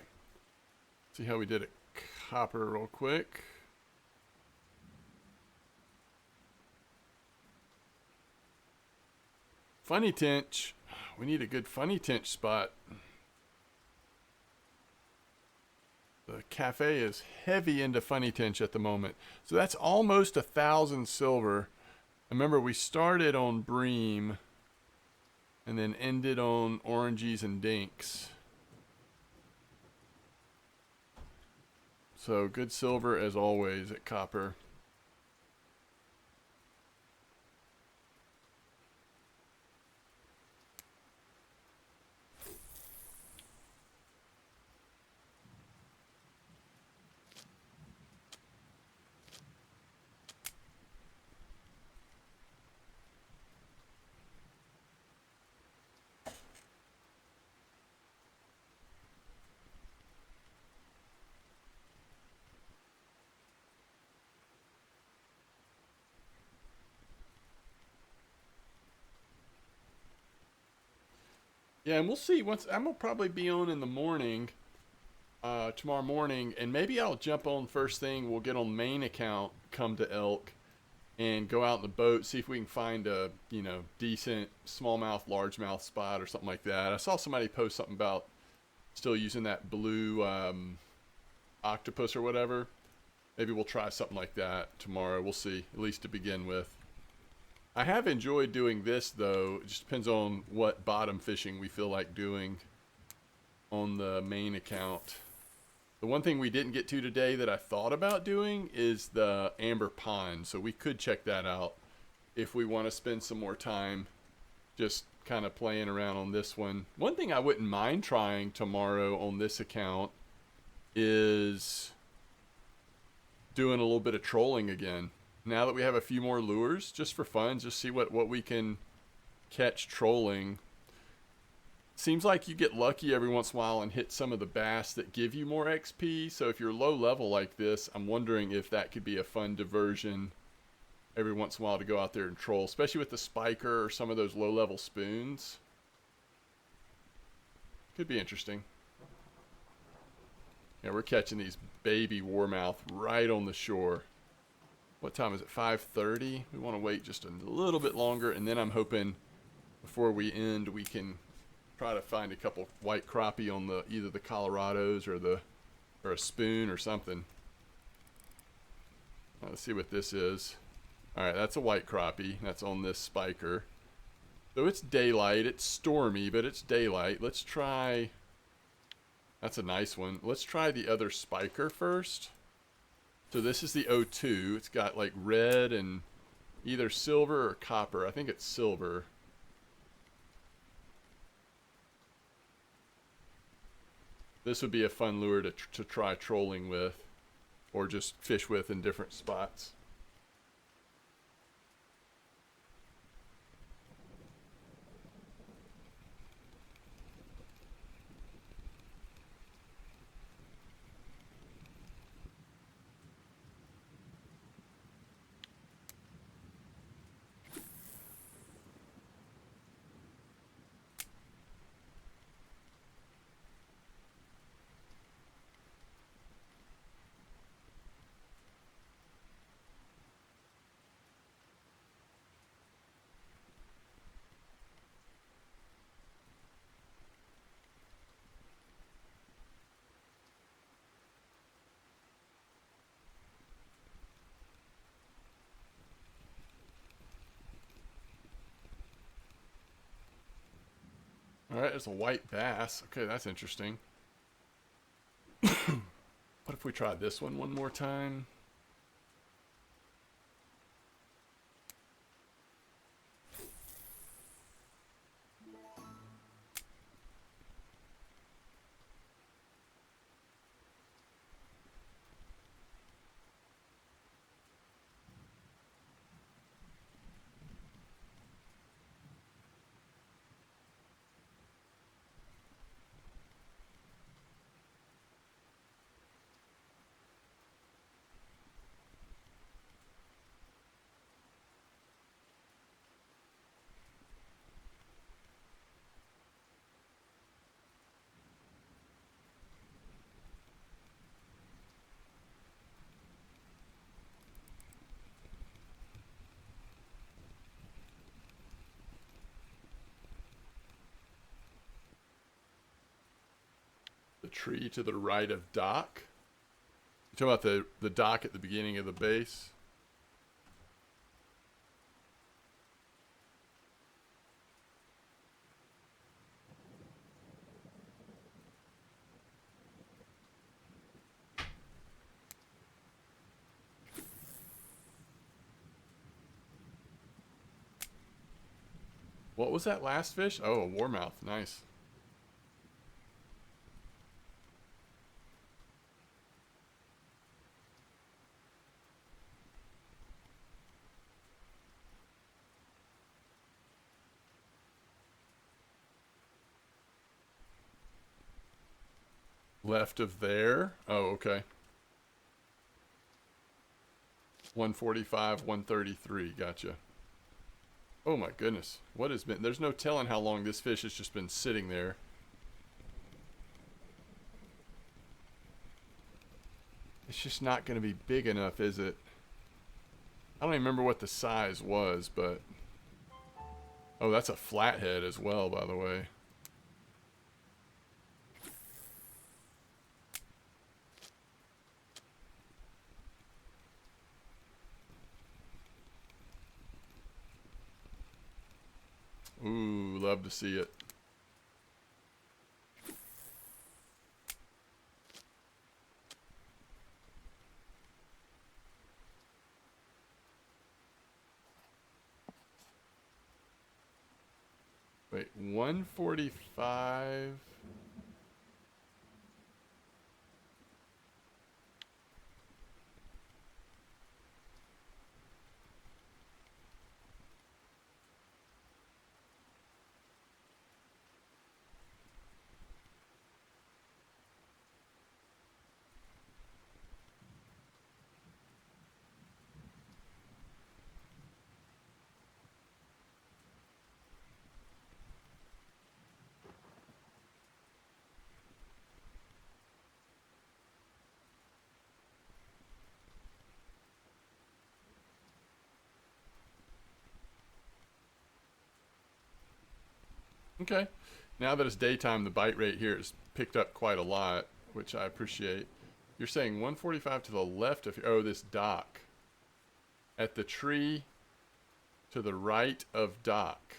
See how we did it. Copper real quick. Funny Tinch. We need a good Funny Tinch spot. The cafe is heavy into Funny Tinch at the moment. So that's almost 1,000 silver. Remember, we started on Bream and then ended on Oranges and Dinks. So good silver as always at Copper. Yeah, and we'll see. Once I'm gonna probably be on in the morning, tomorrow morning, and maybe I'll jump on first thing. We'll get on main account, come to Elk, and go out in the boat, see if we can find a decent smallmouth, largemouth spot or something like that. I saw somebody post something about still using that blue octopus or whatever. Maybe we'll try something like that tomorrow. We'll see, at least to begin with. I have enjoyed doing this, though. It just depends on what bottom fishing we feel like doing on the main account. The one thing we didn't get to today that I thought about doing is the Amber Pond. So we could check that out if we want to spend some more time just kind of playing around on this one. One thing I wouldn't mind trying tomorrow on this account is doing a little bit of trolling again. Now that we have a few more lures, just for fun, just see what we can catch trolling. Seems like you get lucky every once in a while and hit some of the bass that give you more XP. So if you're low level like this, I'm wondering if that could be a fun diversion every once in a while to go out there and troll, especially with the spiker or some of those low level spoons. Could be interesting. Yeah, we're catching these baby warmouth right on the shore. What time is it? 5:30. We want to wait just a little bit longer, and then I'm hoping before we end we can try to find a couple white crappie on the either the Colorados or a spoon or something. Let's see what this is. All right, that's a white crappie. That's on this spiker. So it's daylight. It's stormy, but it's daylight. Let's try. That's a nice one. Let's try the other spiker first. So this is the O2. It's got like red and either silver or copper. I think it's silver. This would be a fun lure to try trolling with, or just fish with in different spots. All right, it's a white bass. Okay, that's interesting. What if we try this one more time? tree to the right of dock. You're talking about the dock at the beginning of the base? What was that last fish? Oh, a warmouth. Nice. Left of there? Oh, okay. 145, 133. Gotcha. Oh my goodness. What has been... There's no telling how long this fish has just been sitting there. It's just not going to be big enough, is it? I don't even remember what the size was, but... Oh, that's a flathead as well, by the way. Ooh, love to see it. Wait, 145. Okay. Now that it's daytime, the bite rate here has picked up quite a lot, which I appreciate. You're saying 145 to the left of here. Oh, this dock. At the tree to the right of dock.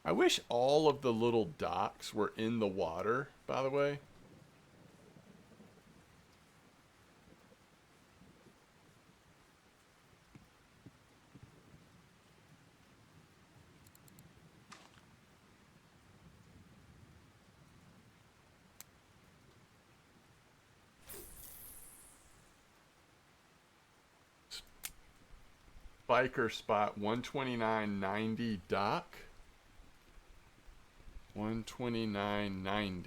I wish all of the little docks were in the water, by the way. Biker spot 129.90 dock. 129.90.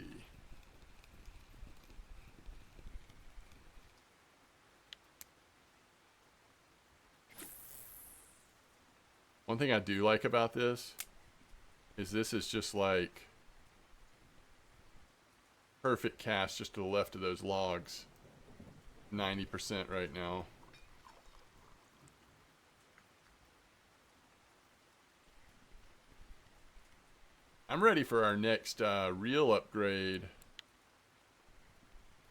One thing I do like about this is just like perfect cast just to the left of those logs. 90% right now. I'm ready for our next reel upgrade.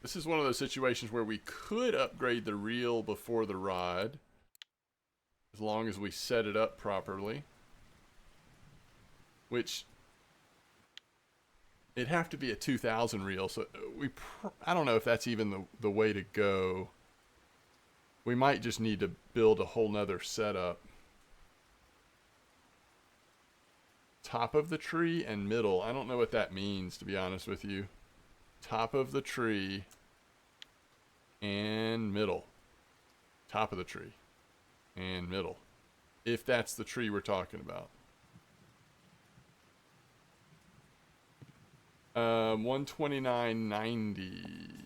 This is one of those situations where we could upgrade the reel before the rod, as long as we set it up properly. Which, it'd have to be a 2000 reel, so I don't know if that's even the way to go. We might just need to build a whole nother setup. Top of the tree and middle. I don't know what that means, to be honest with you. Top of the tree and middle. Top of the tree and middle. If that's the tree we're talking about. 129.90.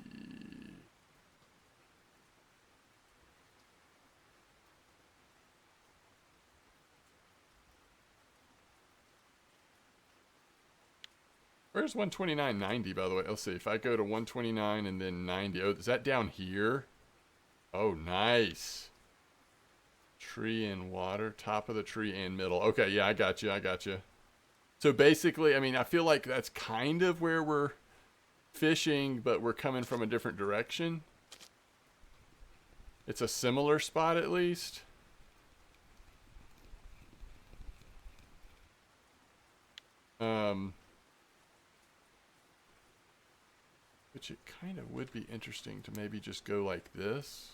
Where's 129.90, by the way? Let's see. If I go to 129 and then 90. Oh, is that down here? Oh, nice. Tree and water. Top of the tree and middle. Okay, yeah, I got you. I got you. So basically, I mean, I feel like that's kind of where we're fishing, but we're coming from a different direction. It's a similar spot at least. Which it kind of would be interesting to maybe just go like this.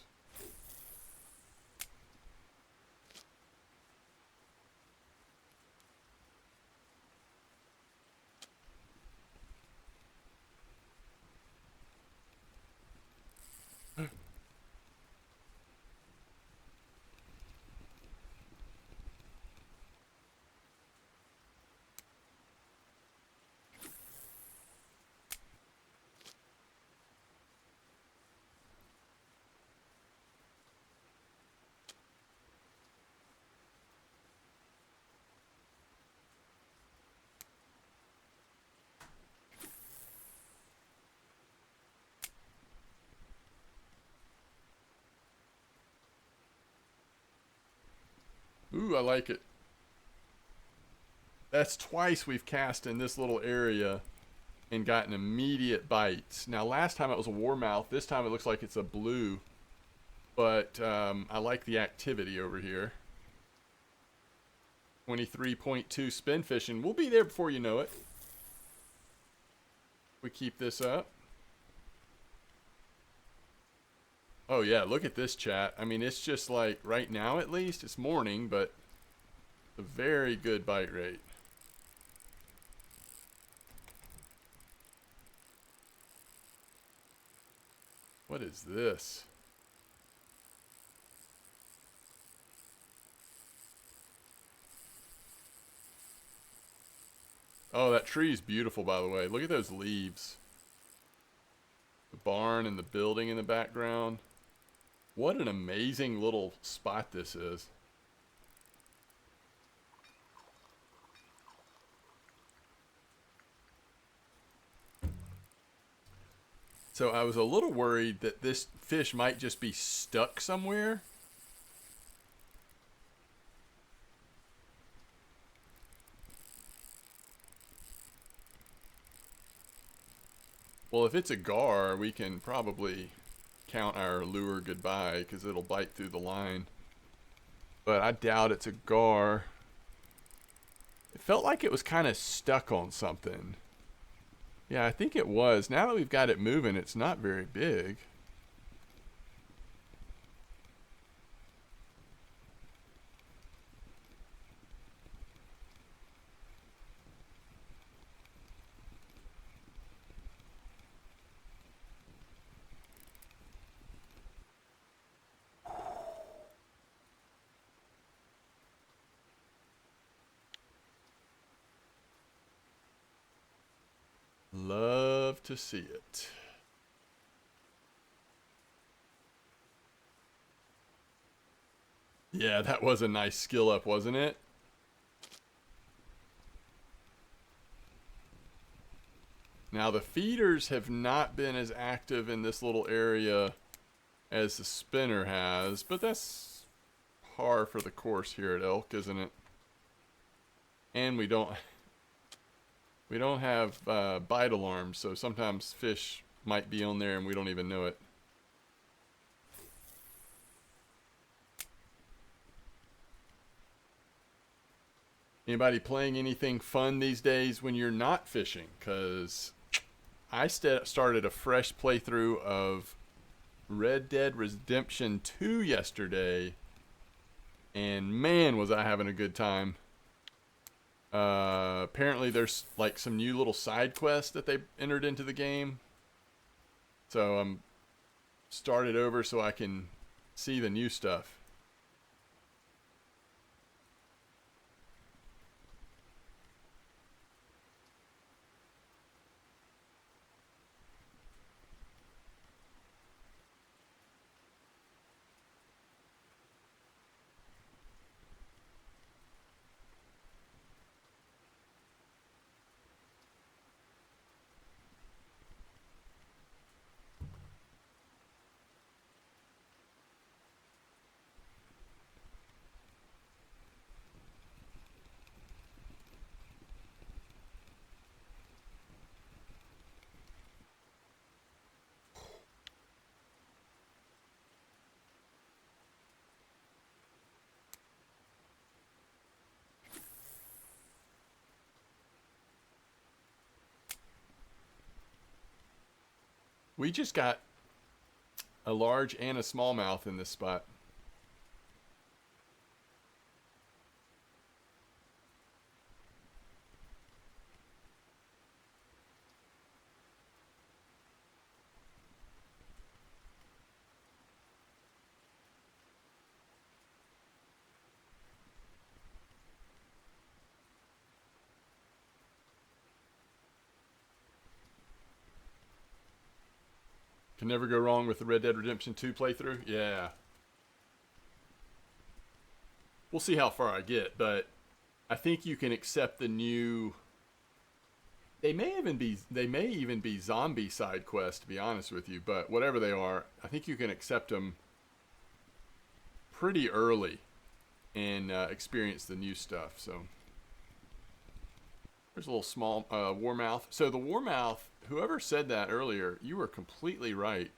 Ooh, I like it. That's twice we've cast in this little area and gotten immediate bites. Now, last time it was a warmouth. This time it looks like it's a blue. But I like the activity over here. 23.2 spin fishing. We'll be there before you know it. We keep this up. Oh yeah, look at this, chat. I mean, it's just like, right now at least, it's morning, but a very good bite rate. What is this? Oh, that tree is beautiful, by the way. Look at those leaves. The barn and the building in the background. What an amazing little spot this is. So I was a little worried that this fish might just be stuck somewhere. Well, if it's a gar, we can probably count our lure goodbye because it'll bite through the line. But I doubt it's a gar. It felt like it was kind of stuck on something. Yeah, I think it was. Now that we've got it moving, it's not very big. Love to see it. Yeah, that was a nice skill up, wasn't it? Now the feeders have not been as active in this little area as the spinner has, but that's par for the course here at Elk, isn't it? And we don't have bite alarms, so sometimes fish might be on there and we don't even know it. Anybody playing anything fun these days when you're not fishing? Because I started a fresh playthrough of Red Dead Redemption 2 yesterday, and man, was I having a good time. Apparently there's like some new little side quests that they entered into the game, so I'm started over so I can see the new stuff. We just got a large and a smallmouth in this spot. Can never go wrong with the Red Dead Redemption 2 playthrough. Yeah. We'll see how far I get, but I think you can accept the new. They may even be zombie side quests, to be honest with you. But whatever they are, I think you can accept them pretty early and experience the new stuff. So there's a little small warmouth. So the warmouth, whoever said that earlier, you were completely right.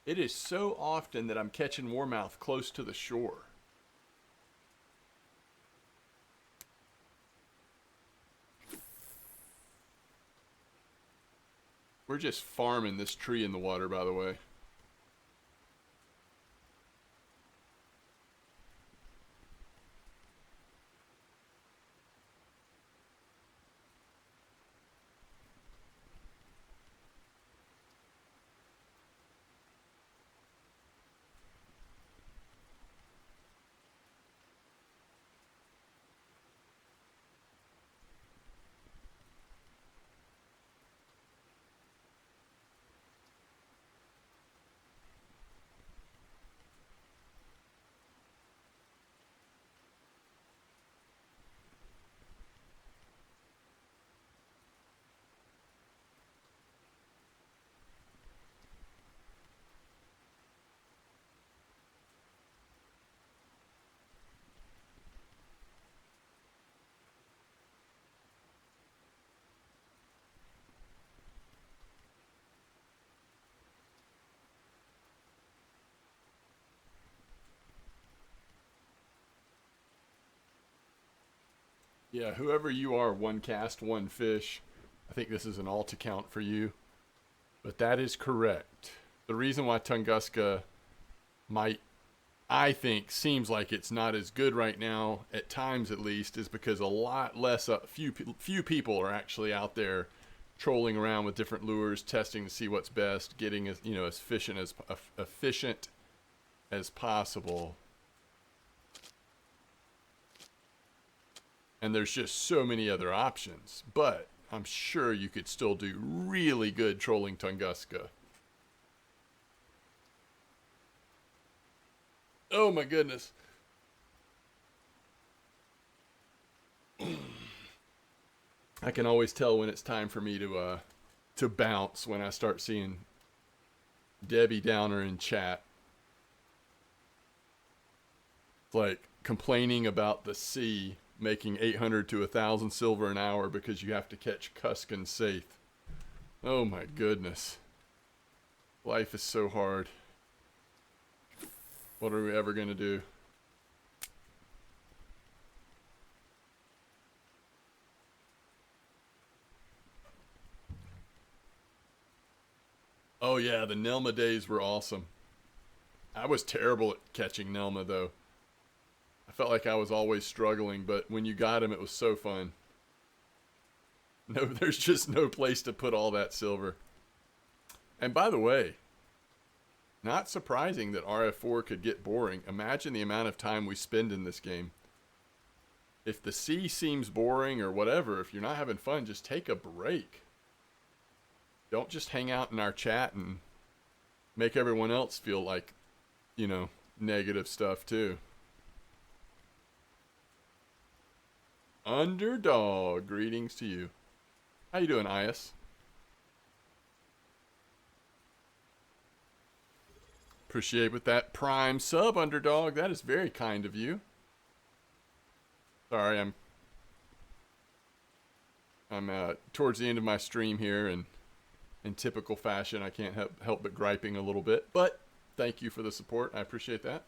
It is so often that I'm catching warmouth close to the shore. We're just farming this tree in the water, by the way. Yeah, whoever you are, one cast, one fish. I think this is an alt account for you. But that is correct. The reason why Tunguska might, I think, seems like it's not as good right now, at times at least, is because a lot less, few people are actually out there trolling around with different lures, testing to see what's best, getting as efficient as possible. And there's just so many other options, but I'm sure you could still do really good trolling Tunguska. Oh my goodness. I can always tell when it's time for me to bounce when I start seeing Debbie Downer in chat. It's like complaining about the sea making 800 to 1,000 silver an hour because you have to catch Cuskin safe. Oh my goodness. Life is so hard. What are we ever going to do? Oh yeah, the Nelma days were awesome. I was terrible at catching Nelma though. I felt like I was always struggling, but when you got him, it was so fun. No, there's just no place to put all that silver. And by the way, not surprising that RF4 could get boring. Imagine the amount of time we spend in this game. If the sea seems boring or whatever, if you're not having fun, just take a break. Don't just hang out in our chat and make everyone else feel like, negative stuff too. MDawg, greetings to you. How you doing, Ias? Appreciate with that prime sub, MDawg. That is very kind of you. Sorry, I'm towards the end of my stream here, and in typical fashion, I can't help but griping a little bit. But thank you for the support. I appreciate that.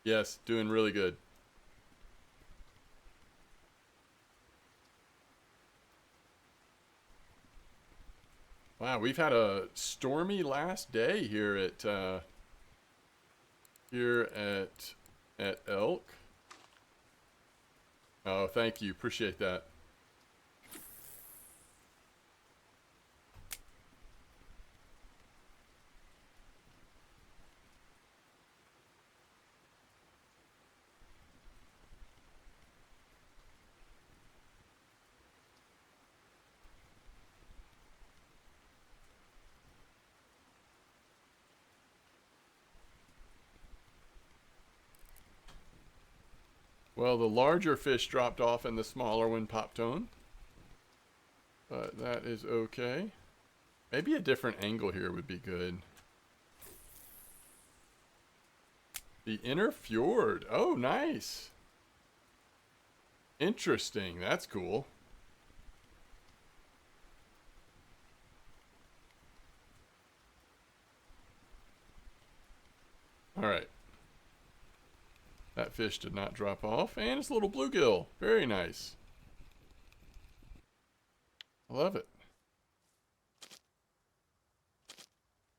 Yes, doing really good. Wow, we've had a stormy last day here at Elk. Oh, thank you. Appreciate that. Well, the larger fish dropped off and the smaller one popped on. But that is okay. Maybe a different angle here would be good. The inner fjord. Oh, nice. Interesting. That's cool. All right. That fish did not drop off. And it's a little bluegill. Very nice. I love it.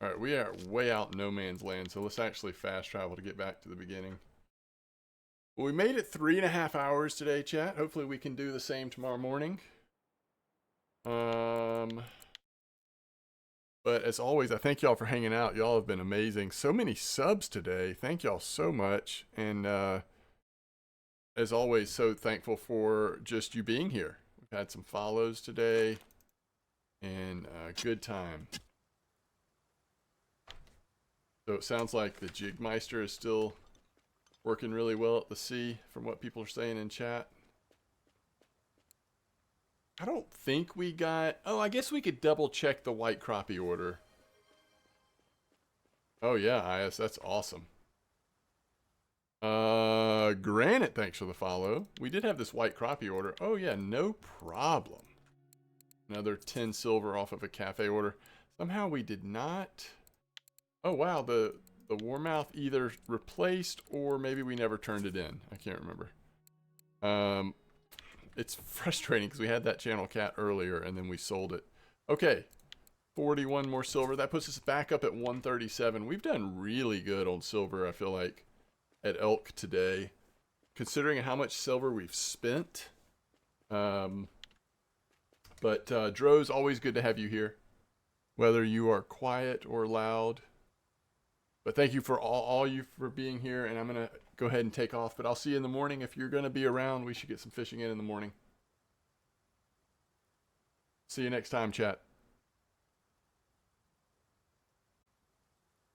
All right, we are way out in no man's land, so let's actually fast travel to get back to the beginning. Well, we made it 3.5 hours today, chat. Hopefully we can do the same tomorrow morning. But as always, I thank y'all for hanging out. Y'all have been amazing. So many subs today. Thank y'all so much. And as always, so thankful for just you being here. We've had some follows today. And good time. So it sounds like the Jigmeister is still working really well at the sea from what people are saying in chat. I don't think we got... Oh, I guess we could double check the white crappie order. Oh yeah, IS, that's awesome. Granite, thanks for the follow. We did have this white crappie order. Oh yeah, no problem. Another 10 silver off of a cafe order. Somehow we did not... Oh wow, the warmouth either replaced or maybe we never turned it in. I can't remember. It's frustrating because we had that channel cat earlier and then we sold it. Okay, 41 more silver. That puts us back up at 137. We've done really good on silver, I feel like, at Elk today, considering how much silver we've spent. But Dro's, always good to have you here, whether you are quiet or loud. But thank you for all you for being here, and I'm going to go ahead and take off. But I'll see you in the morning. If you're going to be around, we should get some fishing in the morning. See you next time, chat.